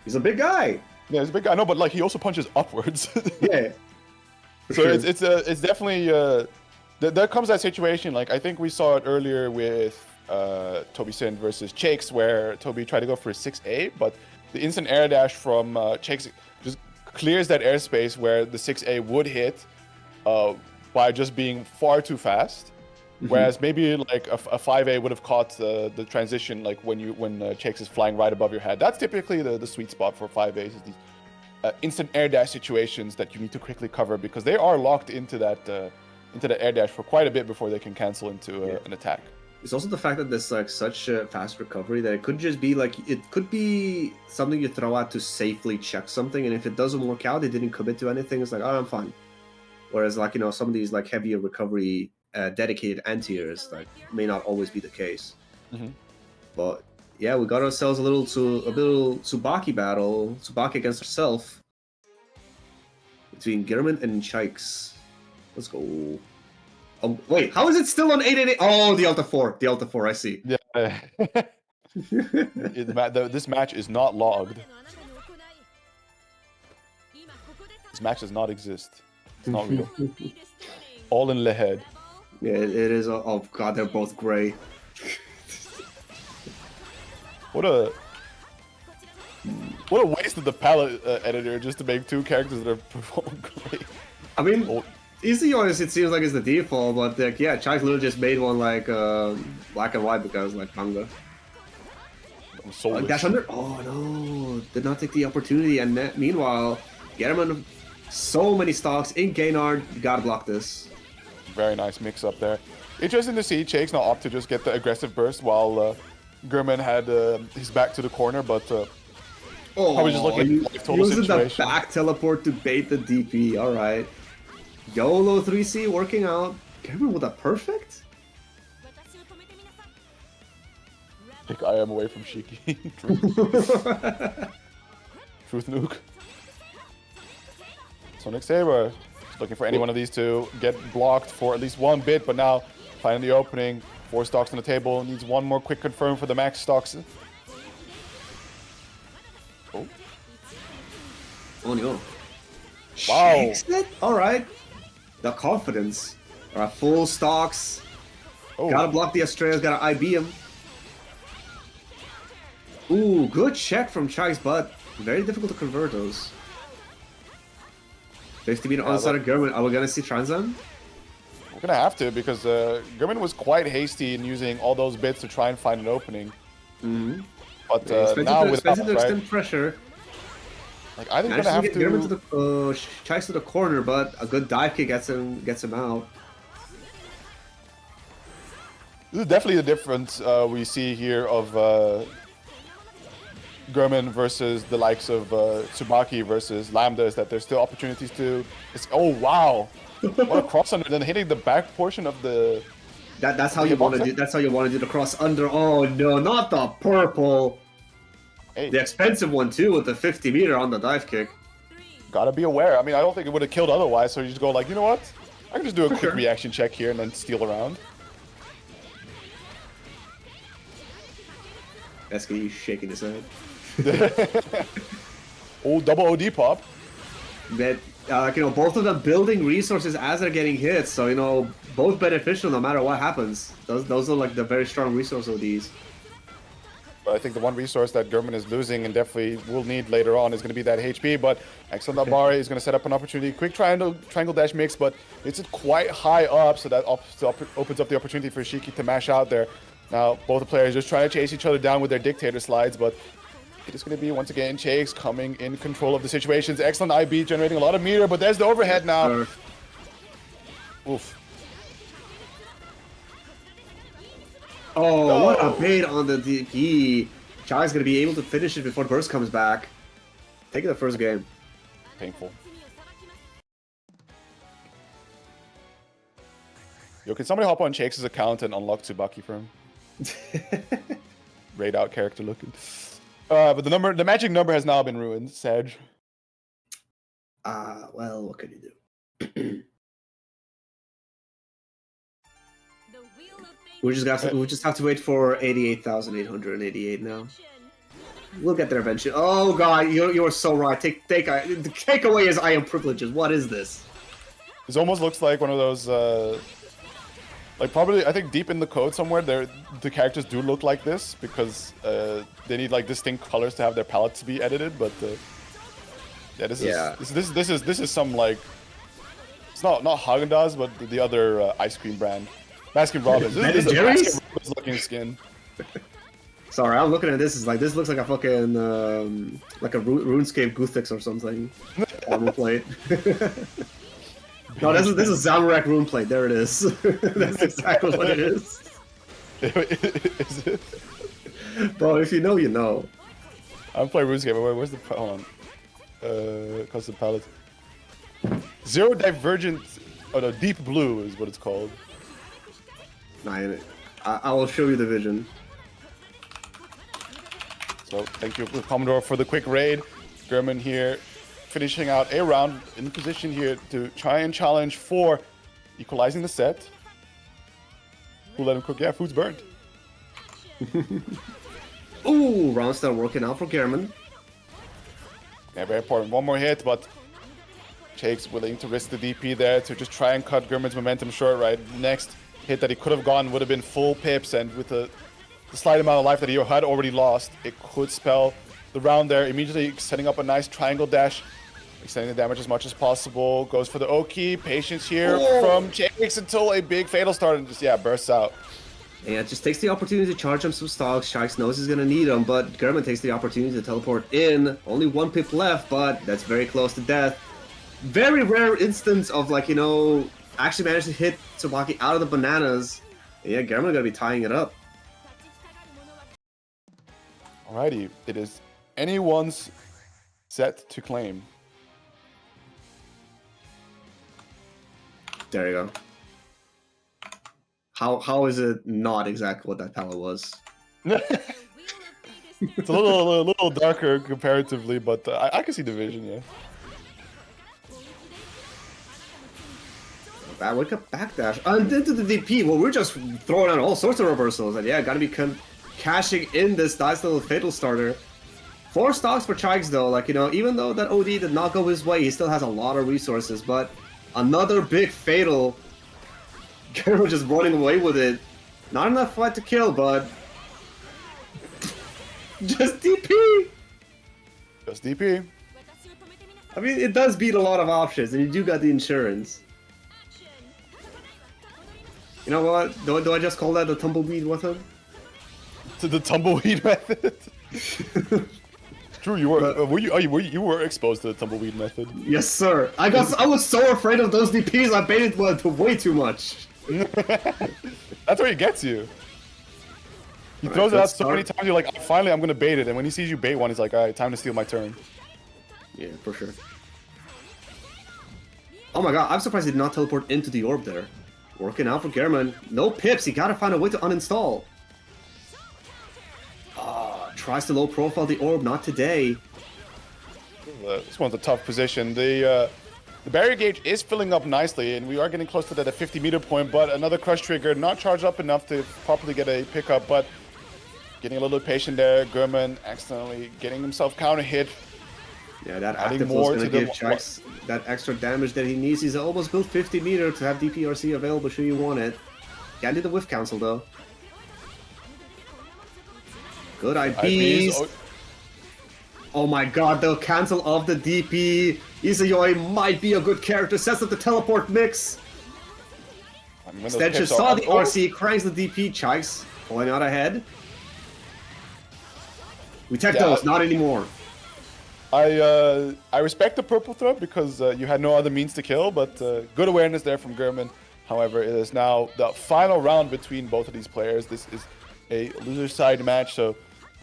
He's a big guy. Yeah, he's a big guy. No, but like he also punches upwards. Yeah. So sure. it's definitely there comes that situation. Like I think we saw it earlier with Toby Sin versus Chakes, where Toby tried to go for a 6A, but the instant air dash from Chakes just clears that airspace where the 6A would hit by just being far too fast. Whereas maybe like a 5A would have caught the transition, like when Chakes is flying right above your head. That's typically the sweet spot for 5As, is these instant air dash situations that you need to quickly cover, because they are locked into that air dash for quite a bit before they can cancel into an attack. It's also the fact that there's like such a fast recovery that it could just be like, it could be something you throw out to safely check something, and if it doesn't work out, it didn't commit to anything, it's like, oh, I'm fine. Whereas like, you know, some of these like heavier recovery dedicated anti-airs like may not always be the case. But yeah, we got ourselves a little Tsubaki battle, Tsubaki against herself, between German and Chikes. Let's go. Oh, wait, how is it still on 888? Oh, the Alta 4, I see. Yeah. This match is not logged. This match does not exist. It's not real. All in the head. Yeah, it is. Oh god, they're both gray. What a waste of the palette editor just to make two characters that are performing great. I mean, easy honest, it seems like it's the default, but like, yeah, Chai literally just made one like black and white because like manga. I'm soulless. Dash under. Oh no, did not take the opportunity. And meanwhile, Gettman, so many stocks in Gaynard. You gotta block this. Very nice mix up there. Interesting to see Chakes not opt to just get the aggressive burst while German had his back to the corner, but probably just looking at the total using situation. the back teleport to bait the DP. All right, YOLO 3C working out. German with a perfect. Take I am away from Shiki. Truth nuke. Sonic Saber. Just looking for any one of these two. Get blocked for at least one bit, but now finding the opening. 4 stocks on the table. Needs one more quick confirm for the max stocks. Oh. Oh no. Wow. Alright. The confidence. Alright, full stocks. Oh. Gotta block the Astraeus, gotta IB him. Ooh, good check from Chai's butt. Very difficult to convert those. 50-meter onside of German. Are we gonna see Transam? We're gonna have to, because German was quite hasty in using all those bits to try and find an opening. But now without, to extend pressure. Like, I think we're gonna have to German to the Chai's to the corner, but a good dive kick gets him out. This is definitely the difference we see here of German versus the likes of Tsubaki versus Lambda, is that there's still opportunities to. Oh wow! What a cross under, then hitting the back portion of the. That's how you want to do. That's how you want to do the cross under. Oh no, not the purple. Hey. The expensive one too, with the 50-meter on the dive kick. Gotta be aware. I mean, I don't think it would have killed otherwise. So you just go like, you know what? I can just do a quick reaction check here and then steal around. SKU shaking his head. Oh, double OD pop. That you know, both of them building resources as they're getting hit, so you know, both beneficial no matter what happens. Those are like the very strong resource ODs. But I think the one resource that German is losing and definitely will need later on is going to be that HP. But excellent Abari is going to set up an opportunity. Quick triangle dash mix, but it's quite high up, so that opens up the opportunity for Shiki to mash out there. Now, both the players just trying to chase each other down with their dictator slides, but it is going to be, once again, Chakes coming in control of the situations. Excellent IB, generating a lot of meter, but there's the overhead now. Oof. Oh, no. What a bait on the DP. Chai's going to be able to finish it before Burst comes back. Taking the first game. Painful. Yo, can somebody hop on Chakes' account and unlock Tsubaki for him? Raid out character looking. But the magic number has now been ruined, Sag. Well, what can you do? We just have to wait for 88,888 now. We'll get there eventually. Oh god, you're so right. Take away his iron privileges. What is this? This almost looks like one of those. Like probably, I think deep in the code somewhere, the characters do look like this because they need like distinct colors to have their palettes be edited. But yeah, this is some like, it's not Haagen-Dazs, but the other ice cream brand. Baskin Robbins. Ben This and is a Jerry's? Baskin Robbins looking skin. Sorry, I'm looking at this. Is like this looks like a fucking like a RuneScape Guthix or something. Armor plate. No, this is Zamorak rune plate. There it is. That's exactly what it is. Is it? Bro, if you know, you know. I'm playing RuneScape. Where's the hold on? Custom palette. Zero Divergent. Oh no, Deep Blue is what it's called. Nah, I will show you the vision. So thank you, Commodore, for the quick raid. German here, finishing out a round in position here to try and challenge for equalizing the set. Who let him cook? Yeah, food's burnt. Ooh, round start working out for German. Yeah, very important. One more hit, but Jake's willing to risk the DP there to just try and cut German's momentum short, right? Next hit that he could have gotten would have been full pips, and with the slight amount of life that he had already lost, it could spell the round there. Immediately setting up a nice triangle dash, extending the damage as much as possible. Goes for the Oki. Patience here from Jakes until a big fatal start and just, yeah, bursts out. Yeah, it just takes the opportunity to charge him some stocks. Sharks knows he's gonna need them, but German takes the opportunity to teleport in. Only one pip left, but that's very close to death. Very rare instance of, like, you know, actually managed to hit Tsubaki out of the bananas. Yeah, German gonna be tying it up. Alrighty, it is anyone's set to claim. There you go. How is it not exactly what that palette was? It's a little darker comparatively, but I can see the vision, yeah. Bad wake up backdash and into the DP. Well, we're just throwing out all sorts of reversals, and yeah, gotta be cashing in this nice little fatal starter. 4 stocks for Chikes though, like, you know, even though that OD did not go his way, he still has a lot of resources, but another big fatal. German just running away with it. Not enough fight to kill, but just DP. Just DP. I mean, it does beat a lot of options, and you do got the insurance. You know what? Do I just call that the tumbleweed method? To the tumbleweed method. True, you were. You were exposed to the tumbleweed method. Yes, sir. I was so afraid of those DPs. I baited one to way too much. That's where he gets you. He throws it out so many times. You're like, oh, finally, I'm gonna bait it. And when he sees you bait one, he's like, all right, time to steal my turn. Yeah, for sure. Oh my god, I'm surprised he did not teleport into the orb there. Working out for German. No pips. He gotta find a way to uninstall. Tries to low profile the orb. Not today. This one's a tough position. The barrier gauge is filling up nicely, and we are getting close to that 50-meter point, but another crush trigger, not charged up enough to properly get a pickup, but getting a little patient there. German accidentally getting himself counter hit. Yeah, that Adding active more was to gonna the give Chikes that extra damage that he needs. He's almost built 50 meter to have DPRC available should you want it. Can't do the whiff cancel though. Good IPs. Oh my god, the cancel of the DP. Izayoi might be a good character. Sets up the teleport mix. Extension saw the RC, cranks the DP. Chikes pulling out ahead. We tech those, not anymore. I respect the purple throw because you had no other means to kill, but good awareness there from German. However, it is now the final round between both of these players. This is a loser side match, so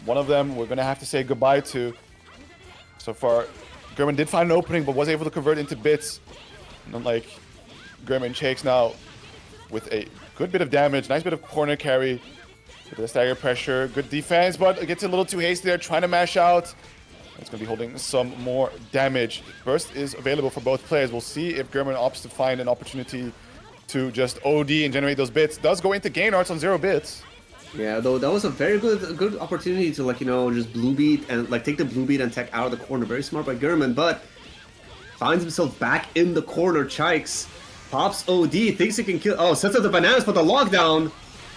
one of them we're gonna have to say goodbye to. So far, German did find an opening, but was able to convert into bits. And unlike German, Shakes now with a good bit of damage, nice bit of corner carry, with the stagger pressure, good defense, but it gets a little too hasty there, trying to mash out. It's going to be holding some more damage. Burst is available for both players. We'll see if German opts to find an opportunity to just OD and generate those bits. Does go into gain arts on 0 bits. Yeah, though that was a very good opportunity to, like, you know, just blue beat and like take the blue beat and tech out of the corner. Very smart by German, but finds himself back in the corner. Chikes pops OD, thinks he can kill. Oh, sets up the bananas for the lockdown.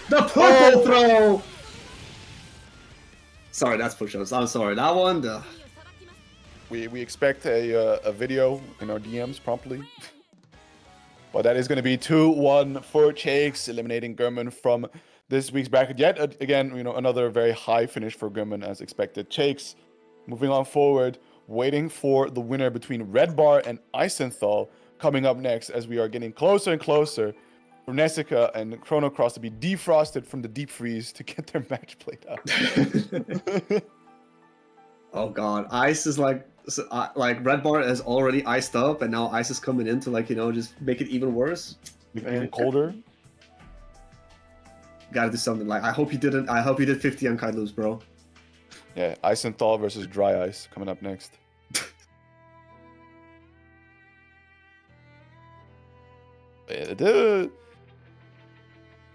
The purple throw. Sorry, that's push-ups. I'm sorry. That one. We expect a video in our DMs promptly. But that is going to be 2-1 for Chakes, eliminating German from this week's bracket. Yet again, another very high finish for German as expected. Chakes moving on forward, waiting for the winner between Red Bar and Eisenthal coming up next, as we are getting closer and closer for Nessica and Chrono Cross to be defrosted from the deep freeze to get their match played out. Oh god, Ice is like Red Bar is already iced up, and now Ice is coming in to just make it even worse. Even colder. Gotta do something. I hope you didn't. I hope you did 50 on Kailu's, bro. Yeah, Eisenthal versus Dry Ice coming up next. The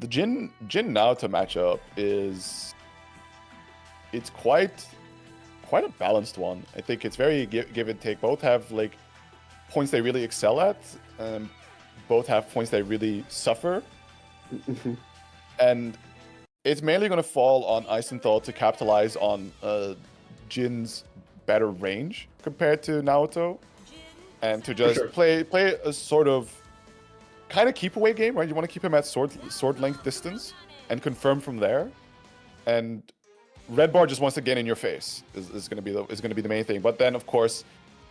Jin Naoto matchup it's quite a balanced one. I think it's very give and take. Both have like points they really excel at, both have points they really suffer. And it's mainly going to fall on Eisenthal to capitalize on Jin's better range compared to Naoto, and to just play a sort of kind of keep away game, right? You want to keep him at sword length distance and confirm from there. And Red Bar just wants to get in your face is going to be the main thing. But then of course,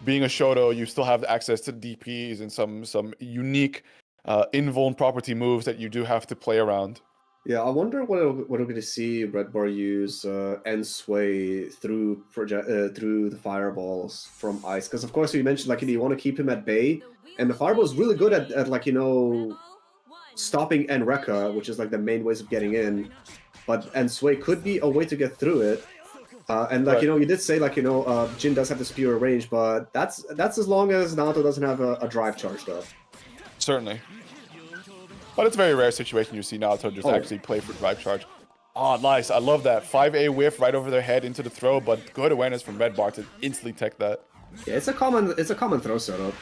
being a Shoto, you still have access to DPs and some unique invuln property moves that you do have to play around. Yeah, I wonder what we're going to see Red Bar use End Sway through the fireballs from Ice, because of course you mentioned you want to keep him at bay, and the fireball is really good at stopping End Rekka, which is the main ways of getting in. But End Sway could be a way to get through it. And you did say Jin does have the superior range, but that's as long as Naoto doesn't have a drive charged up. Certainly. But it's a very rare situation you see Naoto just actually play for drive charge. Oh, nice. I love that. 5A whiff right over their head into the throw, but good awareness from Red Bar to instantly tech that. Yeah, it's a common throw setup.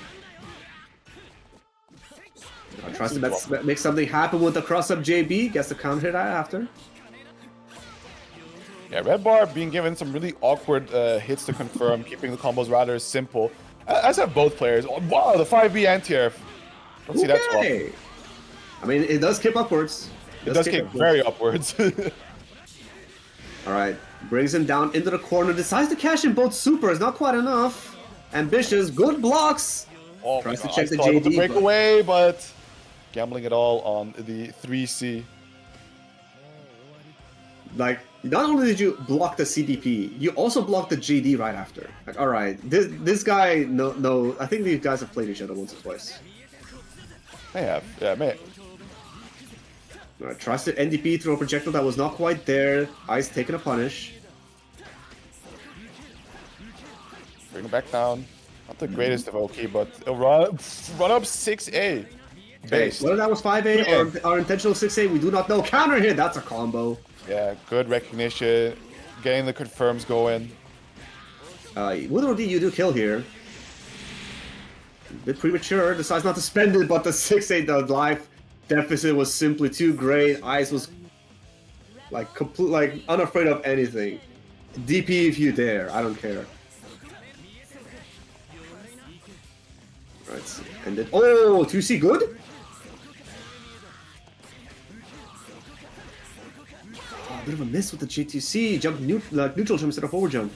Tries to make something happen with the cross-up JB, gets the counter hit after. Yeah, Red Bar being given some really awkward hits to confirm, keeping the combos rather simple. As have both players. Oh, wow, the 5B anti-air. Don't see that swap. I mean, it does kick upwards. It does kick very upwards. Alright, brings him down into the corner, decides to cash in both supers, not quite enough. Ambitious, good blocks. Oh, tries to check the JD. With the breakaway, but gambling it all on the 3C. Not only did you block the CDP, you also blocked the JD right after. Alright, this guy, no, I think these guys have played each other once or twice. They have, yeah, man. Alright, tries to NDP through a projectile that was not quite there. Ice taking a punish. Bring it back down. Not the greatest of OK, but run up 6A. Based. Whether that was 5A or intentional 6A, we do not know. Counter hit, that's a combo. Yeah, good recognition. Getting the confirms going. With you do kill here. A bit premature, decides not to spend it, but the 6A, the life deficit was simply too great. Ice was unafraid of anything. DP if you dare, I don't care. Right, and then 2C good? Oh, a bit of a miss with the G2C. Jump neutral jump instead of forward jump.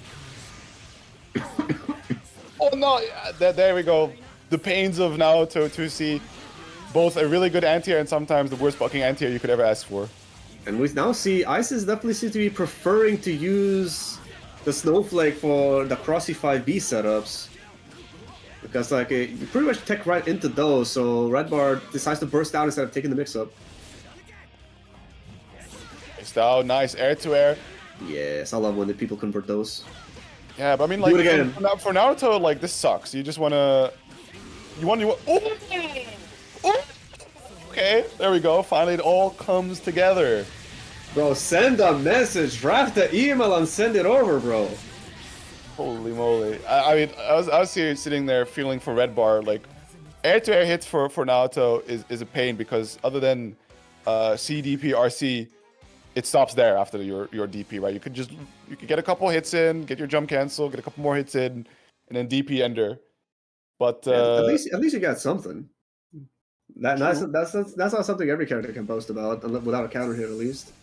Oh no, there we go. The pains of Naoto 2C. Both a really good anti-air and sometimes the worst fucking anti-air you could ever ask for. And we now see Ice is definitely seems to be preferring to use the Snowflake for the Crossy 5B setups. Because you pretty much tech right into those, so Red Bar decides to burst out instead of taking the mix-up. It's down, nice air-to-air. Yes, I love when the people convert those. Yeah, but I mean, Do it again. for Naruto, this sucks. You just wanna... Okay, there we go. Finally, it all comes together. Bro, send a message, draft the email and send it over, bro. Holy moly. I mean, I was here sitting there feeling for Red Bar. Air-to-air hits for Naoto is a pain because other than CDP, RC, it stops there after your DP, right? You could get a couple hits in, get your jump cancel, get a couple more hits in, and then DP ender. But at least you got something. That's not something every character can boast about, without a counter hit at least.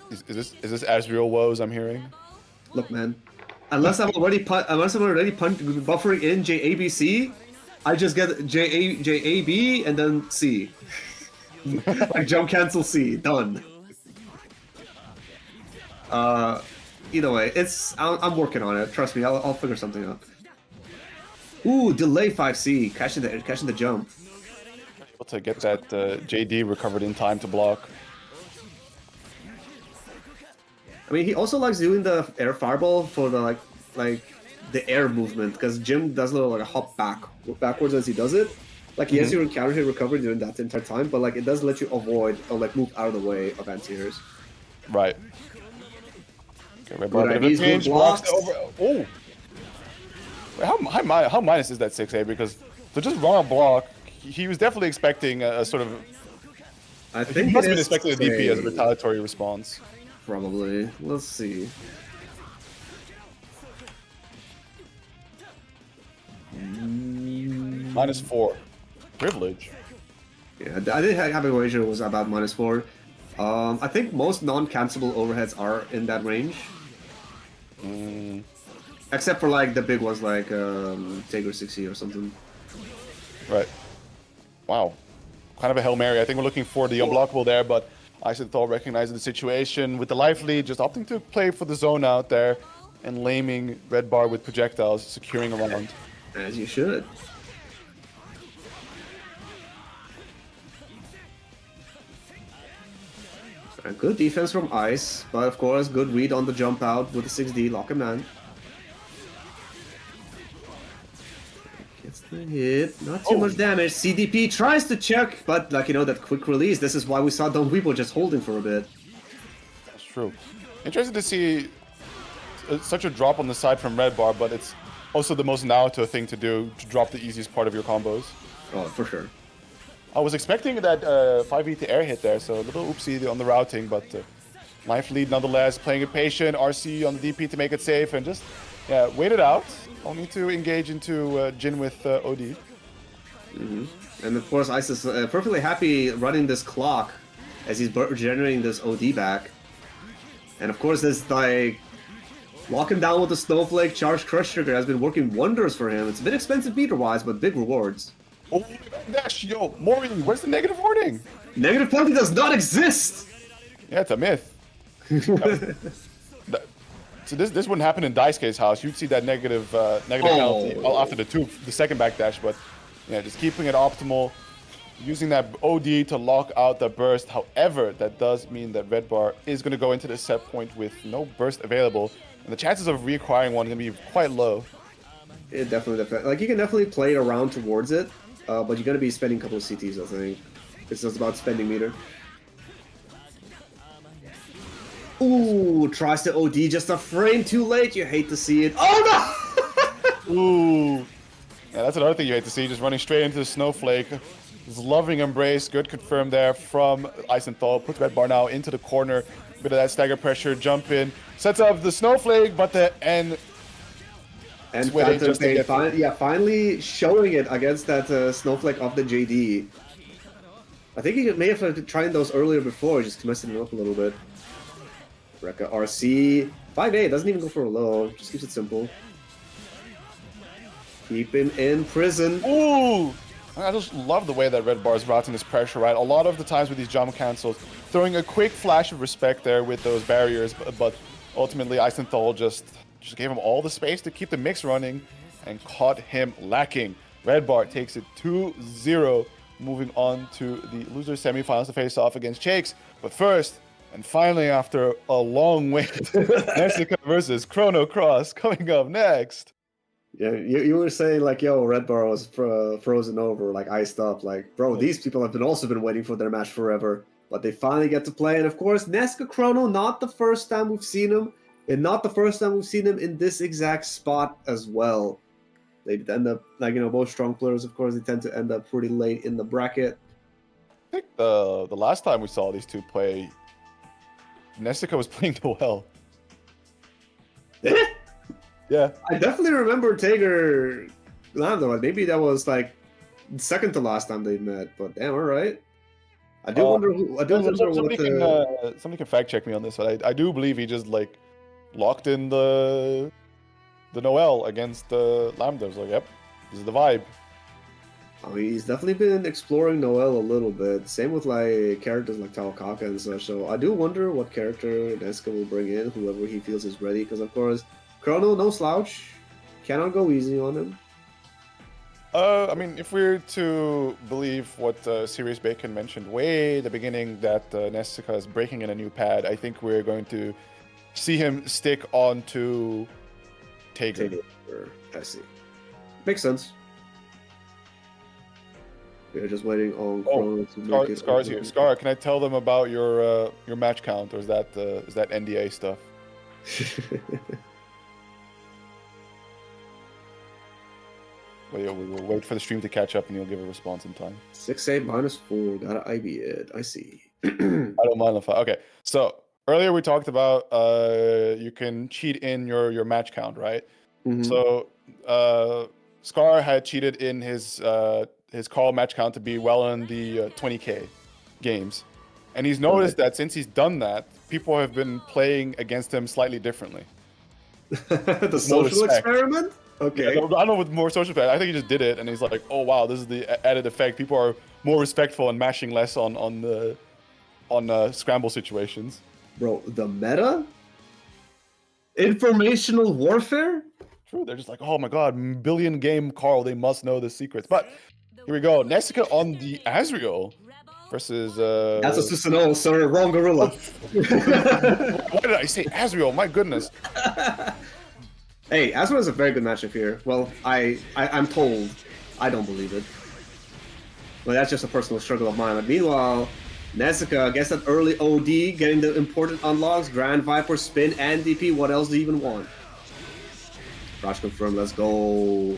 Is this Asriel woes I'm hearing? Look, man, unless I'm already buffering in JABC, I just get JAB and then C. Like jump cancel C, done. Either way, I'm working on it. Trust me, I'll figure something out. Ooh, delay 5C, catching the jump. Able to get that JD recovered in time to block. I mean, he also likes doing the air fireball for the like the air movement, because Jim does a little like a hop backwards as he does it. Like he has your counter hit recovery during that entire time, but like it does let you avoid or like move out of the way of anti-airs. Right. Okay, red Good bar, IVs, good blocks. Oh. Wait, how minus is that 6A? Because to just run a block, he was definitely expecting a sort of. I think he must it have been is expecting a DP as a retaliatory response. Probably. Let's see. -4. Privilege. Yeah, I did have a wager was about -4. I think most non-cancelable overheads are in that range. Except for like the big ones like Tiger 60 or something. Right. Wow. Kind of a Hail Mary. I think we're looking for the unblockable there, but Isenthal recognizing the situation with the life lead, just opting to play for the zone out there and laming red bar with projectiles, securing around. As you should. A good defense from Ice, but of course, good read on the jump out with the 6D, lock him down. Gets the hit, not too much damage. CDP tries to check, but like, you know, that quick release, this is why we saw Don Weeble just holding for a bit. That's true. Interesting to see such a drop on the side from red bar, but it's also the most Naruto thing to do, to drop the easiest part of your combos. Oh, for sure. I was expecting that 5e to air hit there, so a little oopsie on the routing, but life lead nonetheless, playing it patient, RC on the DP to make it safe, and just wait it out. Only to engage into Jin with OD. And of course, Ice is perfectly happy running this clock as he's generating this OD back. And of course, this like lock him down with the Snowflake Charge Crush Trigger has been working wonders for him. It's a bit expensive meter-wise, but big rewards. Oh, dash, yo, Maureen, where's the negative warning? Negative penalty does not exist! Yeah, it's a myth. So this wouldn't happen in Daisuke's house. You'd see that negative penalty after the second backdash, but yeah, just keeping it optimal, using that OD to lock out the burst. However, that does mean that red bar is going to go into the set point with no burst available, and the chances of reacquiring one are going to be quite low. It definitely, like you can definitely play around towards it, but you're going to be spending a couple of CTs, I think. It's just about spending meter. Ooh, tries to OD just a frame too late. You hate to see it. Oh no! Ooh. Yeah, that's another thing you hate to see. Just running straight into the Snowflake. This loving embrace. Good confirm there from Isenthal. Puts red bar now into the corner. Bit of that stagger pressure. Jump in. Sets up the Snowflake, but the end. And Phantom Pain, finally showing it against that Snowflake of the JD. I think he may have tried those earlier before, just messing it up a little bit. Rekka RC. 5A doesn't even go for a low, just keeps it simple. Keep him in prison. Ooh! I just love the way that red bar is routing this pressure, right? A lot of the times with these jump cancels, throwing a quick flash of respect there with those barriers, but ultimately Isenthal just gave him all the space to keep the mix running and caught him lacking. Red bar takes it 2-0, moving on to the loser semifinals to face off against Shakes. But first, and finally after a long wait, Nessica versus Chrono Cross coming up next. Yeah, you were saying like, yo, red bar was frozen over, like iced up. Like, bro, these people have also been waiting for their match forever. But they finally get to play. And of course, Nesca Chrono, not the first time we've seen him. And not the first time we've seen him in this exact spot as well. They end up, like, you know, both strong players, of course, they tend to end up pretty late in the bracket. I think the last time we saw these two play, Nessica was playing too well. Yeah. I definitely remember Tager Lando. Maybe that was like second to last time they met, but damn, all right. I do wonder. I do wonder somebody what can the. somebody can fact check me on this, but I do believe he just like locked in the Noel against Lambda. I was like, yep, this is the vibe. I mean, he's definitely been exploring Noel a little bit. Same with like characters like Talakaka and such. So I do wonder what character Neska will bring in, whoever he feels is ready. Because of course, Chrono, no slouch, cannot go easy on him. I mean, if we're to believe what Sirius Bacon mentioned way at the beginning, that Nessica is breaking in a new pad, I think we're going to see him stick on to Tager. I see. Makes sense. We're just waiting on Chrono to make it. Scar's here. Scar, can I tell them about your match count, or is that NDA stuff? We'll wait for the stream to catch up, and you'll give a response in time. 6A -4. Gotta IB it. I see. I don't mind if okay. So earlier we talked about you can cheat in your match count, right? Mhm. So Scar had cheated in his call match count to be well in the 20K games, and he's noticed that since he's done that, people have been playing against him slightly differently. The social experiment? Okay. Yeah, I don't know with more social effect. I think he just did it, and he's like, "Oh wow, this is the added effect. People are more respectful and mashing less on scramble situations." Bro, the meta? Informational warfare? True, they're just like, "Oh my god, billion game Carl, they must know the secrets." But here we go, Nessica on the Azriel versus. That's a Susanoo, sir. Wrong gorilla. Why did I say Azriel? My goodness. Hey, Azriel is a very good matchup here. Well, I'm told. I don't believe it. But that's just a personal struggle of mine. But meanwhile, Nessica gets that early OD, getting the important unlocks, Grand Viper, Spin, and DP. What else do you even want? Raj confirmed, let's go.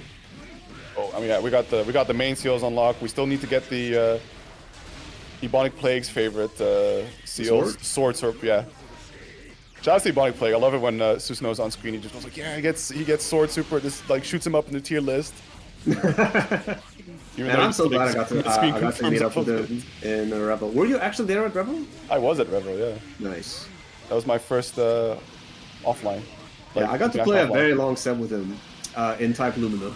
Oh, I mean, yeah, we got the main seals unlocked. We still need to get the Ebonic Plague's favorite seals. Sword Surf, yeah. Shout out to Ebonic Plague. I love it when Susanoo's on screen. He just goes like, yeah, he gets Sword Super. This like shoots him up in the tier list. And I'm so glad I got to meet up with him in Rebel. Were you actually there at Rebel? I was at Rebel, yeah. Nice. That was my first offline. Like, yeah, I got to play a very long set with him in Type Lumina.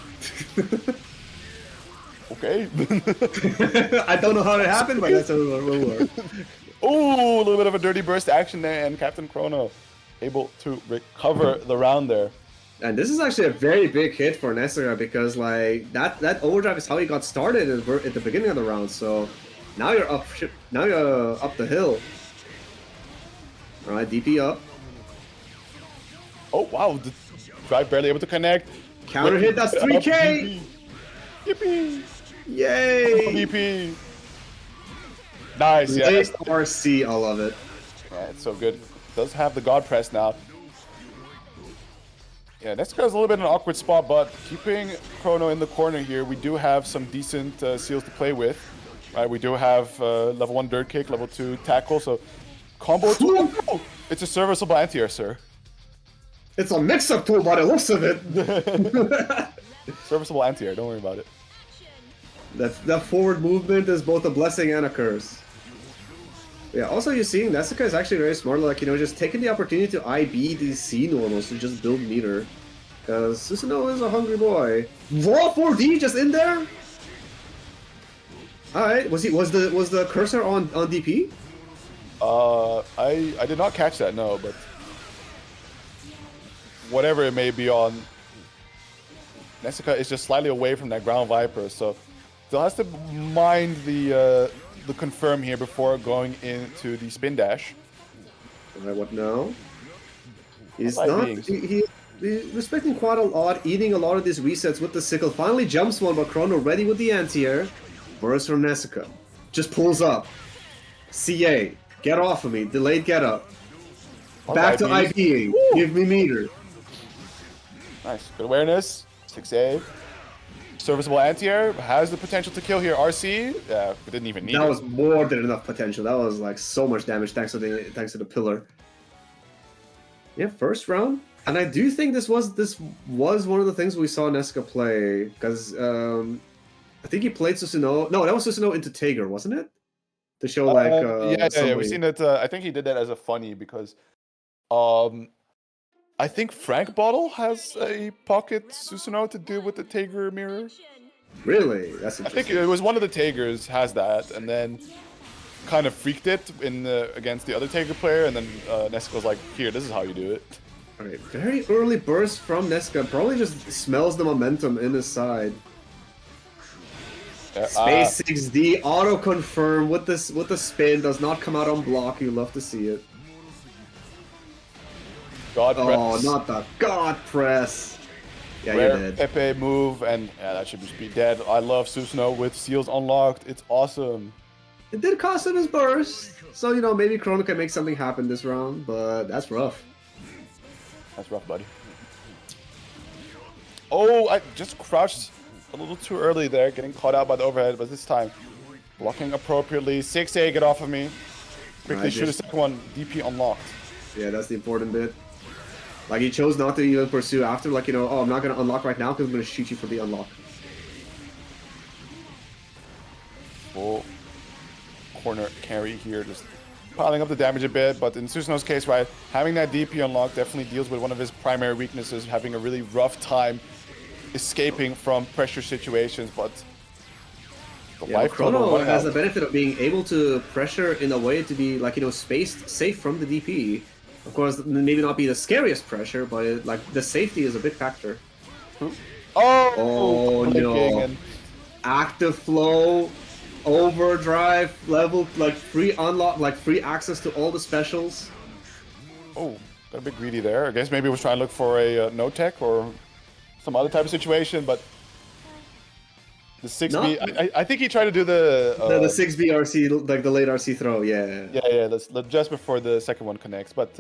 Okay. I don't know how it happened, but that's how it will work. Ooh, a little bit of a dirty burst action there, and Captain Chrono able to recover the round there. And this is actually a very big hit for Nessica because like that overdrive is how he got started at the beginning of the round. So now you're up the hill. All right, DP up. Oh wow, the drive barely able to connect. Counter hit, that's 3K. Yippee! Yay! DP. Nice, yeah. RC, I love it. Yeah, it's so good. Does have the God Press now. Yeah, Nessica's a little bit in an awkward spot, but keeping Chrono in the corner here, we do have some decent seals to play with. Right, we do have level 1 Dirt Kick, level 2 Tackle, so combo 2. Oh, it's a serviceable anti-air, sir. It's a mix-up tool by the looks of it. Serviceable anti-air, don't worry about it. That forward movement is both a blessing and a curse. Yeah, also you're seeing Nessica is actually very smart, like, you know, just taking the opportunity to IB these C normals to just build meter. Because Susanoo is a hungry boy. Raw 4D just in there? Alright, was the cursor on DP? I did not catch that, no, but whatever it may be on, Nessica is just slightly away from that ground Viper, so still has to mind the confirm here before going into the spin dash. Alright, what now? He's not. He's respecting quite a lot, eating a lot of these resets with the sickle. Finally jumps one, but Chrono ready with the anti-air. Burst from Nessica. Just pulls up. CA. Get off of me. Delayed get up. Back to IBing. Give me meter. Nice. Good awareness. 6A. Serviceable anti-air. Has the potential to kill here. RC. Yeah, but didn't even need it. That was more than enough potential. That was like so much damage thanks to the pillar. Yeah, first round. And I do think this was one of the things we saw Nessica play, because I think he played Susanoo. No, that was Susanoo into Tager, wasn't it? To show like Yeah. somebody. We've seen it. I think he did that as a funny because, I think Frank Bottle has a pocket Susanoo to do with the Tager mirror. Really? That's I think interesting. it was one of the Tagers has that, and then kind of freaked it in against the other Tager player, and then Nesca was like, "Here, this is how you do it." Alright, very early burst from Nesca. Probably just smells the momentum in his side. Space 6D auto confirm with this with the spin, does not come out on block. You love to see it. God Oh, press. not the God press. Yeah, Rare you're dead. Pepe move, and yeah, that should just be dead. I love Susanoo with seals unlocked. It's awesome. It did cost him his burst, so you know maybe Chrono can make something happen this round, but that's rough. That's rough, buddy. Oh, I just crouched a little too early there, getting caught out by the overhead, but this time blocking appropriately. 6A, get off of me. Quickly shoot a second one. DP unlocked. Yeah, that's the important bit. Like, he chose not to even pursue after, like, you know, oh, I'm not going to unlock right now because I'm going to shoot you for the unlock. Full corner carry here, just piling up the damage a bit, but in Susanoo's case, right, having that DP unlock definitely deals with one of his primary weaknesses, having a really rough time escaping from pressure situations, but the Yeah, life Chrono has the benefit of being able to pressure in a way to be, like, you know, spaced, safe from the DP. Of course, maybe not be the scariest pressure, but, like, the safety is a big factor. Oh no. And Active flow, overdrive, level, like, free unlock, like, free access to all the specials. oh, got a bit greedy there. I guess maybe he was trying to look for a no-tech or some other type of situation, but the 6B, I think he tried to do the 6B RC, like the late RC throw, yeah. Yeah, let's just before the second one connects, but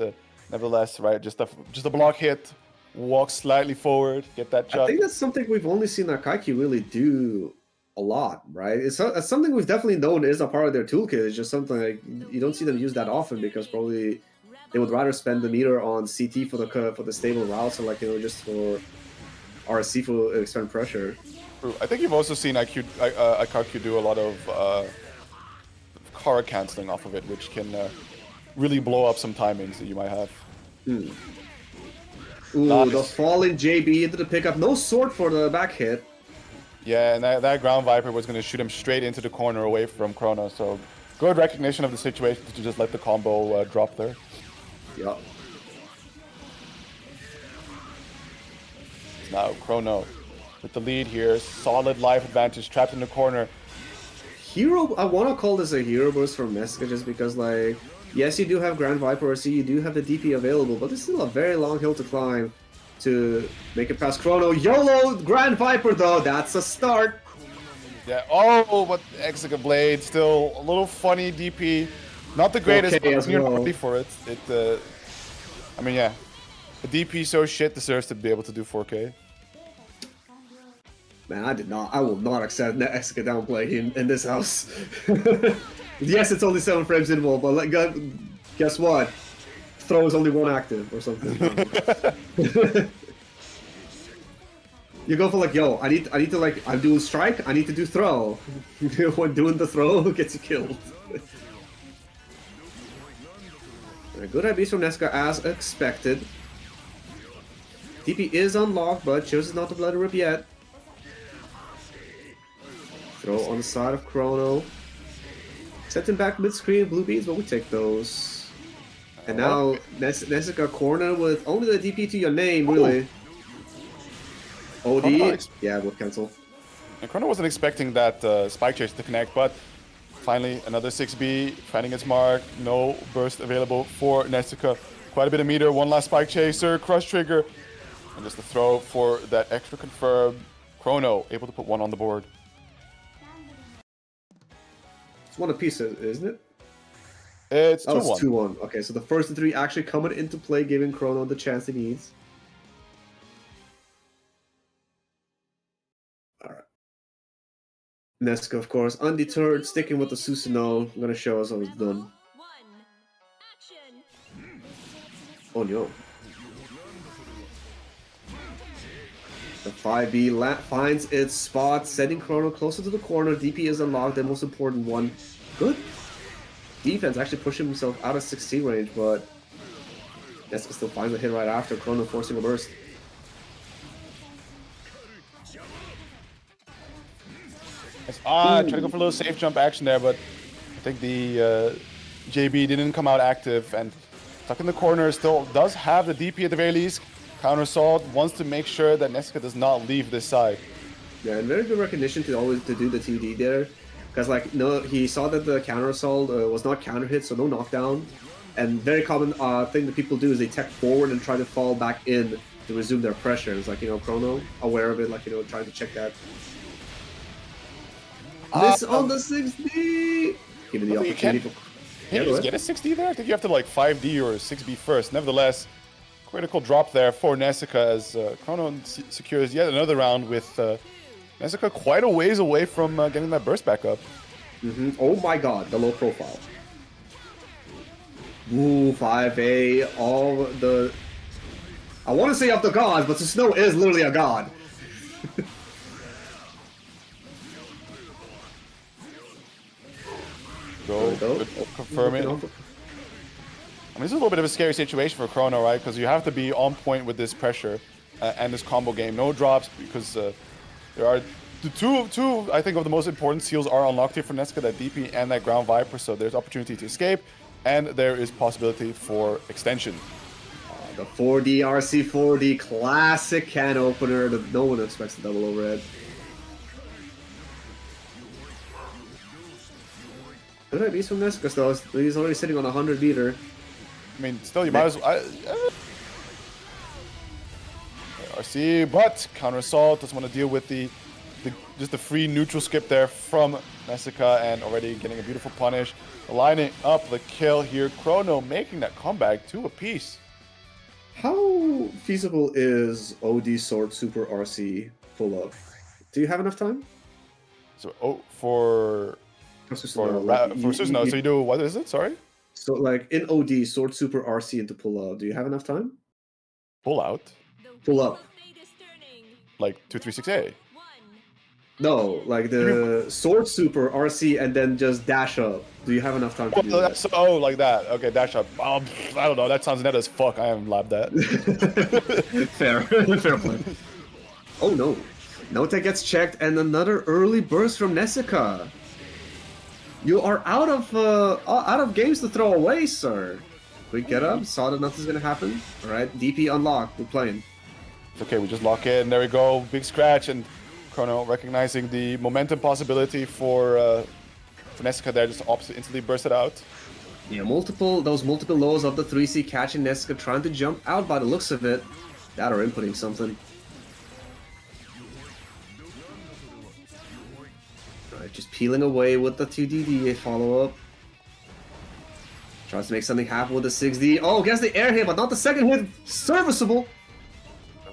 nevertheless, right, just a block hit, walk slightly forward, get that jump. I think that's something we've only seen Akaiki really do a lot, right? It's something we've definitely known is a part of their toolkit. It's just something like you don't see them use that often because probably they would rather spend the meter on CT for the stable routes or, like, you know, just for RC for expend pressure. I think you've also seen Akaku do a lot of car canceling off of it, which can really blow up some timings that you might have. Ooh, Nice. The falling JB into the pickup. No sword for the back hit. Yeah, and that ground Viper was going to shoot him straight into the corner away from Chrono, so good recognition of the situation to just let the combo drop there. Yup. Now Chrono with the lead here, solid life advantage, trapped in the corner. Hero, I want to call this a hero burst from Nesca just because, like, yes, you do have Grand Viper RC, you do have the DP available, but it's still a very long hill to climb to make it past Chrono. YOLO Grand Viper, though, that's a start. Yeah, oh, but Exica Blade, still a little funny DP. Not the greatest, Okay, but you're not ready for it. I mean, yeah, a DP so shit deserves to be able to do 4K. Man, I will not accept Exica downplay in this house. Yes, it's only 7 frames involved, but, like, guess what? Throw is only 1 active or something. You go for, like, yo, I need to, like, I'm doing strike, I need to do throw. When doing the throw, gets you killed. Good IBs from Nesca as expected. DP is unlocked, but chooses not to bloody rip yet. Throw on the side of Chrono. Set him back mid-screen, blue beads, but we take those. And now Nesca corner with only the DP to your name, really. OD, yeah, we'll cancel. And Chrono wasn't expecting that spike chase to connect, but finally another 6B finding its mark. No burst available for Nesca. Quite a bit of meter, one last spike chaser, crush trigger, and just the throw for that extra confirm. Chrono able to put 1 on the board. It's 1 apiece, isn't it? It's 2-1. Oh, it's 2-1. Okay, so the first of 3 actually coming into play, giving Chrono the chance he needs. Alright. Nesca, of course, undeterred, sticking with the Susanoo. I'm gonna show us how it's done. Oh no. The 5B finds its spot, sending Chrono closer to the corner. DP is unlocked, the most important one. Good defense, actually pushing himself out of 16 range, but Neska still finds a hit right after. Chrono forcing a burst. Trying to go for a little safe jump action there, but I think the JB didn't come out active, and stuck in the corner, still does have the DP at the very least. Counter assault, wants to make sure that Neska does not leave this side. Yeah, and very good recognition to do the 2D there. Because like no, he saw that the counter assault was not counter hit, so no knockdown. And very common thing that people do is they tech forward and try to fall back in to resume their pressure. It's like, you know, Chrono aware of it, like, you know, trying to check that. Miss on the 6D! Given the opportunity for... Can you just get a 6D there? I think you have to like 5D or 6B first. Nevertheless, critical drop there for Neska as Chrono secures yet another round with Neska quite a ways away from getting that burst back up. Oh my god, the low profile. Ooh, 5A, all the... I want to say of the gods, but Snow is literally a god. Go. Confirm it. I mean, this is a little bit of a scary situation for Chrono, right? Because you have to be on point with this pressure and this combo game. No drops because there are the two, I think, of the most important seals are unlocked here for Neska, that DP and that Ground Viper. So there's opportunity to escape, and there is possibility for extension. The 4D RC 4D classic can opener that no one expects to double overhead. Good ideas from Neska though. He's already sitting on a 100 meter. I mean, still, you might as well. RC, but counter assault doesn't want to deal with just the free neutral skip there from Neska, and already getting a beautiful punish, lining up the kill here. Chrono making that comeback to a piece. How feasible is OD Sword Super RC pull up? Do you have enough time? So for Susanoo, so you do, what is it? Sorry? So like in OD Sword Super RC into pull up, do you have enough time? Pull out? Pull up. Like 236A? No, like the Sword Super RC and then just dash up. Do you have enough time to do that? So, oh, like that. Okay, dash up. I don't know. That sounds net as fuck. I haven't labbed that. Fair. Fair play. Oh no. Notech gets checked and another early burst from Neska. You are out of games to throw away, sir. Quick get up. Saw that nothing's gonna happen. All right, DP unlocked. We're playing. It's okay. We just lock in. There we go. Big scratch, and Chrono recognizing the momentum possibility for Neska there, just opposite instantly bursted out. Yeah, those multiple lows of the 3C catching Neska, trying to jump out by the looks of it. That or inputting something. Alright, just peeling away with the 2DD follow-up. Tries to make something happen with the 6D. Oh, gets the air hit, but not the second hit. Serviceable.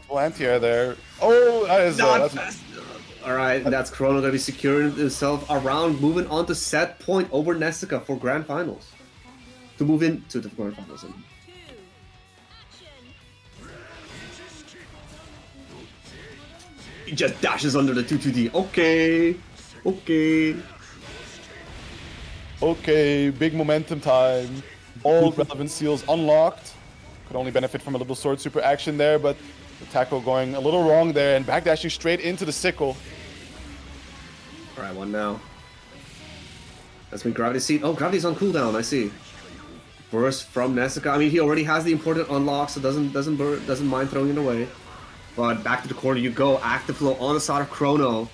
Full anti-air there. Oh, that is not fast. Alright, that's Chrono gonna be securing himself around, moving on to set point over Neska for Grand Finals. To move into the Grand Finals. He just dashes under the 2-2D. Okay. Okay. Okay, big momentum time. All relevant seals unlocked. Could only benefit from a little sword super action there, but the tackle going a little wrong there and backdashing straight into the sickle. Alright, one now. That's been Gravity Seed. Oh, Gravity's on cooldown, I see. Burst from Neska. I mean, he already has the important unlock, so doesn't mind throwing it away. But back to the corner you go. Active flow on the side of Chrono.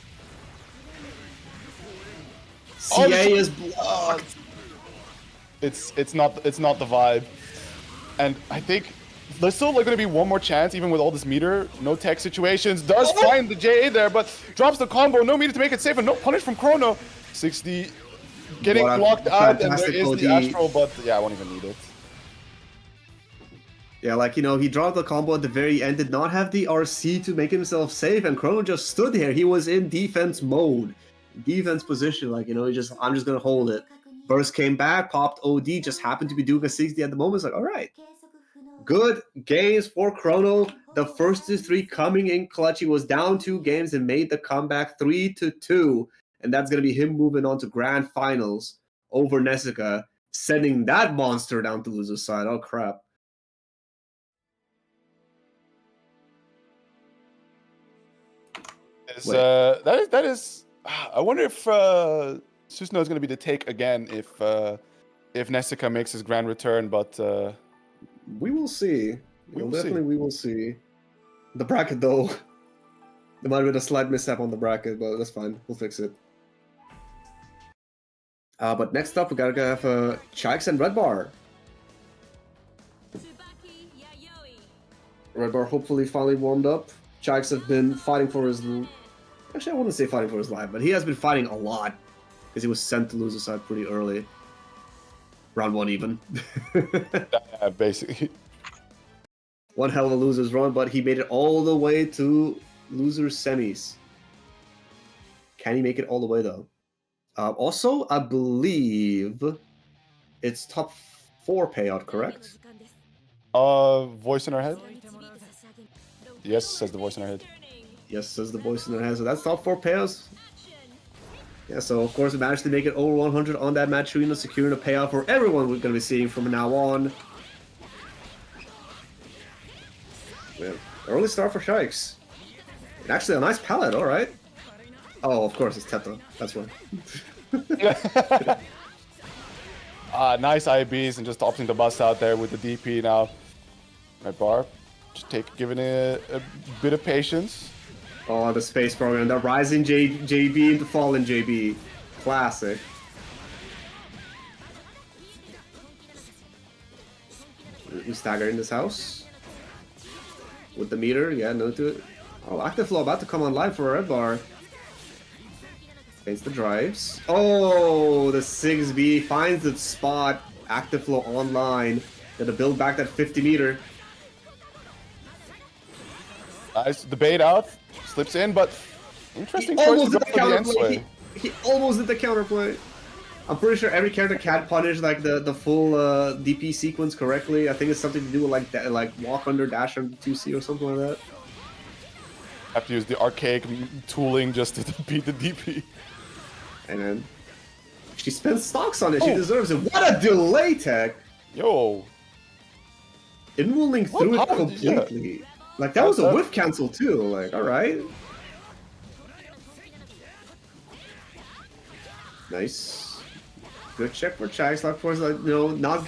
CA is blocked. It's not the vibe, and I think there's still like going to be one more chance, even with all this meter. No tech situations. Does find the JA there, but drops the combo. No meter to make it safe, and no punish from Chrono. 60 getting blocked out, and there is the Astral, but yeah, I won't even need it. Yeah, like, you know, he dropped the combo at the very end, did not have the RC to make himself safe, and Chrono just stood here. He was in defense mode. Defense position, like, you know, I'm just gonna hold it. Burst came back, popped OD, just happened to be doing a 60 at the moment. It's like, all right. Good games for Chrono. the first 3 coming in clutch. He was down 2 games and made the comeback 3-2. And that's going to be him moving on to grand finals over Nessica, sending that monster down to loser's side. Oh, crap. That is. I wonder if Susno is going to be the take again if Nessica makes his grand return, but we will see. We will see. The bracket, though, there might have been a slight mishap on the bracket, but that's fine. We'll fix it. But next up, we gotta have Chikes and Red Bar. Red Bar hopefully finally warmed up. Chikes have been fighting for his... Actually, I wouldn't say fighting for his life, but he has been fighting a lot because he was sent to loser's side pretty early. Round 1 even. Yeah, basically. One hell of a loser's run, but he made it all the way to loser's semis. Can he make it all the way, though? Also, I believe it's top 4 payout, correct? Voice in our head? Yes, says the voice in our head. Yes, says the voice in our head. So that's top 4 payouts. Yeah, so of course we managed to make it over 100 on that match arena, securing a payout for everyone we're going to be seeing from now on. Yeah, early start for Shikes. And actually a nice palette, alright. Oh, of course, it's Teta. That's right. Nice IBs and just opting the bus out there with the DP now. Red Bar, just giving it a bit of patience. Oh, the space program, the rising JB into fallen JB. Classic. We stagger in this house. With the meter, yeah, no to it. Oh, Active Flow about to come online for a Red Bar. Fades the drives. Oh, the 6B finds its spot. Active Flow online. Gonna build back that 50 meter. Nice, the bait out. Slips in, but interesting choice to go for the end sway. He almost did the counterplay. I'm pretty sure every character can't punish like the full DP sequence correctly. I think it's something to do with like that, like walk under, dash under 2C or something like that. Have to use the archaic tooling just to beat the DP. And then she spends stocks on it. She deserves it. What a delay tech! Yo, Inwilling through it completely. Yeah. Like that was a whiff cancel too. Like, all right. Nice. Good check for Chikes. Like, for like, you know, not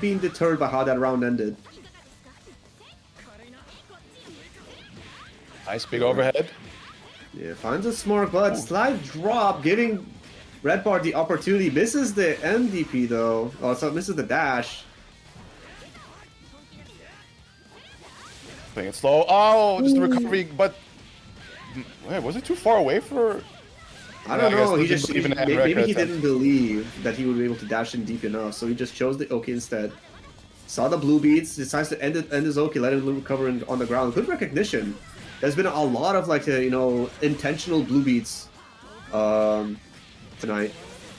being deterred by how that round ended. Nice big overhead. Yeah, finds a smart but slide drop, giving Red Bar the opportunity. Misses the MDP though. Oh, so misses the dash. Playing it slow. Oh, just the recovery, but wait, was it too far away for? I don't know. He just maybe he didn't believe that he would be able to dash in deep enough, so he just chose the Oki instead. Saw the blue beats, decides to end his Oki, let him recover on the ground. Good recognition. There's been a lot of like you know, intentional blue beats tonight.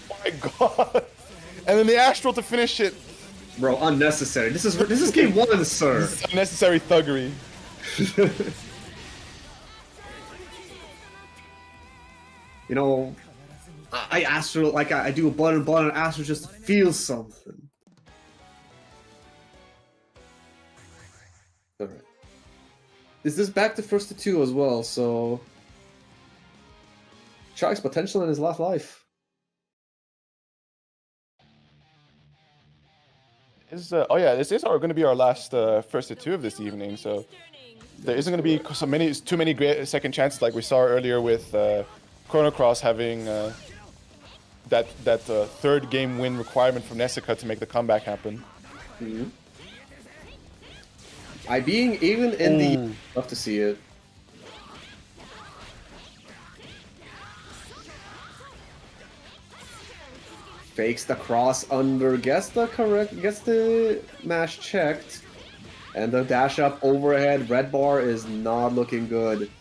Oh my god! And then the Astral to finish it. Bro, unnecessary. This is game 1, sir. This is unnecessary thuggery. You know, I Astral, like I do a button and Astral just to feel something. Alright. Is this back to first to 2 as well, so... Shark's potential in his last life. Oh yeah, this is going to be our last first to 2 of this evening, so there isn't going to be too many great second chances like we saw earlier with Chrono Cross having that third game win requirement from Nessica to make the comeback happen. Mm-hmm. I being even in the... Love to see it. Fakes the cross under, gets the mash checked, and the dash up overhead. Red Bar is not looking good.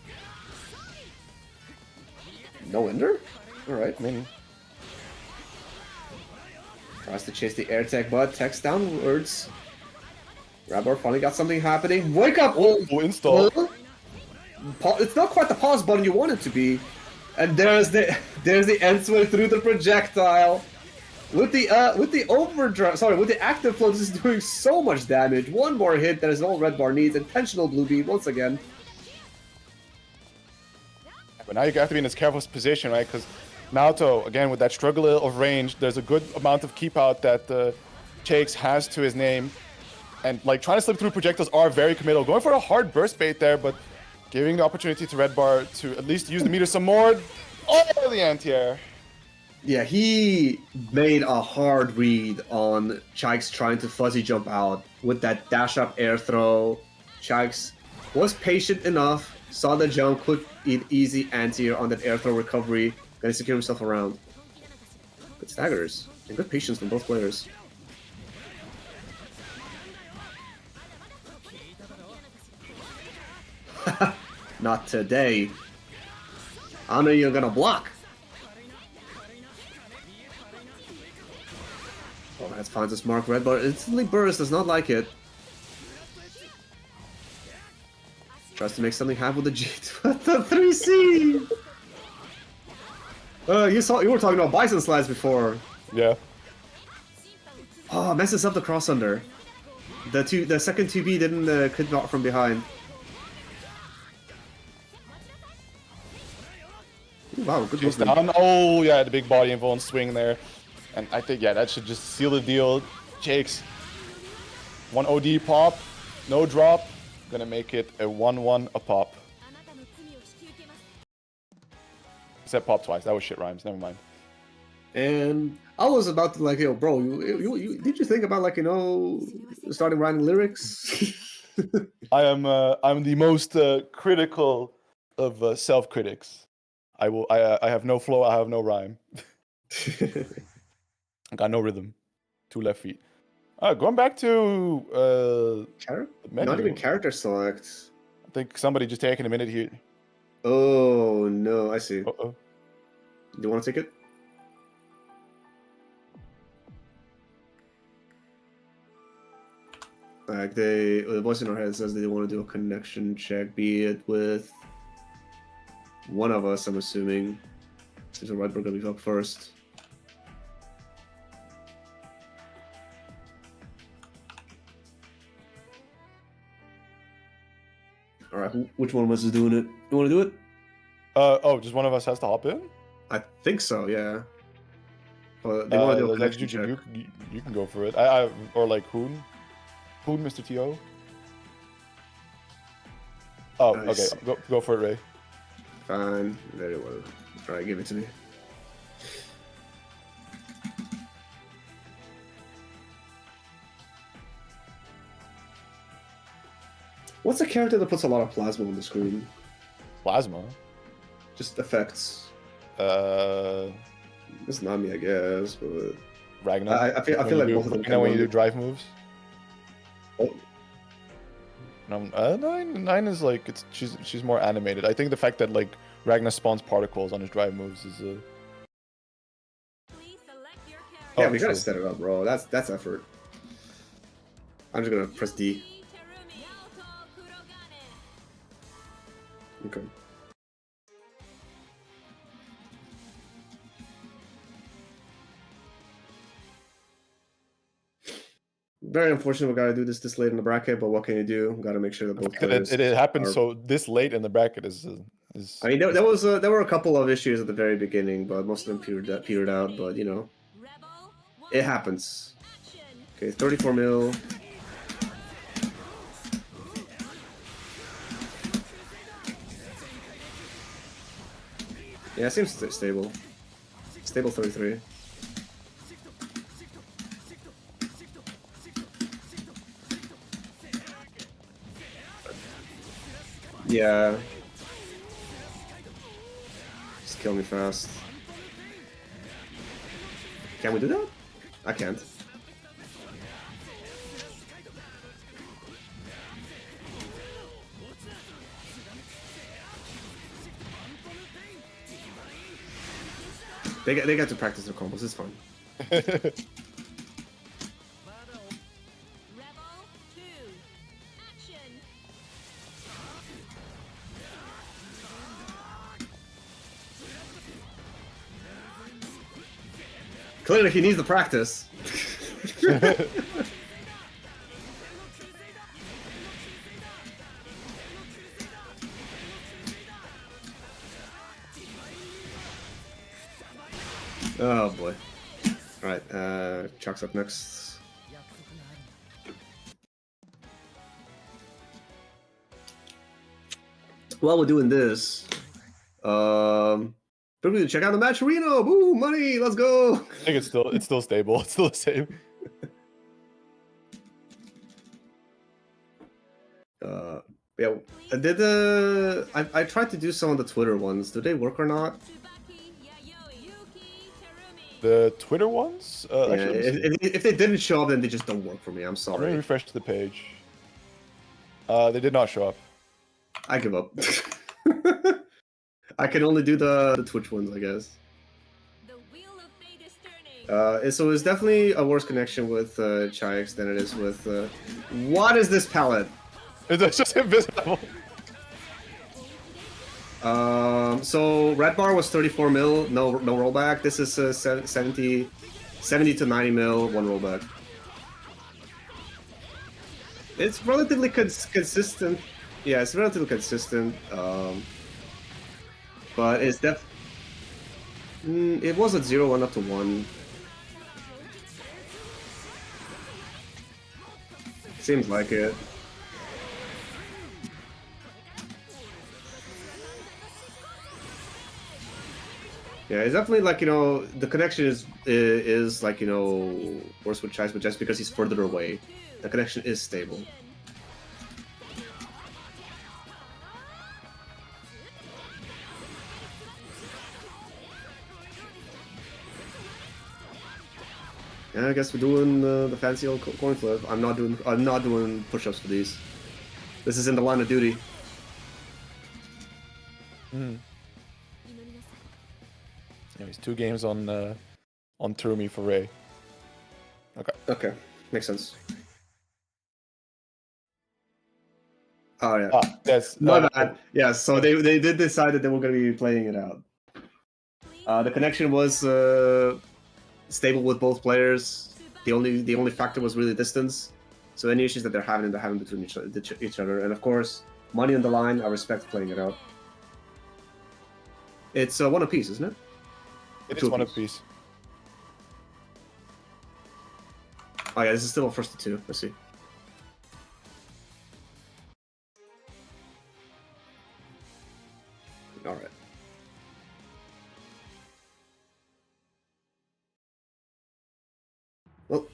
No ender? Alright. Mini. Tries to chase the air tech, but tech's downwards. Rabor finally got something happening. Wake up! Oh, install. It's not quite the pause button you want it to be. And there's the end swing through the projectile. With the overdrive, sorry, with the active flow, this is doing so much damage. One more hit that is all Red Bar needs. Intentional blue beam once again. But now you have to be in this careful position, right? Because Naoto, again, with that struggle of range, there's a good amount of keep out that Chakes has to his name. And like trying to slip through projectiles are very committal. Going for a hard burst bait there, but giving the opportunity to Red Bar to at least use the meter some more. Oh, the anti-air. Yeah, he made a hard read on Chikes trying to fuzzy jump out with that dash up air throw. Chikes was patient enough, saw the jump, quick, easy anti-air on that air throw recovery, gonna secure himself around. Good staggers and good patience from both players. Not today. I know you're gonna block. Oh, that finds a smart Red Bar. Instantly burst, does not like it. Tries to make something happen with the G. The 3C! You were talking about Bison Slides before. Yeah. Oh, messes up the cross under. The second 2B didn't could not from behind. Ooh, wow, good He's movement. down. Oh, yeah, the big body involved swing there. And I think, yeah, that should just seal the deal. Jakes, 1 OD pop, no drop. Gonna make it a 1-1 a pop. Except pop twice. That was shit rhymes. Never mind. And I was about to like, yo, bro, did you think about like, you know, starting writing lyrics? I'm the most critical of self-critics. I have no flow. I have no rhyme. I got no rhythm. 2 left feet. Going back to Not even character select. I think somebody just taking a minute here. Oh no, I see. Uh-oh. Do you want to take it? Like the voice in our head says they want to do a connection check, be it with one of us, I'm assuming. Seems like Redbird gonna be up first. Alright, which one of us is doing it? You wanna do it? Oh, just one of us has to hop in? I think so, yeah. Well, they want to do a like connection check. you can go for it. I or like Hoon, Mr. T.O. Oh, Nice. okay. Go for it, Ray. Fine, very well. Alright, give it to me. What's a character that puts a lot of plasma on the screen? Plasma. Just effects. It's not me, I guess, but Ragnar. I feel like both of them. You know when you do drive moves. Oh. No, nine is like she's more animated. I think the fact that like Ragnar spawns particles on his drive moves is Yeah, we gotta set it up, bro. That's effort. I'm just gonna press D. Okay. Very unfortunate we gotta do this late in the bracket, but what can you do? Gotta make sure that both players. it happened so this late in the bracket is. I mean, there were a couple of issues at the very beginning, but most of them petered out. But you know, it happens. Okay, 34 mil. Yeah, it seems stable. Stable 33. Yeah. Just kill me fast. Can we do that? I can't. They get to practice their combos. It's fun. Clearly, he needs the practice. Oh boy. Alright, Chuck's up next. While we're doing this, probably check out the match arena. Woo, money, let's go. I think it's still stable. It's still the same. Yeah, I tried to do some of the Twitter ones. Do they work or not? The Twitter ones? Yeah, Actually, if they didn't show up, then they just don't work for me. I'm let me sorry. refresh the page. They did not show up. I give up. I can only do the Twitch ones, I guess. So it's definitely a worse connection with Chix than it is with. What is this palette? It's just invisible. So red bar was 34 mil, no rollback. This is 70 to 90 mil, one rollback. It's relatively consistent. Yeah, it's relatively consistent. But it's it was at 0, 1 up to 1. Seems like it. Yeah, it's definitely like, you know, the connection is like, you know, worse with Chais, but just because he's further away, the connection is stable. Yeah, I guess we're doing the fancy old coin flip. I'm not doing push-ups for these. This is in the line of duty. Anyways, 2 games on Turumi for Ray. Okay. Okay, makes sense. Oh yeah. That's My bad. Yeah, so they did decide that they were going to be playing it out. The connection was stable with both players. The only factor was really distance. So any issues that they're having between each other. And of course, money on the line. I respect playing it out. It's one apiece, isn't it? It is one apiece. Oh yeah, this is still a first to 2. Let's see. All right. Well,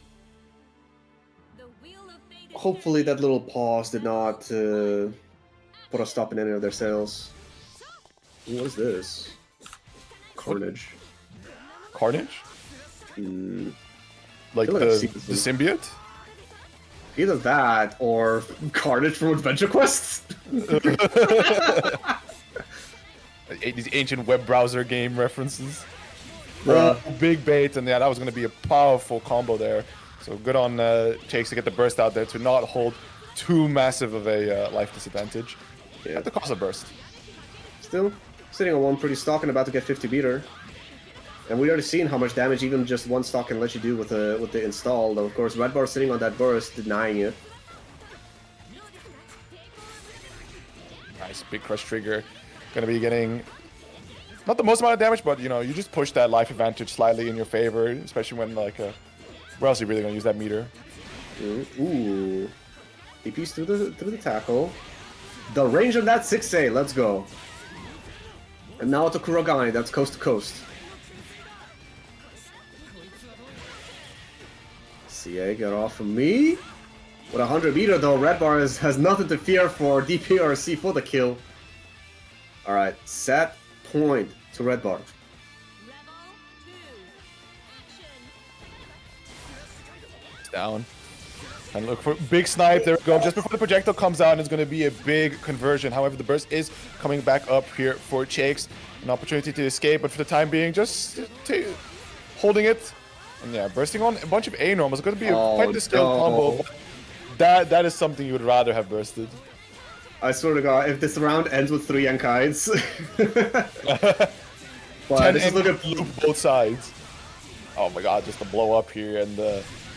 hopefully that little pause did not put a stop in any of their sales. What is this? Carnage. Carnage? Like feel like I've seen the this symbiote? Either that or Carnage from Adventure Quest. These ancient web browser game references. Bruh. Big bait, and yeah, that was going to be a powerful combo there. So good on Chase to get the burst out there to not hold too massive of a life disadvantage. Yeah. At the cost of burst. Still sitting on one pretty stock and about to get 50 beater. And we already seen how much damage even just one stock can let you do with the install. Though of course Red Bar sitting on that burst, denying it. Nice big crush trigger. Gonna be getting not the most amount of damage, but you know, you just push that life advantage slightly in your favor, especially when like where else are you really gonna use that meter? Ooh. DP's through the tackle. The range on that 6A, let's go. And now to Kurogane, that's coast to coast. CA, get off of me. With 100 meter though, Red Bar has nothing to fear for DPRC for the kill. Alright, set point to Red Bar. Down. And look for big snipe. There we go. Just before the projectile comes out, it's going to be a big conversion. However, the burst is coming back up here for Chakes. An opportunity to escape, but for the time being, just holding it. And yeah, bursting on a bunch of A normals. It's going to be quite the skill combo. That is something you would rather have bursted. I swear to God, if this round ends with 3 Yankaids. But this is looking loop both sides. Oh my god, just the blow up here and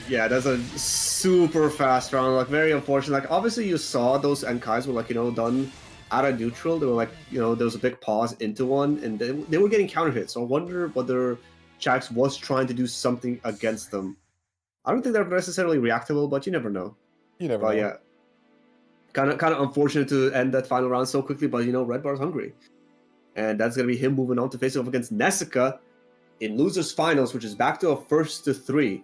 Yeah, that's a super fast round. Like, very unfortunate. Like, obviously, you saw those Enkais were, like, done out of neutral. They were, like, there was a big pause into one, and they were getting counter hits. So I wonder whether Jax was trying to do something against them. I don't think they're necessarily reactable, but you never know. you never But know. yeah, kind of unfortunate to end that final round so quickly. But Red Bar's hungry, and that's gonna be him moving on to face off against Nessica in losers finals, which is back to a 1-3.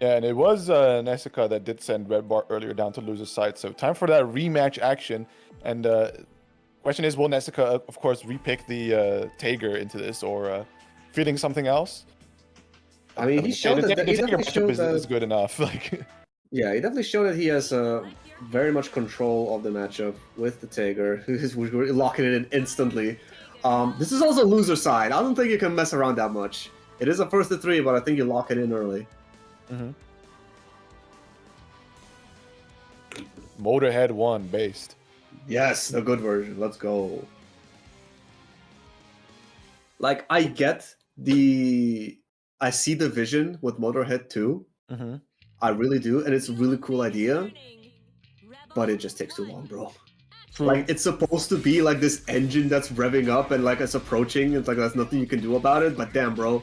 Yeah, and it was Nessica that did send Red Bar earlier down to loser's side. So time for that rematch action. And question is, will Nessica, of course, repick the Tager into this or feeling something else? I mean, he showed the that he Tager definitely matchup showed is good enough. Like, yeah, he definitely showed that he has very much control of the matchup with the Tager. We're locking it in instantly. This is also loser side. I don't think you can mess around that much. It is a 1-3, but I think you lock it in early. Motorhead 1 based. Yes, the good version. Let's go. Like, I see the vision with Motorhead 2. I really do, and it's a really cool idea, but it just takes too long, bro. True. Like, it's supposed to be like this engine that's revving up and like it's approaching. It's like there's nothing you can do about it, but damn, bro.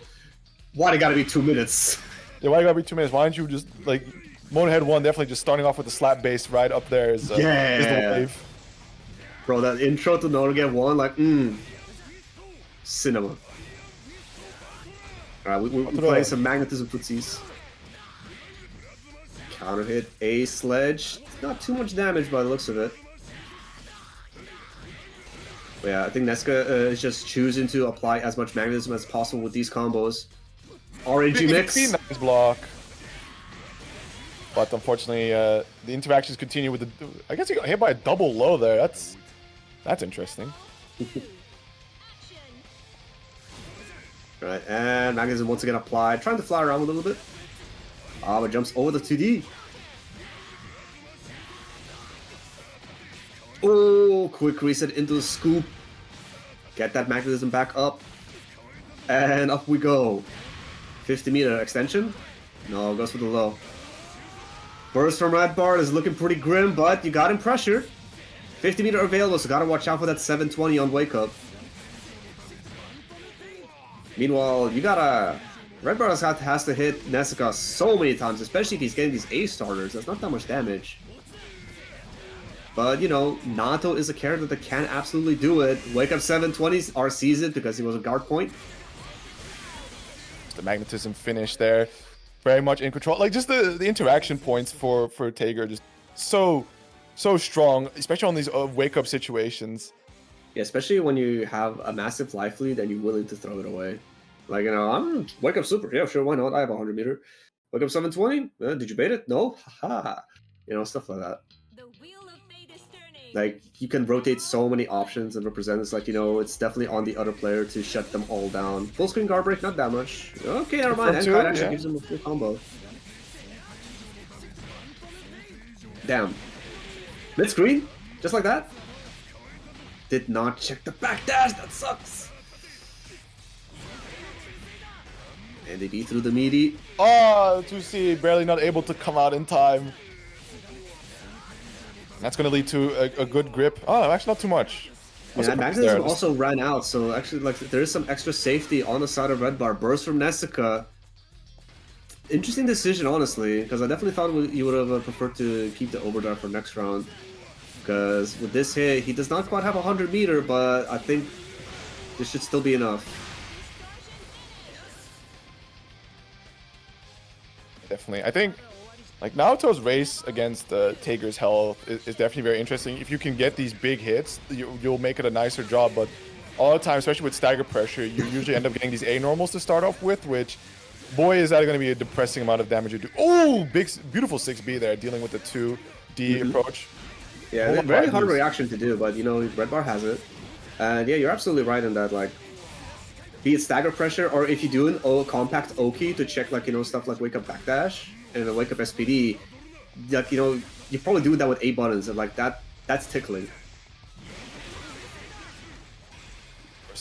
Why it gotta be 2 minutes? Yeah, why you gotta be 2 minutes? Why don't you just, like, Motorhead 1 definitely just starting off with the slap bass right up there is the wave. Bro, that intro to Norge 1, like, cinema. Alright, we play some magnetism footsies. Counter hit, a sledge. Not too much damage by the looks of it. But yeah, I think Nessica is just choosing to apply as much magnetism as possible with these combos. RNG mix. Nice block. But unfortunately, the interactions continue with the... I guess he got hit by a double low there. That's interesting. Right, and magnetism once again applied. Trying to fly around a little bit. But jumps over the 2D. Oh, quick reset into the scoop. Get that magnetism back up. And up we go. 50-meter extension. No, goes for the low. Burst from Red Bar is looking pretty grim, but you got him pressured. 50-meter available, so gotta watch out for that 720 on wake up. Meanwhile, you gotta... Red Bar has to hit Nessica so many times, especially if he's getting these A starters. That's not that much damage. But, Nato is a character that can absolutely do it. Wake up 720s are seasoned because he was a guard point. The magnetism finish there. Very much in control. Like, just the interaction points for Tager just so strong, especially on these wake-up situations. Yeah, especially when you have a massive life lead and you're willing to throw it away. Like, I'm wake up super. Yeah, sure, why not? I have a 100-meter. Wake up 720? Did you bait it? No? Haha. Stuff like that. Like, you can rotate so many options and representatives. Like, it's definitely on the other player to shut them all down. Full screen guard break, not that much. Okay, never mind. And Kite actually gives him a full combo. Damn. Mid screen? Just like that? Did not check the backdash. That sucks. And they beat through the meaty. Oh, 2C barely not able to come out in time. That's going to lead to a good grip. Oh, actually not too much. Yeah, magnetism also ran out, so actually, like, there is some extra safety on the side of Red Bar. Burst from Nessica. Interesting decision, honestly, because I definitely thought you would have preferred to keep the overdrive for next round. Because with this hit, he does not quite have a 100-meter, but I think this should still be enough. Definitely. I think, like, Naoto's race against Tager's health is definitely very interesting. If you can get these big hits, you'll make it a nicer job. But all the time, especially with stagger pressure, you usually end up getting these A normals to start off with, which, boy, is that going to be a depressing amount of damage you do. Oh, beautiful 6B there, dealing with the 2D approach. Yeah, very hard reaction to do, but, Red Bar has it. And yeah, you're absolutely right in that, like, be it stagger pressure, or if you do an compact Oki to check, like, stuff like wake up backdash and a wake up SPD, like, you're probably doing that with A buttons, and like that's tickling.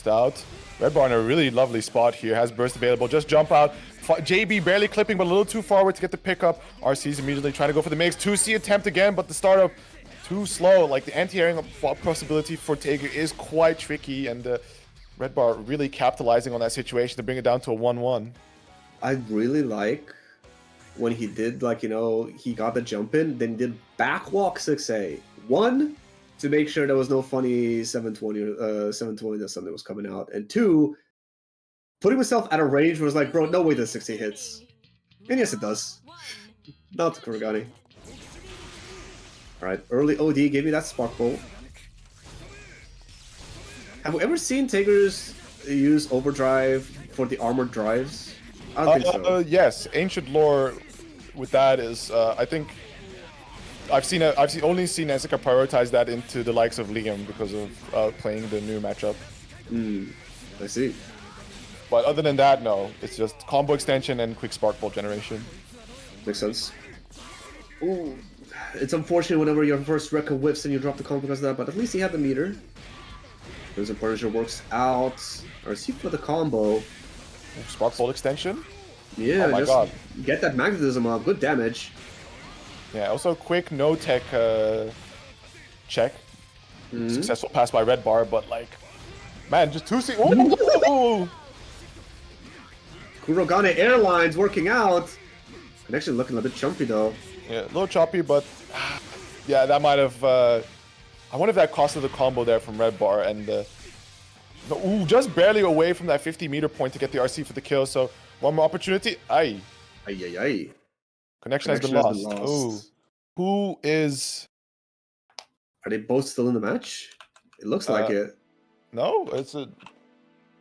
burst out. Red Bar in a really lovely spot here. Has burst available. Just jump out. JB barely clipping, but a little too forward to get the pickup. RC's immediately trying to go for the mix. 2C attempt again, but the startup too slow. Like the anti-airing possibility for Tager is quite tricky, and Red Bar really capitalizing on that situation to bring it down to a 1-1. I really like when he did, like, you know, he got the jump in, then did backwalk 6A. One, to make sure there was no funny 720 that something was coming out. And two, putting himself at a range where it's like, bro, no way the 60 hits. And yes, it does. Not Kurogane. Alright, early OD gave me that Spark Bolt. Have we ever seen Tigers use Overdrive for the armored drives? I don't think so. Yes, ancient lore with that is, I think I've only seen Ezeka prioritize that into the likes of Liam because of playing the new matchup. I see. But other than that, no. It's just combo extension and quick spark bolt generation. Makes sense. Ooh, it's unfortunate whenever your first Rekka whips and you drop the combo because of that, but at least he had the meter. Crimson Punisher works out. RC for the combo. Spark bolt extension? Yeah, oh my just God. Get that magnetism up. Good damage. Yeah, also quick no tech check. Successful pass by Red Bar, but like, man, just 2C. Ooh! Kurogane Airlines working out. Connection looking a bit chumpy though. Yeah, a little choppy, but yeah, that might have. I wonder if that costed the combo there from Red Bar, and ooh, just barely away from that 50-meter point to get the RC for the kill. So one more opportunity. Aye. Aye. Connection has been lost. Ooh. Who is? Are they both still in the match? It looks like it. No, it's a.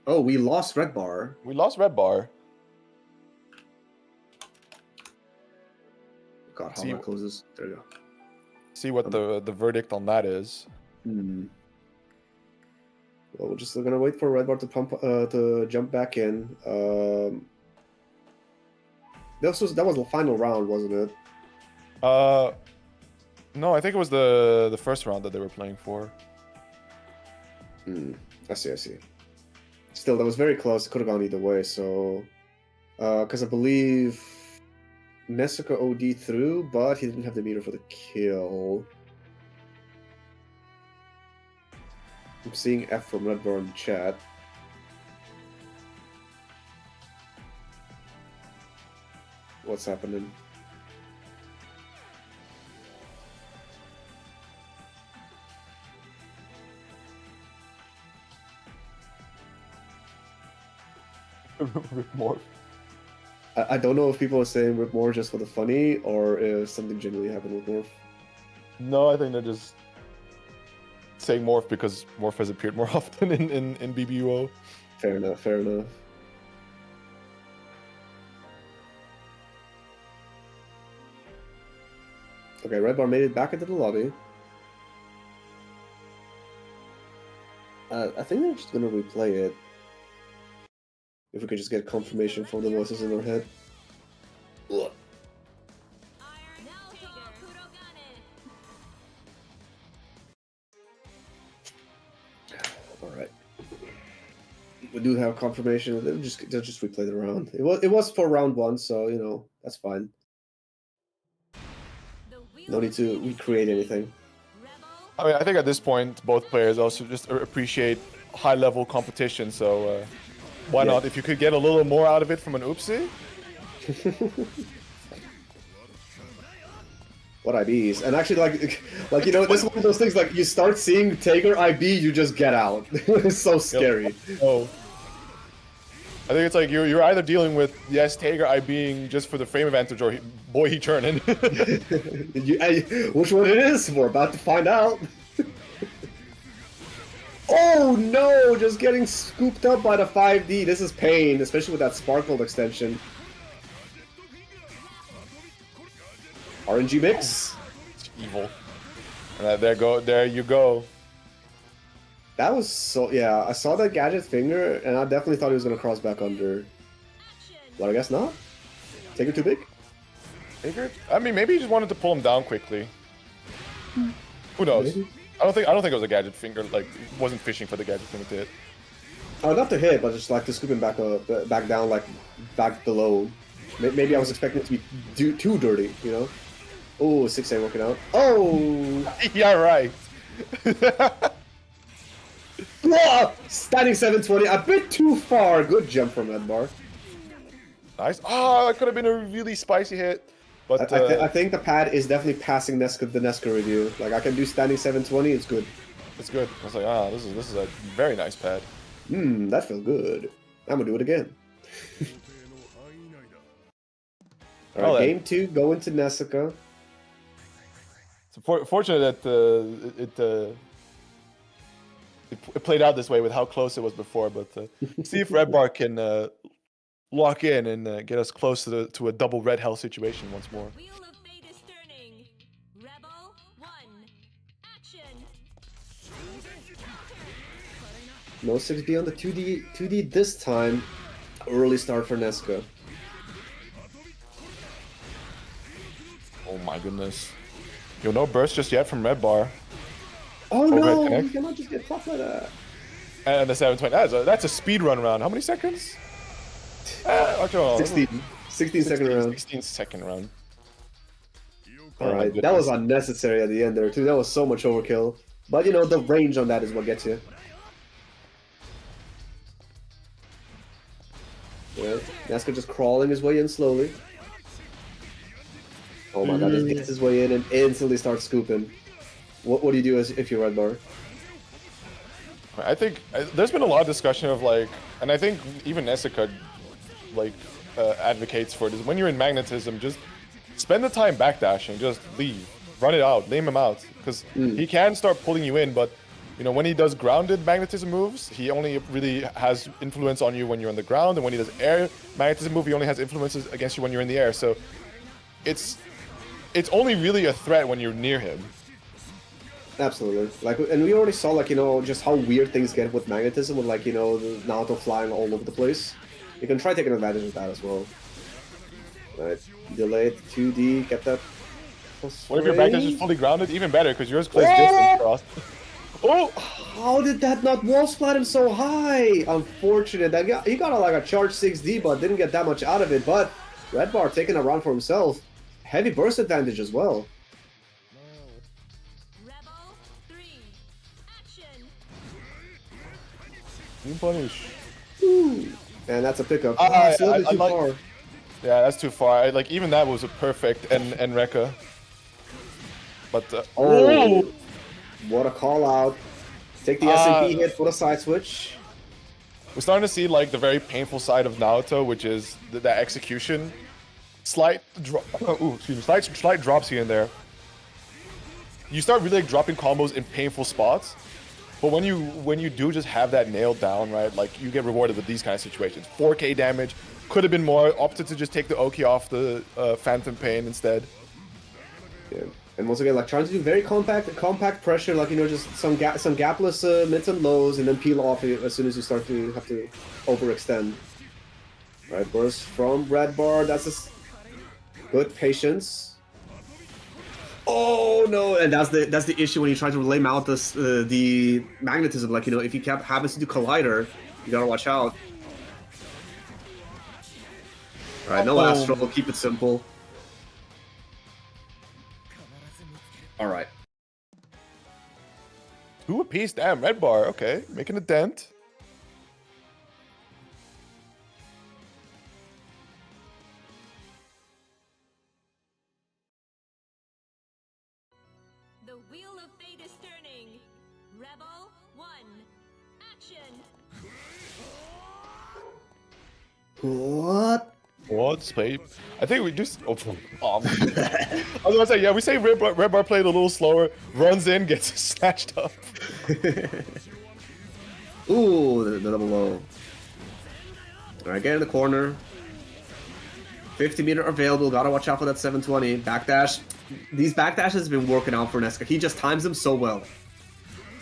Oh, we lost Red Bar. We lost Red Bar. God, how that closes. There you go. See what the verdict on that is. Well, we're just gonna wait for Red Bar to jump back in. That was the final round, wasn't it? No, I think it was the first round that they were playing for. I see. Still, that was very close. It could have gone either way. So, because I believe Nesuka OD through, but he didn't have the meter for the kill. I'm seeing F from Red Bar in the chat. What's happening? More. I don't know if people are saying Rip Morph just for the funny, or if something genuinely happened with Morph. No, I think they're just saying Morph because Morph has appeared more often in BBUO. Fair enough. Okay, Red Bar made it back into the lobby. I think they're just gonna replay it. If we could just get confirmation from the voices in our head. Ugh. Alright. We do have confirmation. They'll just replay the round. It was for round 1, so you know, that's fine. No need to recreate anything. I mean, I think at this point, both players also just appreciate high-level competition, so why not? If you could get a little more out of it from an oopsie. What IBs? And actually, like you know, this is one of those things. Like you start seeing Tager IB, you just get out. It's so scary. Oh, I think it's like you're either dealing with Tager IBing just for the frame advantage, or boy he churning. Which one it is? We're about to find out. Oh no! Just getting scooped up by the 5D. This is pain, especially with that Sparkle extension. RNG mix. It's evil. And there you go. That was so, yeah, I saw that gadget finger, and I definitely thought he was going to cross back under. But I guess not. Taker too big? Taker? I mean, maybe he just wanted to pull him down quickly. Who knows? Maybe. I don't think it was a gadget finger, like, he wasn't fishing for the gadget finger to hit. Not to hit, but just like to scoop him back down, like back below. Maybe I was expecting it to be too dirty, you know? Oh, 6A working out. Oh! Yeah, right. Whoa! Standing 720, a bit too far. Good jump from Edbar. Nice. Oh, that could have been a really spicy hit. But I think the pad is definitely passing the Nesca review. Like, I can do standing 720, it's good. it's good. I was like, this is a very nice pad. That felt good. I'm gonna do it again. Alright, game 2, going to Nessica. It's fortunate that it played out this way with how close it was before, but see if Red Bar can lock in and get us close to a double red hell situation once more. Wheel of Fate is turning. Rebel 1. Action. No 6B on the 2D this time. Early start for Nesca. Oh my goodness. Yo, no burst just yet from Red Bar. Oh Overhead no! connect. You cannot just get tough like that. And the 720. That's a speed run round. How many seconds? Okay, 16 second round. 16-second round. Alright, that was unnecessary at the end there too. That was so much overkill. But you know, the range on that is what gets you. Yeah, Nesca just crawling his way in slowly. Oh my god, just gets his way in and instantly starts scooping. What do you do if you're Red Bar? I think there's been a lot of discussion of like, and I think even Nessica like advocates for it, is when you're in magnetism, just spend the time backdashing, just leave, run it out, lame him out, because he can start pulling you in, but you know, when he does grounded magnetism moves, he only really has influence on you when you're on the ground, and when he does air magnetism move, he only has influences against you when you're in the air. So it's only really a threat when you're near him. Absolutely. Like, and we already saw, like, you know, just how weird things get with magnetism, with, like, you know, the Naruto flying all over the place. You can try taking advantage of that as well. Alright, delayed 2D, get that. What if your backdash is fully grounded? Even better, because yours plays distance cross. Oh! How did that not wall splat him so high? Unfortunate. He got like a charge 6D, but didn't get that much out of it. But Red Bar taking a round for himself. Heavy burst advantage as well. Rebel 3. Action. Team punish. Ooh. And that's a pickup. I It's a little bit too like- far. Yeah, that's too far. Like, even that was a perfect and Rekka. But, Oh! What a call out. Take the S&P hit, put a side switch. we're starting to see, like, the very painful side of Naruto, which is the execution. Slight drops here and there. You start really, like, dropping combos in painful spots. But when you do just have that nailed down, right, like, you get rewarded with these kind of situations. 4K damage, could have been more, opted to just take the Oki off the Phantom Pain instead. Yeah. And once again, like, trying to do very compact pressure, like, you know, just some gapless mids and lows, and then peel off it as soon as you start to have to overextend. Right, burst from Red Bar, that's a good patience. Oh no, and that's the issue when you try to relay mount this the magnetism. Like, you know, if you happens to do collider, you gotta watch out. All right, no astral, keep it simple. All right. 2 apiece, damn, Red Bar, okay, making a dent. The Wheel of Fate is turning. Rebel 1. Action. What? What? Play? I think we just. I was gonna say, yeah, we say Red Bar played a little slower, runs in, gets snatched up. Ooh, the double low. Alright, get in the corner. 50-meter available, gotta watch out for that 720. Backdash. These backdashes have been working out for Nesca. He just times them so well.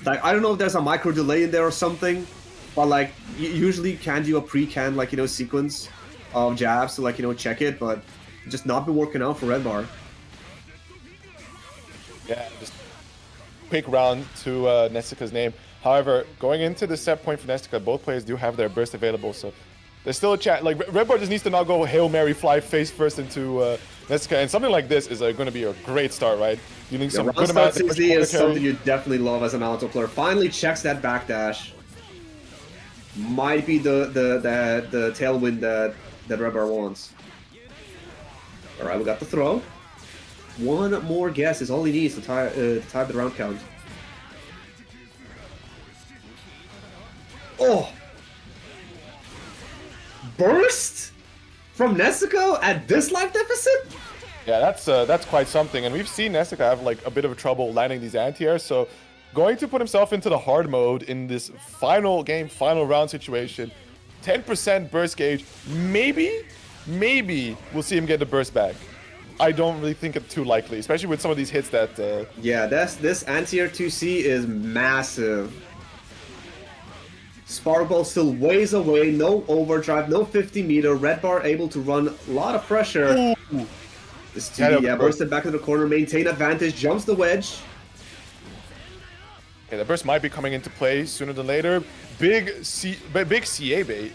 Like, I don't know if there's a micro delay in there or something, but like, usually can do a pre-can, like, you know, sequence of jabs to, like, you know, check it, but just not been working out for Red Bar. Yeah, just quick round to Nessica's name. However, going into the set point for Nestica, both players do have their burst available, so there's still a chance. Like, Red Bar just needs to not go Hail Mary, fly face first into Nestica, and something like this is going to be a great start, right? Dealing some good amount of damage. 60 is something you definitely love as an auto player. Finally checks that backdash. Might be the tailwind that Red Bar wants. Alright, we got the throw. One more guess is all he needs to tie the round count. Oh! Burst from Nezuko at this life deficit? Yeah, that's quite something, and we've seen Nestica have like a bit of trouble landing these anti-airs, so going to put himself into the hard mode in this final game, final round situation. 10% burst gauge, maybe we'll see him get the burst back. I don't really think it's too likely, especially with some of these hits that... Yeah, this anti-air 2C is massive. Sparkball still ways away, no overdrive, no 50 meter. Red Bar able to run a lot of pressure. Ooh. This 2D, yeah, bursted back to the corner, maintain advantage, jumps the wedge. Yeah, the burst might be coming into play sooner than later. Big CA bait.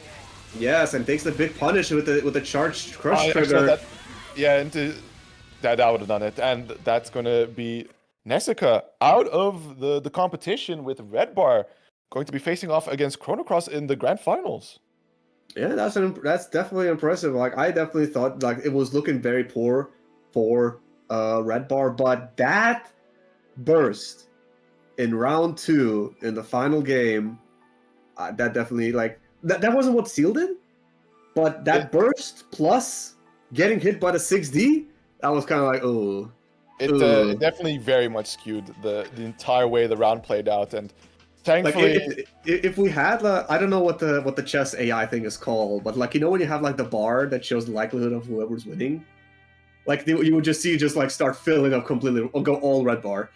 Yes, and takes the big punish with the charged crush trigger. That would have done it, and that's gonna be Nestica out of the competition with Red Bar. Going to be facing off against Chrono Cross in the grand finals. Yeah, that's definitely impressive. Like, I definitely thought like it was looking very poor for Red Bar, but that burst in round 2 in the final game, that definitely like that wasn't what sealed it, but that burst plus getting hit by the 6D, that was kind of like, oh. It definitely very much skewed the entire way the round played out, and thankfully, like if we had, I don't know what the chess AI thing is called, but like, you know, when you have like the bar that shows the likelihood of whoever's winning, like you would just see like start filling up completely, or go all Red Bar.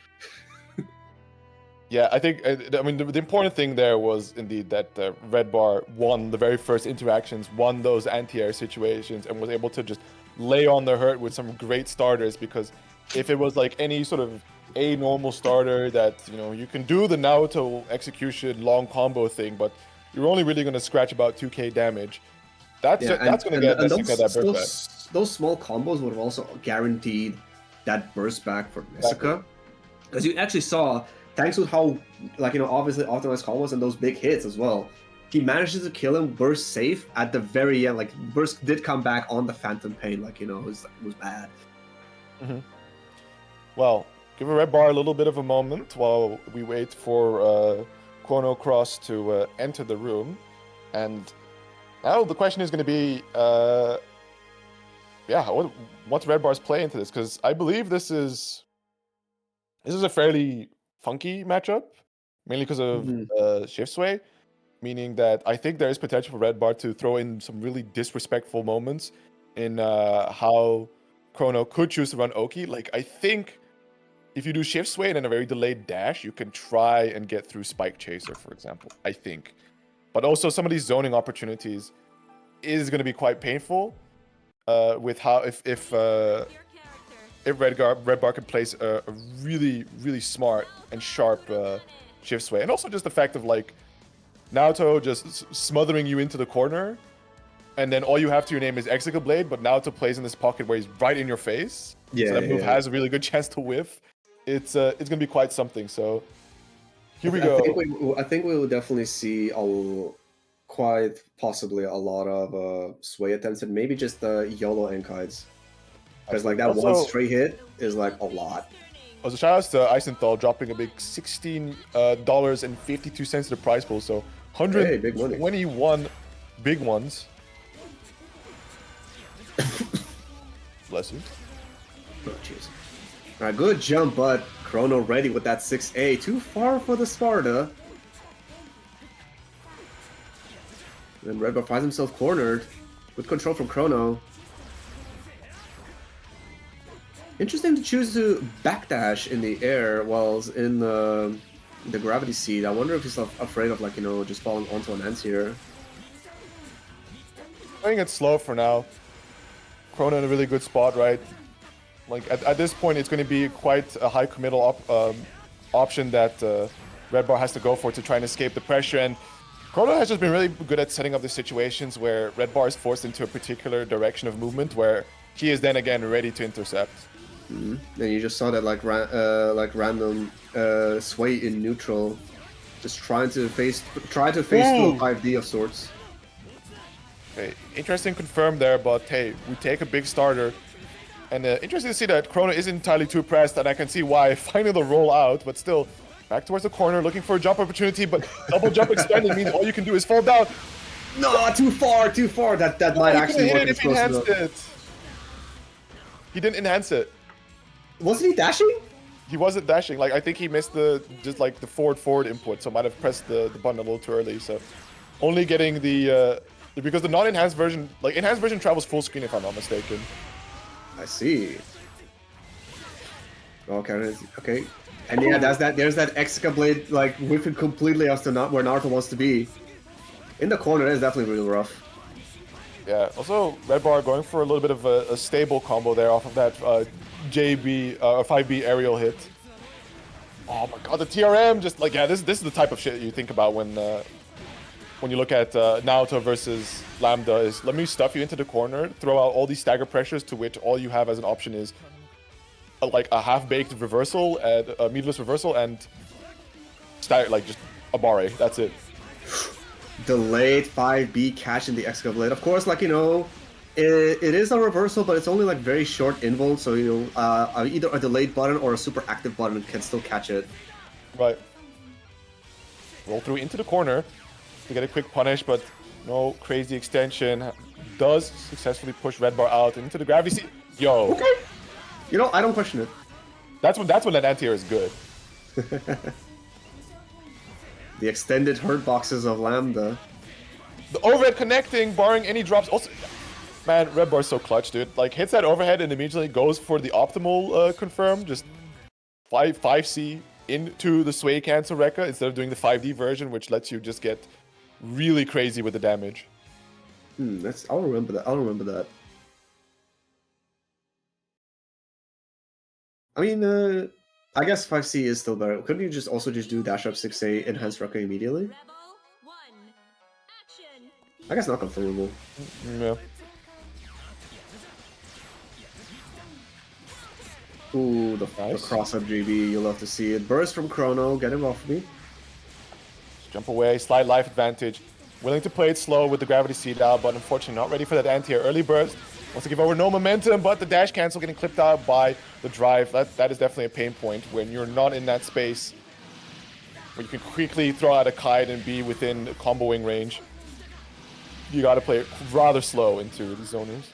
Yeah, I think I mean the important thing there was indeed that Red Bar won the very first interactions, won those anti-air situations, and was able to just lay on the hurt with some great starters. Because if it was like any sort of a normal starter that, you know, you can do the Naruto execution long combo thing, but you're only really going to scratch about 2k damage. That's going to get Nestica that burst back. Those small combos would have also guaranteed that burst back for Nestica, because you actually saw, thanks to how, like, you know, obviously optimized combos and those big hits as well, he manages to kill him burst safe at the very end. Like, burst did come back on the Phantom Pain, like, you know, it was bad. Mm-hmm. Well, give a Red Bar a little bit of a moment while we wait for Chrono Cross to enter the room. And now the question is going to be, what's Red Bar's play into this? Because I believe this is a fairly funky matchup, mainly because of shift sway, meaning that I think there is potential for Red Bar to throw in some really disrespectful moments in how Chrono could choose to run Oki. Like, I think if you do shift sway and then a very delayed dash, you can try and get through Spike Chaser, for example, I think. But also some of these zoning opportunities is going to be quite painful with how if Red Bar can place a really, really smart and sharp shift sway. And also just the fact of, like, Naoto just smothering you into the corner, and then all you have to your name is Executive Blade, but Naoto plays in this pocket where he's right in your face. Yeah, so that move has a really good chance to whiff. It's gonna be quite something. So here we go. I think we will definitely see quite possibly a lot of sway attempts, and maybe just the YOLO Enkides. Because like that one straight hit is like a lot. Also, shout outs to Eisenthal dropping a big $16.52 to the prize pool. So 121 big ones. Bless you. Oh, jeez. Alright, good jump, but Chrono ready with that 6A. Too far for the Sparta. Then Red Bar finds himself cornered with control from Chrono. Interesting to choose to backdash in the air while in the gravity seed. I wonder if he's afraid of, like, you know, just falling onto an anti-air. Playing it slow for now. Chrono in a really good spot, right? Like at this point, it's going to be quite a high committal option that Red Bar has to go for to try and escape the pressure. And Chrono has just been really good at setting up the situations where Red Bar is forced into a particular direction of movement where he is then again ready to intercept. And you just saw that like random sway in neutral, just trying to face through a 5D of sorts. Okay, interesting confirm there, but hey, we take a big starter. And interesting to see that Chrono isn't entirely too pressed, and I can see why. Finding the roll out, but still back towards the corner, looking for a jump opportunity, but double jump expanded means all you can do is fall down. No, too far. That might actually work. If he enhanced it. He didn't enhance it. Wasn't he dashing? He wasn't dashing. Like I think he missed the forward input, so might have pressed the button a little too early. So only getting the because the non-enhanced version, like enhanced version travels full screen if I'm not mistaken. I see. Okay. And yeah, there's that Exca blade like whipping completely as to not where Naruto wants to be. In the corner, that is definitely really rough. Yeah. Also, Red Bar going for a little bit of a stable combo there off of that JB 5B aerial hit. Oh my god, the TRM just like this is the type of shit you think about when you look at Naoto versus Lambda is let me stuff you into the corner, throw out all these stagger pressures to which all you have as an option is like a half-baked reversal and a meatless reversal and like just a barre. That's it. Delayed 5B catch in the Exca blade. Of course, like it is a reversal, but it's only like very short invul, so either a delayed button or a super active button can still catch it. Right. Roll through into the corner to get a quick punish, but no crazy extension. Does successfully push Red Bar out into the gravity seat. Yo. Okay. I don't question it. That's when that anti-air is good. The extended hurt boxes of Lambda. The overhead connecting, barring any drops. Also, man, Red Bar's so clutch, dude. Like hits that overhead and immediately goes for the optimal confirm. Just 5C into the sway cancel Rekka instead of doing the 5D version, which lets you just get really crazy with the damage. I'll remember that. I mean, I guess 5C is still better. Couldn't you just do dash up 6A enhanced Rekka immediately? Rebel 1. Action. I guess not confirmable. Yeah. Ooh, the cross up GB, you'll love to see it. Burst from Chrono, get him off me. Just jump away, slight life advantage. Willing to play it slow with the gravity seed out, but unfortunately not ready for that anti-air. Early burst. Wants to give over no momentum, but the dash cancel getting clipped out by the drive. That is definitely a pain point when you're not in that space where you can quickly throw out a kite and be within comboing range. You gotta play it rather slow into the zoners.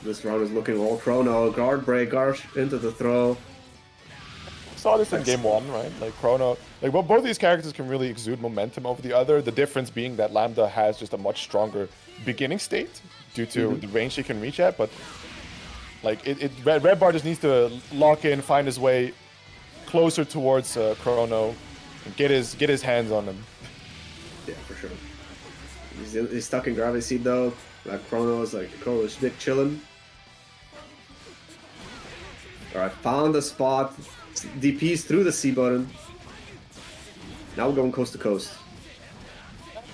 This round is looking all Chrono. Guard break, guard into the throw. Saw this in game 1, right? Like Chrono, like both of these characters can really exude momentum over the other. The difference being that Lambda has just a much stronger beginning state due to the range he can reach at. But like Red Bar just needs to lock in, find his way closer towards Chrono, and get his hands on him. Yeah, for sure. He's stuck in gravity seed though. Chrono's big chilling. Alright, found the spot. DPs through the C button. Now we're going coast to coast.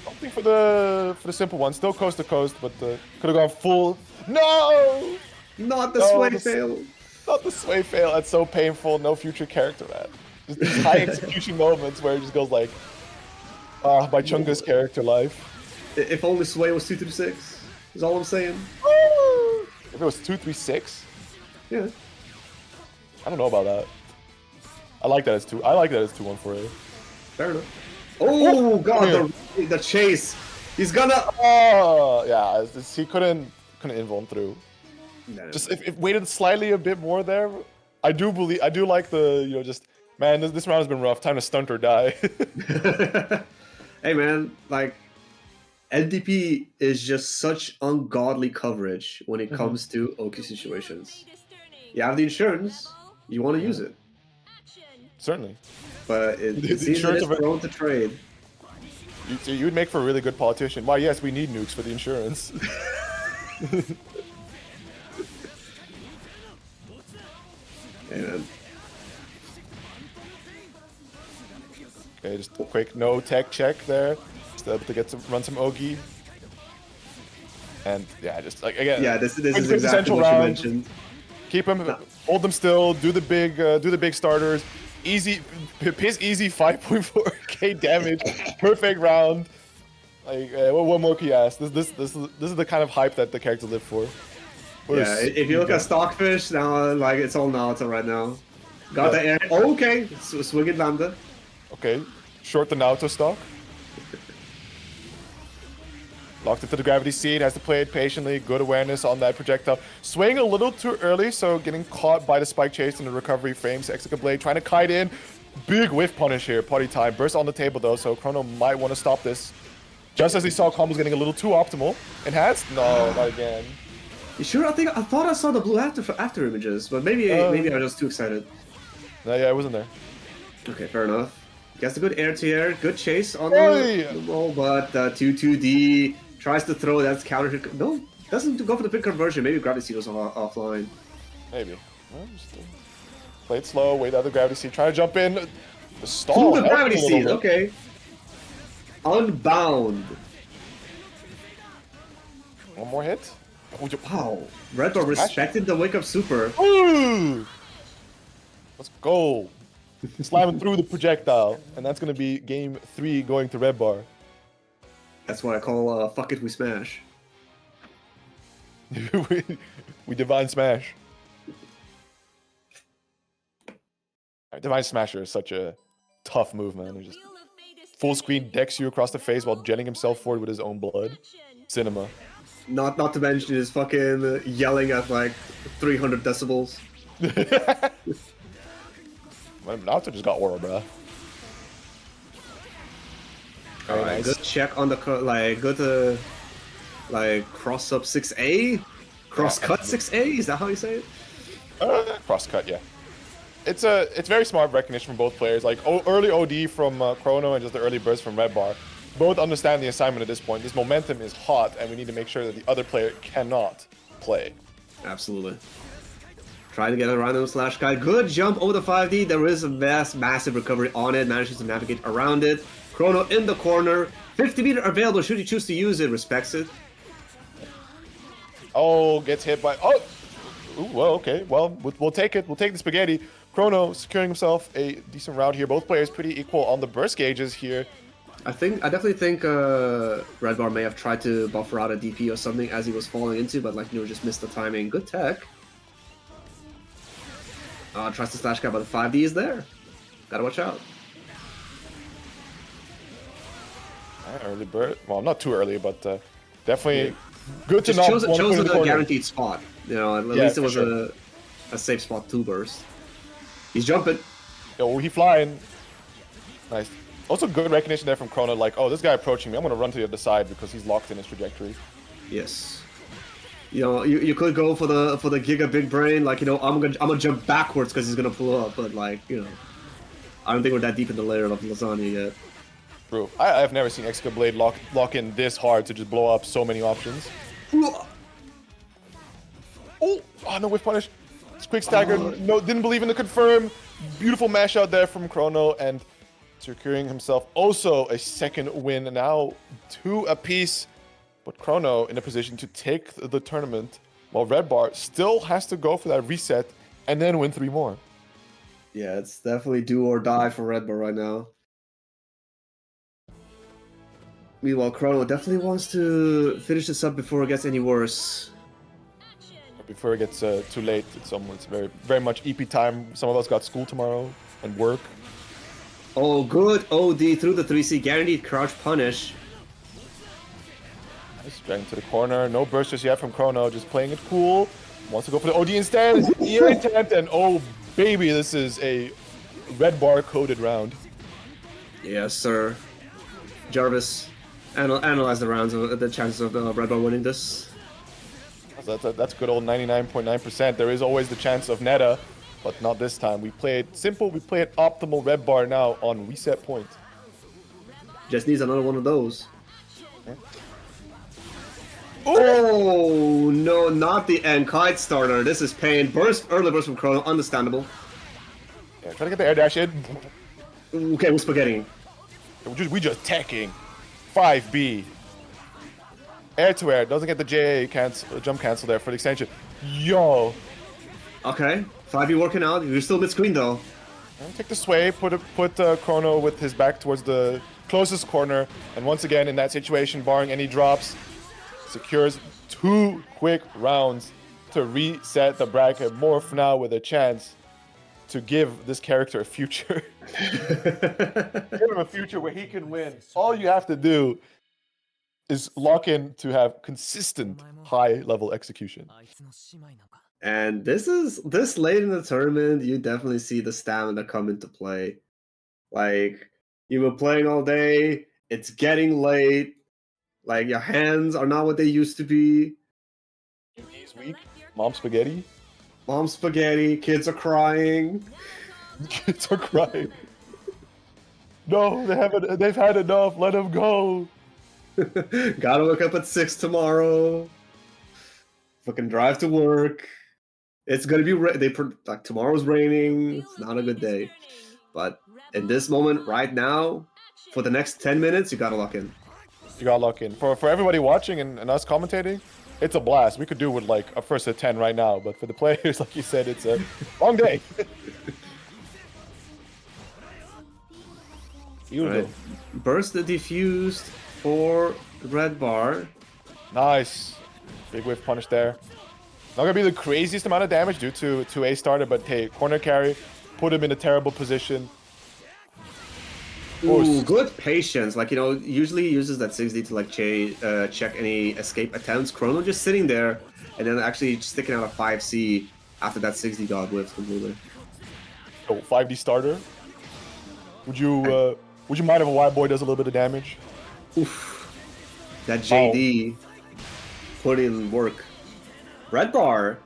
Hoping for the simple one, still coast to coast, but could have gone full. No, not the sway fail. Not the sway fail. That's so painful. No future character, man. Just these high execution moments where it just goes like, my Chunga's character life. If only sway was 236, is all I'm saying. If it was 236, yeah. I don't know about that. I like that as 2-1-4A. Fair enough. Oh god, the chase. He's gonna. Oh yeah, he couldn't invuln through. No. Just if waited slightly a bit more there, I do like the just man. This round has been rough. Time to stunt or die. Hey man, like LDP is just such ungodly coverage when it comes to Oki situations. You have the insurance, you want to use it. Certainly. But it seems that it's prone to trade. You would make for a really good politician. Why, yes, we need nukes for the insurance. Okay, man. Okay, just a quick no tech check there. Just able to get to run some Ogi. And yeah, just like again. Yeah, this is quick exactly essential what you round. mentioned. Keep him, hold them still. Do the big starters. Easy, piss easy 5.4k damage. Perfect round. Like, what more can you ask? This is the kind of hype that the characters live for. What Yeah, a if you look at speed Stockfish now, like it's all Naruto right now. Got Yeah. the air. Oh, okay, swing it landed. run. Okay, short the Naruto stock. Locked into the gravity seed, has to play it patiently. Good awareness on that projectile. Swaying a little too early, so getting caught by the spike chase in the recovery frames. Executive Blade trying to kite in. Big whiff punish here. Party time. Burst on the table though, so Chrono might want to stop this. Just as he saw combos getting a little too optimal. Enhanced? No, not again. You sure? I thought I saw the blue after images, but maybe I was just too excited. No, yeah, I wasn't there. Okay, fair enough. Gets a good air-to-air, good chase on Hey! the ball, but 2-2D tries to throw, that's counter hit. No, doesn't go for the pick conversion. Maybe gravity seed was offline. Maybe. Well, just, play it slow, wait out the gravity seed, try to jump in. The stall. Through the helped gravity a little seed, bit. okay. Unbound. One more hit. Wow. Red Bull respected the wake up super. Ooh! Let's go. Slamming through the projectile. And that's going to be game 3 going to Red Bar. That's what I call fuck it, we smash. we divine smash. Divine Smasher is such a tough move, man. He just full screen decks you across the face while jetting himself forward with his own blood. Cinema. Not to mention his fucking yelling at like 300 decibels. Naruto just got aura, bruh. Alright, good check on the good like cross up 6A, cross cut 6A. Is that how you say it? Cross cut, yeah. It's very smart recognition from both players. Like early OD from Chrono and just the early burst from Red Bar. Both understand the assignment at this point. This momentum is hot, and we need to make sure that the other player cannot play. Absolutely. Trying to get a random slash guy. Good jump over the 5D. There is a massive recovery on it. Manages to navigate around it. Chrono in the corner. 50 meter available should you choose to use it. Respects it. Oh, gets hit by... Oh! Ooh, well, okay. Well, we'll take it. We'll take the spaghetti. Chrono securing himself a decent round here. Both players pretty equal on the burst gauges here. I definitely think Red Bar may have tried to buffer out a DP or something as he was falling into, but like, just missed the timing. Good tech. Tries to slash guy, but the 5D is there. Gotta watch out. Early bird. Well, not too early, but definitely good to Just not chose in the a corner. guaranteed spot. At least it was sure. a safe spot to burst. He's jumping. Yo, he flying. Nice. Also good recognition there from Chrono, like, oh, this guy approaching me, I'm gonna run to the other side because he's locked in his trajectory. Yes. You could go for the Giga Big Brain, like, I'm gonna jump backwards because he's gonna pull up, but like, I don't think we're that deep in the layer of lasagna yet. True. I've never seen Executive Blade lock in this hard to just blow up so many options. Oh, no whiff punish. It's quick stagger. No, didn't believe in the confirm. Beautiful mash out there from Chrono, and securing himself also a second win. Now 2 apiece, but Chrono in a position to take the tournament, while Red Bar still has to go for that reset and then win 3 more. Yeah, it's definitely do or die for Red Bar right now. Meanwhile, Chrono definitely wants to finish this up before it gets any worse. Before it gets too late, it's very, very much EP time. Some of us got school tomorrow and work. Oh, good OD through the 3C, guaranteed crouch punish. Nice, dragging to the corner. No bursters yet from Chrono, just playing it cool. Wants to go for the OD instead. EA attempt, and oh baby, this is a Red Bar coded round. Yes, sir. Jarvis, analyze the rounds, the chances of the Red Bar winning this. That's good old 99.9%. There is always the chance of Neta, but not this time. We play it simple, we play it optimal Red Bar now on reset point. Just needs another one of those. Okay. Oh, no, not the end. Kite starter. This is pain. Early burst from Chrono, understandable. Yeah, try to get the air dash in. Okay, we're spaghetti. We just teching. 5B. Air to air. Doesn't get the jump cancel there for the extension. Yo. Okay, 5B working out. You're still mid-screen though. Take the sway, put Chrono with his back towards the closest corner, and once again in that situation, barring any drops, secures 2 quick rounds to reset the bracket. Morph now with a chance to give this character a future. Give him a future where he can win. All you have to do is lock in to have consistent high-level execution. And this late in the tournament, you definitely see the stamina come into play. Like, you've been playing all day, it's getting late, like your hands are not what they used to be. He's weak. Mom spaghetti. Mom spaghetti, kids are crying. Kids are crying. No, they've had enough. Let them go. Gotta wake up at 6 tomorrow. Fucking drive to work. It's gonna be like tomorrow's raining. It's not a good day. But in this moment, right now, for the next 10 minutes, you gotta lock in. You gotta lock in. For everybody watching and us commentating, it's a blast. We could do with like a first at 10 right now, but for the players, like you said, it's a long day. Right. Burst the diffused for red bar. Nice. Big whiff punish there. Not gonna be the craziest amount of damage due to A starter, but hey, corner carry, put him in a terrible position. Ooh, good patience. Like, usually he uses that 6D to like check any escape attempts. Chrono just sitting there and then actually sticking out a 5C after that 6D got whiffed completely. Oh, 5D starter. Would you mind if a white boy does a little bit of damage? Oof. That JD put in work. Red bar,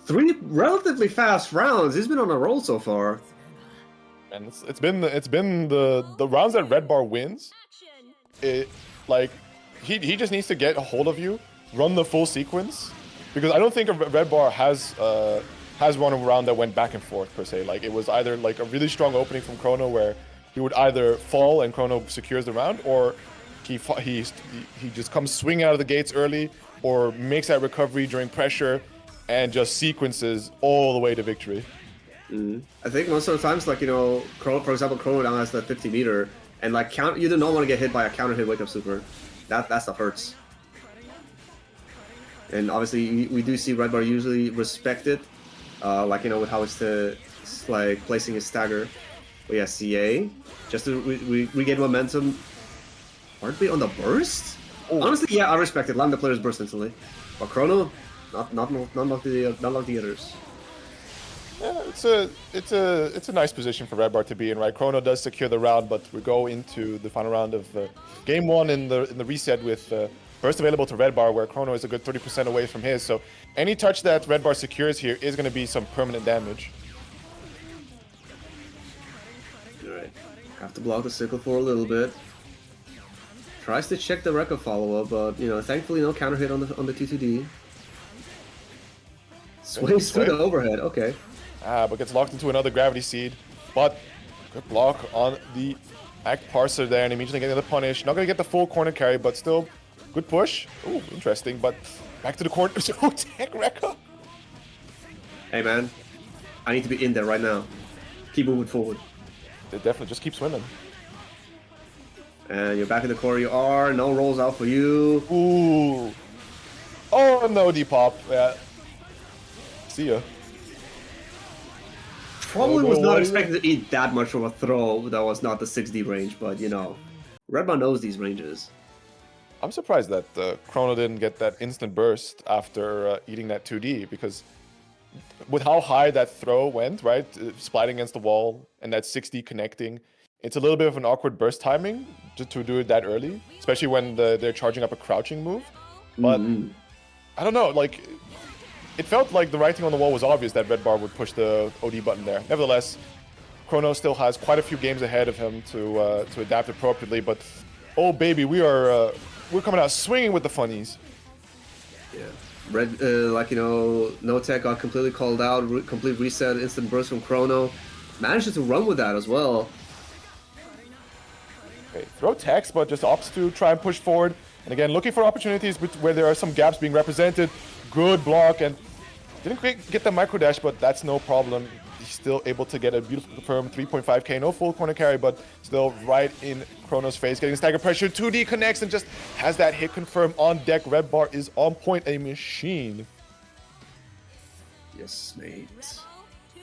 3 relatively fast rounds. He's been on a roll so far. And it's been the rounds that Red Bar wins. It like he just needs to get a hold of you, run the full sequence, because I don't think Red Bar has run a round that went back and forth per se. Like it was either like a really strong opening from Chrono where he would either fall and Chrono secures the round, or he just comes swinging out of the gates early, or makes that recovery during pressure, and just sequences all the way to victory. I think most of the times, like, for example, Chrono down has the 50 meter, and like you do not want to get hit by a counter hit wake up super. That stuff hurts. And obviously, we do see Red Bar usually respect it, like with how it's like placing his stagger. But yeah, CA just to regain momentum. Heartbeat on the burst. Oh. Honestly, yeah, I respect it. Letting the players burst instantly. But Chrono, not like the others. Yeah, it's a nice position for Red Bar to be in, right? Chrono does secure the round, but we go into the final round of game 1 in the reset with burst available to Red Bar, where Chrono is a good 30% away from his. So any touch that Red Bar secures here is going to be some permanent damage. Alright, have to block the sickle for a little bit. Tries to check the Rekka follow-up, but thankfully no counter hit on the 2-2D. Sways through the overhead, okay. But gets locked into another gravity seed. But good block on the Act Parser there, and immediately getting the punish. Not gonna get the full corner carry, but still good push. Ooh, interesting. But back to the corner. Oh, tech Rekka. Hey man, I need to be in there right now. Keep moving forward. They definitely just keep swimming. And you're back in the core. You are. No rolls out for you. Ooh. Oh no, Depop. Yeah. See ya. Probably was not expected to eat that much of a throw that was not the 6D range, but Red Bar knows these ranges. I'm surprised that Chrono didn't get that instant burst after eating that 2D, because with how high that throw went, right, splitting against the wall and that 6D connecting, it's a little bit of an awkward burst timing to do it that early, especially when they're charging up a crouching move. But I don't know, like, it felt like the writing on the wall was obvious that Red Bar would push the OD button there. Nevertheless, Chrono still has quite a few games ahead of him to adapt appropriately. But oh baby, we're coming out swinging with the funnies. Yeah, no tech got completely called out. Complete reset, instant burst from Chrono. manages to run with that as well. Okay, throw text, but just opts to try and push forward. And again, looking for opportunities where there are some gaps being represented. Good block, and didn't quite get the micro dash, but that's no problem. He's still able to get a beautiful confirm 3.5k, no full corner carry, but still right in Chrono's face, getting stagger pressure. 2D connects and just has that hit confirm on deck. Red bar is on point, a machine. Yes, mate. Rebel 2,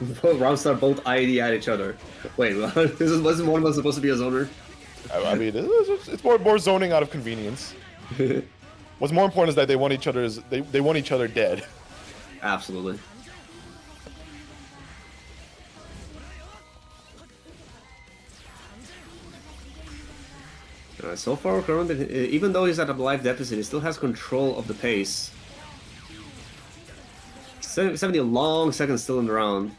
action. Both rounds are both ID at each other. Wait, wasn't one of them supposed to be a zoner? I mean, it's more zoning out of convenience. What's more important is that they want each other dead. Absolutely. So far, Chrono, even though he's at a life deficit, he still has control of the pace. 70 long seconds still in the round.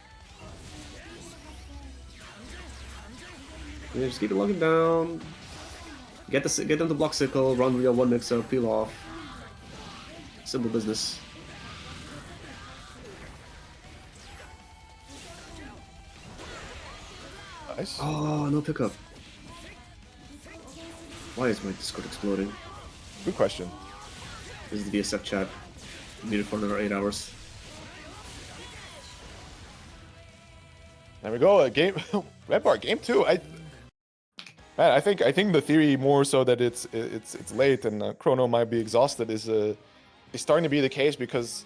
Yeah, just keep it locking down. Get them to block sickle, run real one mix-up, peel off. Simple business. Nice. Oh, no pickup. Why is my Discord exploding? Good question. This is the BSF chat. Muted for another 8 hours. There we go. Game Red bar game 2. Man, I think the theory more so that it's late and Chrono might be exhausted is starting to be the case, because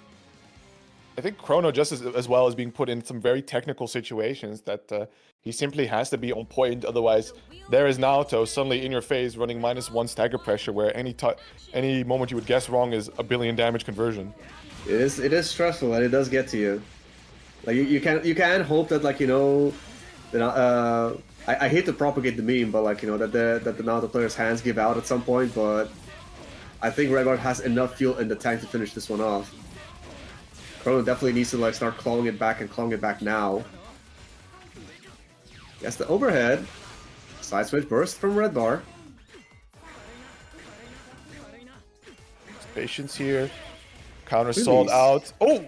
I think Chrono just as well is being put in some very technical situations that he simply has to be on point. Otherwise, there is Naoto suddenly in your face running -1 stagger pressure, where any moment you would guess wrong is a billion damage conversion. It is stressful and it does get to you. Like you can hope that, like, you know, that I hate to propagate the meme, but like, you know, that the Naruto players' hands give out at some point, but I think Redguard has enough fuel in the tank to finish this one off. Chrono definitely needs to like start clawing it back now. Yes, the overhead. Side switch burst from Red Bar. Patience here. Counter sold out. Oh!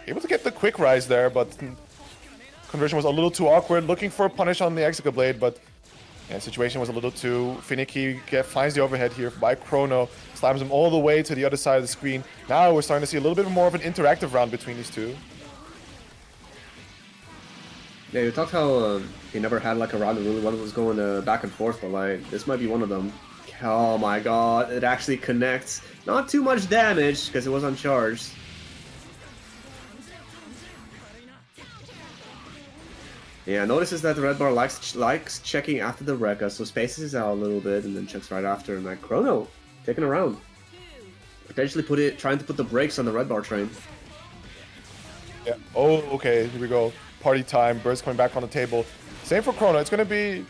Able to get the quick rise there, but conversion was a little too awkward. Looking for a punish on the Executive Blade, but yeah, situation was a little too finicky. Finds the overhead here by Chrono. Slams him all the way to the other side of the screen. Now we're starting to see a little bit more of an interactive round between these two. Yeah, you talked how he never had like a round that really was going back and forth, but like this might be one of them. Oh my god, it actually connects. Not too much damage because it was uncharged. Yeah, notices that the Red Bar likes checking after the Rekka, so spaces it out a little bit and then checks right after. And like Chrono taking a round, potentially trying to put the brakes on the Red Bar train. Yeah. Oh, okay. Here we go. Party time. Burst coming back on the table. Same for Chrono. It's gonna be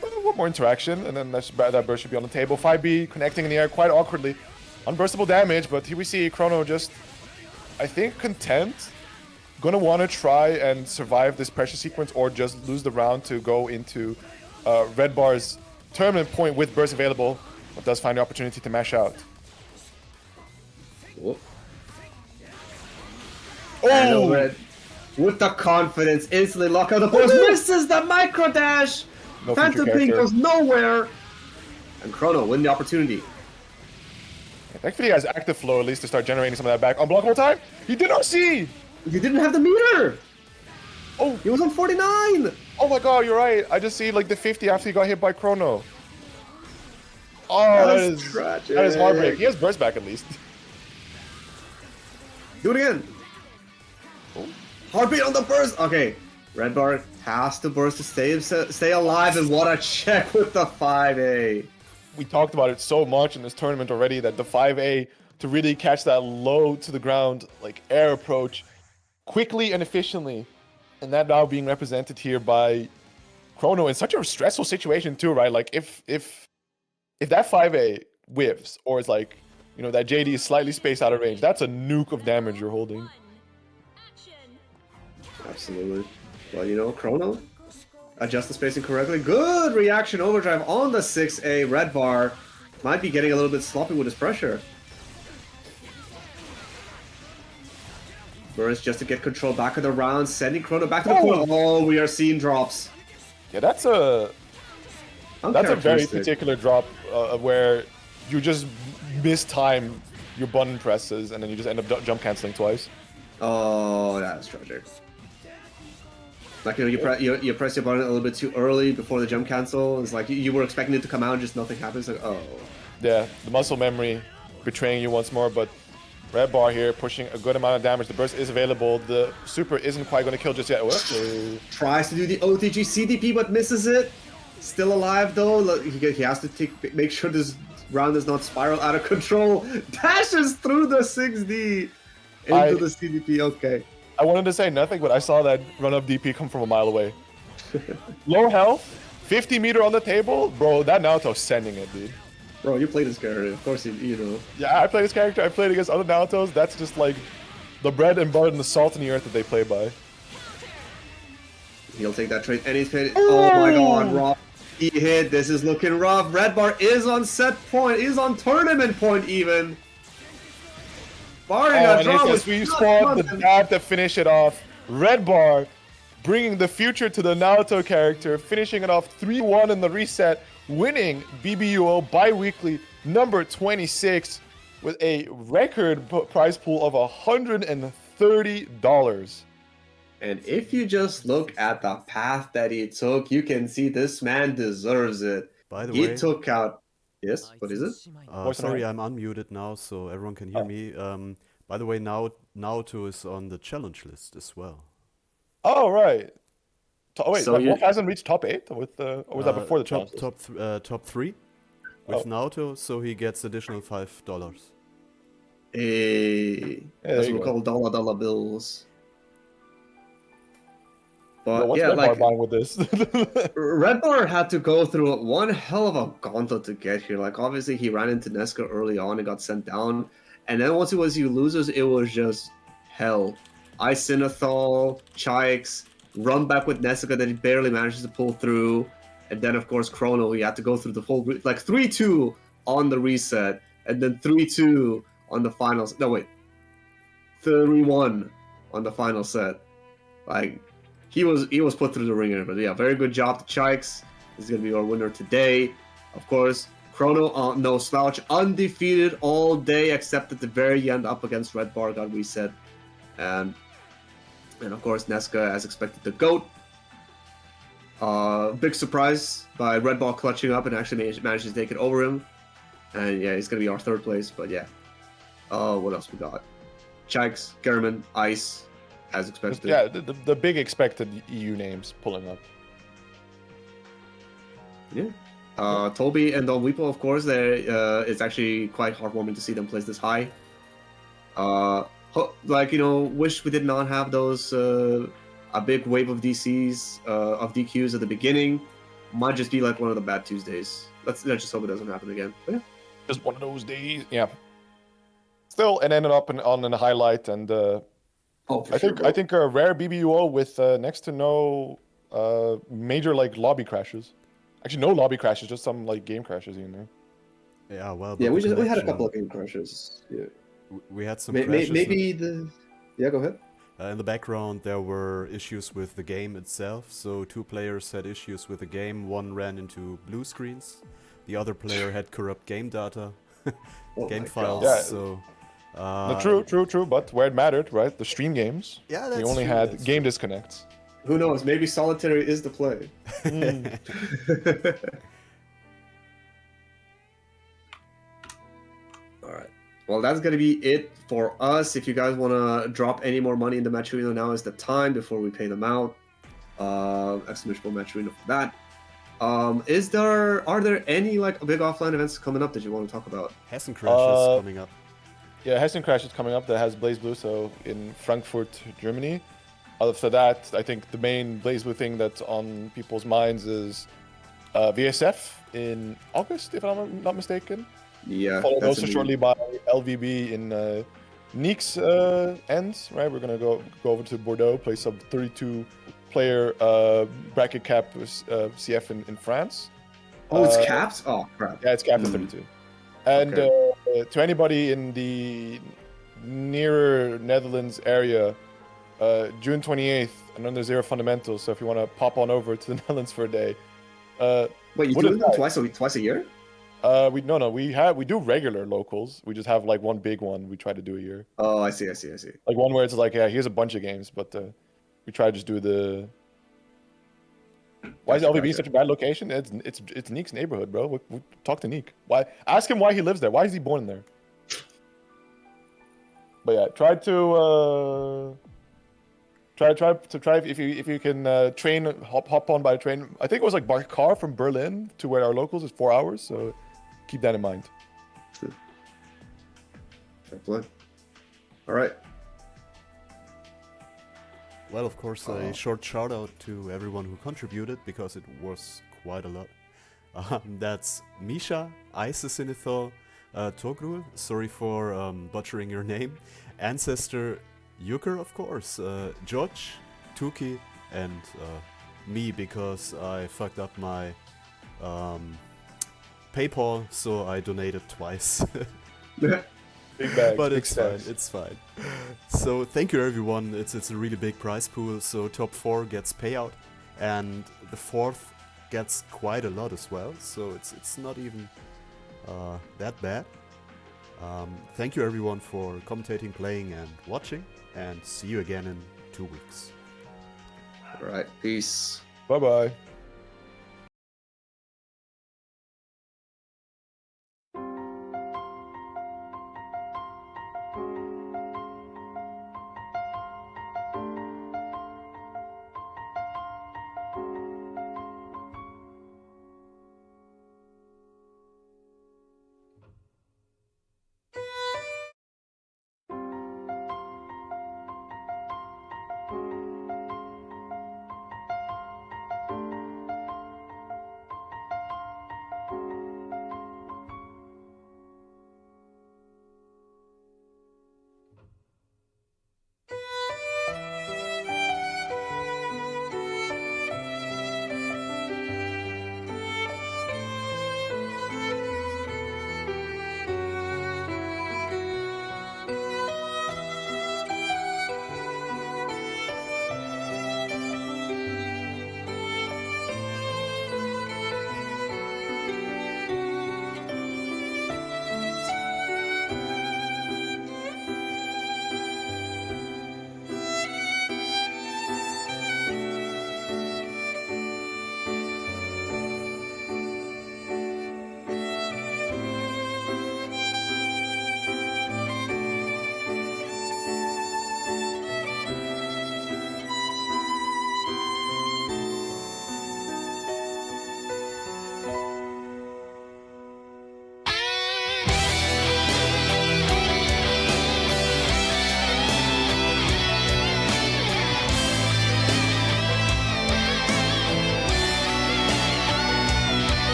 one more interaction, and then that burst should be on the table. 5B connecting in the air quite awkwardly. Unburstable damage, but here we see Chrono just, I think, content. Gonna want to try and survive this pressure sequence or just lose the round to go into Red Bar's tournament point with burst available, but does find the opportunity to mash out. Whoop. Oh! Red, with the confidence, instantly lock out the burst, misses the micro dash! No Phantom future Ping character. goes nowhere! And Chrono win the opportunity. Thankfully, he has active flow at least to start generating some of that back. Unblockable time! He did RC! You didn't have the meter! Oh! He was on 49! Oh my god, you're right. I just see like the 50 after he got hit by Chrono. Oh, That that is is tragic. That is heartbreak. He has burst back at least. Do it again! Oh. Heartbeat on the burst! Okay, Red Bar has to burst to stay alive, and what a check with the 5A. We talked about it so much in this tournament already that the 5A, to really catch that low to the ground, like air approach, quickly and efficiently, and that now being represented here by Chrono in such a stressful situation too, right? Like if that 5A whiffs, or it's like, you know, that JD is slightly spaced out of range, that's a nuke of damage you're holding. Absolutely. Well, you know, Chrono, adjust the spacing correctly. Good reaction overdrive on the 6A. Red Bar might be getting a little bit sloppy with his pressure. Burns just to get control back of the round, sending Chrono back to the corner. Oh, we are seeing drops. Yeah, that's a very Uncharacteristic. particular drop where you just mistime your button presses and then you just end up jump canceling twice. Oh, that's tragic. Like, you know, you press your button a little bit too early before the jump cancel. It's like you were expecting it to come out and just nothing happens. Like, oh. Yeah, the muscle memory betraying you once more, but Red Bar here pushing a good amount of damage. The burst is available. The super isn't quite going to kill just yet. Whoop. Tries to do the OTG CDP but misses it. Still alive though. He has to make sure this round does not spiral out of control. Dashes through the 6D into the CDP. Okay. I wanted to say nothing, but I saw that run-up DP come from a mile away. Low health, 50 meter on the table. Bro, that Naoto's sending it, dude. Bro, you play this character. Of course you know. Yeah, I play this character. I played against other Naotos. That's just like the bread and butter and the salt in the earth that they play by. He'll take that trade and he's hit. Oh my god, rough. He hit. This is looking rough. Red Bar is on set point. Is on tournament point even. Barring a and draw it's a sweet spot, the dab to finish it off. Red Bar bringing the future to the Naoto character, finishing it off 3-1 in the reset, winning BBUO Bi-Weekly number 26 with a record prize pool of $130. And if you just look at the path that he took, you can see this man deserves it. By the He way, took out... Yes, what is it? sorry, I'm unmuted now, so everyone can hear me. By the way, Naoto is on the challenge list as well. Oh, right. Oh, wait, So Wolf hasn't reached top 8? With, or was that before the challenge? Top 3 with Naoto, so he gets additional $5. Hey, that's what we call dollar bills. But What's yeah, Red Bar like buying with this? Red Bar had to go through one hell of a gauntlet to get here. Like obviously he ran into Nesca early on and got sent down, and then once it was you losers, it was just hell. Icinethal, Chikes, run back with Nesca that he barely manages to pull through, and then of course Chrono, he had to go through the whole like 3-2 on the reset, and then 3-2 on the finals. No wait, 3-1 on the final set. Like. He was put through the ringer, but yeah, very good job to Chikes. He's gonna be our winner today. Of course, Chrono, no slouch, undefeated all day, except at the very end up against Red Bar, got reset. And of course, Nesca, as expected, the GOAT. Big surprise by Red Bar clutching up and actually managed to take it over him. And yeah, he's gonna be our third place, but yeah. What else we got? Chikes, German, Ice. As expected. Yeah, the big expected EU names pulling up. Yeah. Toby and Don Weepo, of course, it's actually quite heartwarming to see them place this high. Like, you know, wish we did not have those, a big wave of DCs, of DQs at the beginning. Might just be like one of the bad Tuesdays. Let's just hope it doesn't happen again. But yeah. Just one of those days. Yeah. Still, it ended up on a highlight, and I think a rare BBUO with next to no major like lobby crashes. Actually, no lobby crashes, just some like game crashes in there. Yeah, well. Yeah, we had a couple of game crashes. Yeah. We had some crashes. Yeah, go ahead. In the background, there were issues with the game itself. So 2 players had issues with the game. One ran into blue screens. The other player had corrupt game data, game files. Yeah. So. True. But where it mattered, right? The stream games. Yeah, that's we only true, had game disconnects. Who knows? Maybe solitary is the play. All right. Well, that's gonna be it for us. If you guys want to drop any more money in the Matcherino, now is the time before we pay them out. Exclamation Matcherino for that. Are there any like big offline events coming up that you want to talk about? Hessen Crash is coming up. Yeah, Hessen Crash is coming up. That has Blaze Blue, so in Frankfurt, Germany. Other than that, I think the main Blaze Blue thing that's on people's minds is VSF in August, if I'm not mistaken. Yeah. Followed also shortly by LVB in Nick's ends, right? We're gonna go over to Bordeaux, play some 32-player bracket cap CF in France. Oh, it's capped? Oh, crap. Yeah, it's capped at 32. And to anybody in the nearer Netherlands area, June 28th, and then there's Zero Fundamentals. So if you want to pop on over to the Netherlands for a day, Wait, you what doing is them that? twice a year? We do regular locals. We just have like one big one we try to do a year. Oh, I see. Like one where it's like, yeah, here's a bunch of games, but we try to just do the. Why is LVB such a bad location? It's Neek's neighborhood, bro. Talk to Neek. Why? Ask him why he lives there. Why is he born there? But yeah, try if you can hop on by train. I think it was like by car from Berlin to where our locals is 4 hours. So keep that in mind. Fair play. All right. Well, of course, a short shout out to everyone who contributed because it was quite a lot. That's Misha, Isisinithol, Togrul, sorry for butchering your name, Ancestor, Yuker, of course, George, Tuki, and me because I fucked up my PayPal, so I donated twice. Big bags, But big it's fine, stacks. it's fine. So thank you everyone, it's a really big prize pool, so top 4 gets payout, and the 4th gets quite a lot as well, so it's not even that bad. Thank you everyone for commentating, playing and watching, and see you again in 2 weeks. All right. Peace. Bye bye.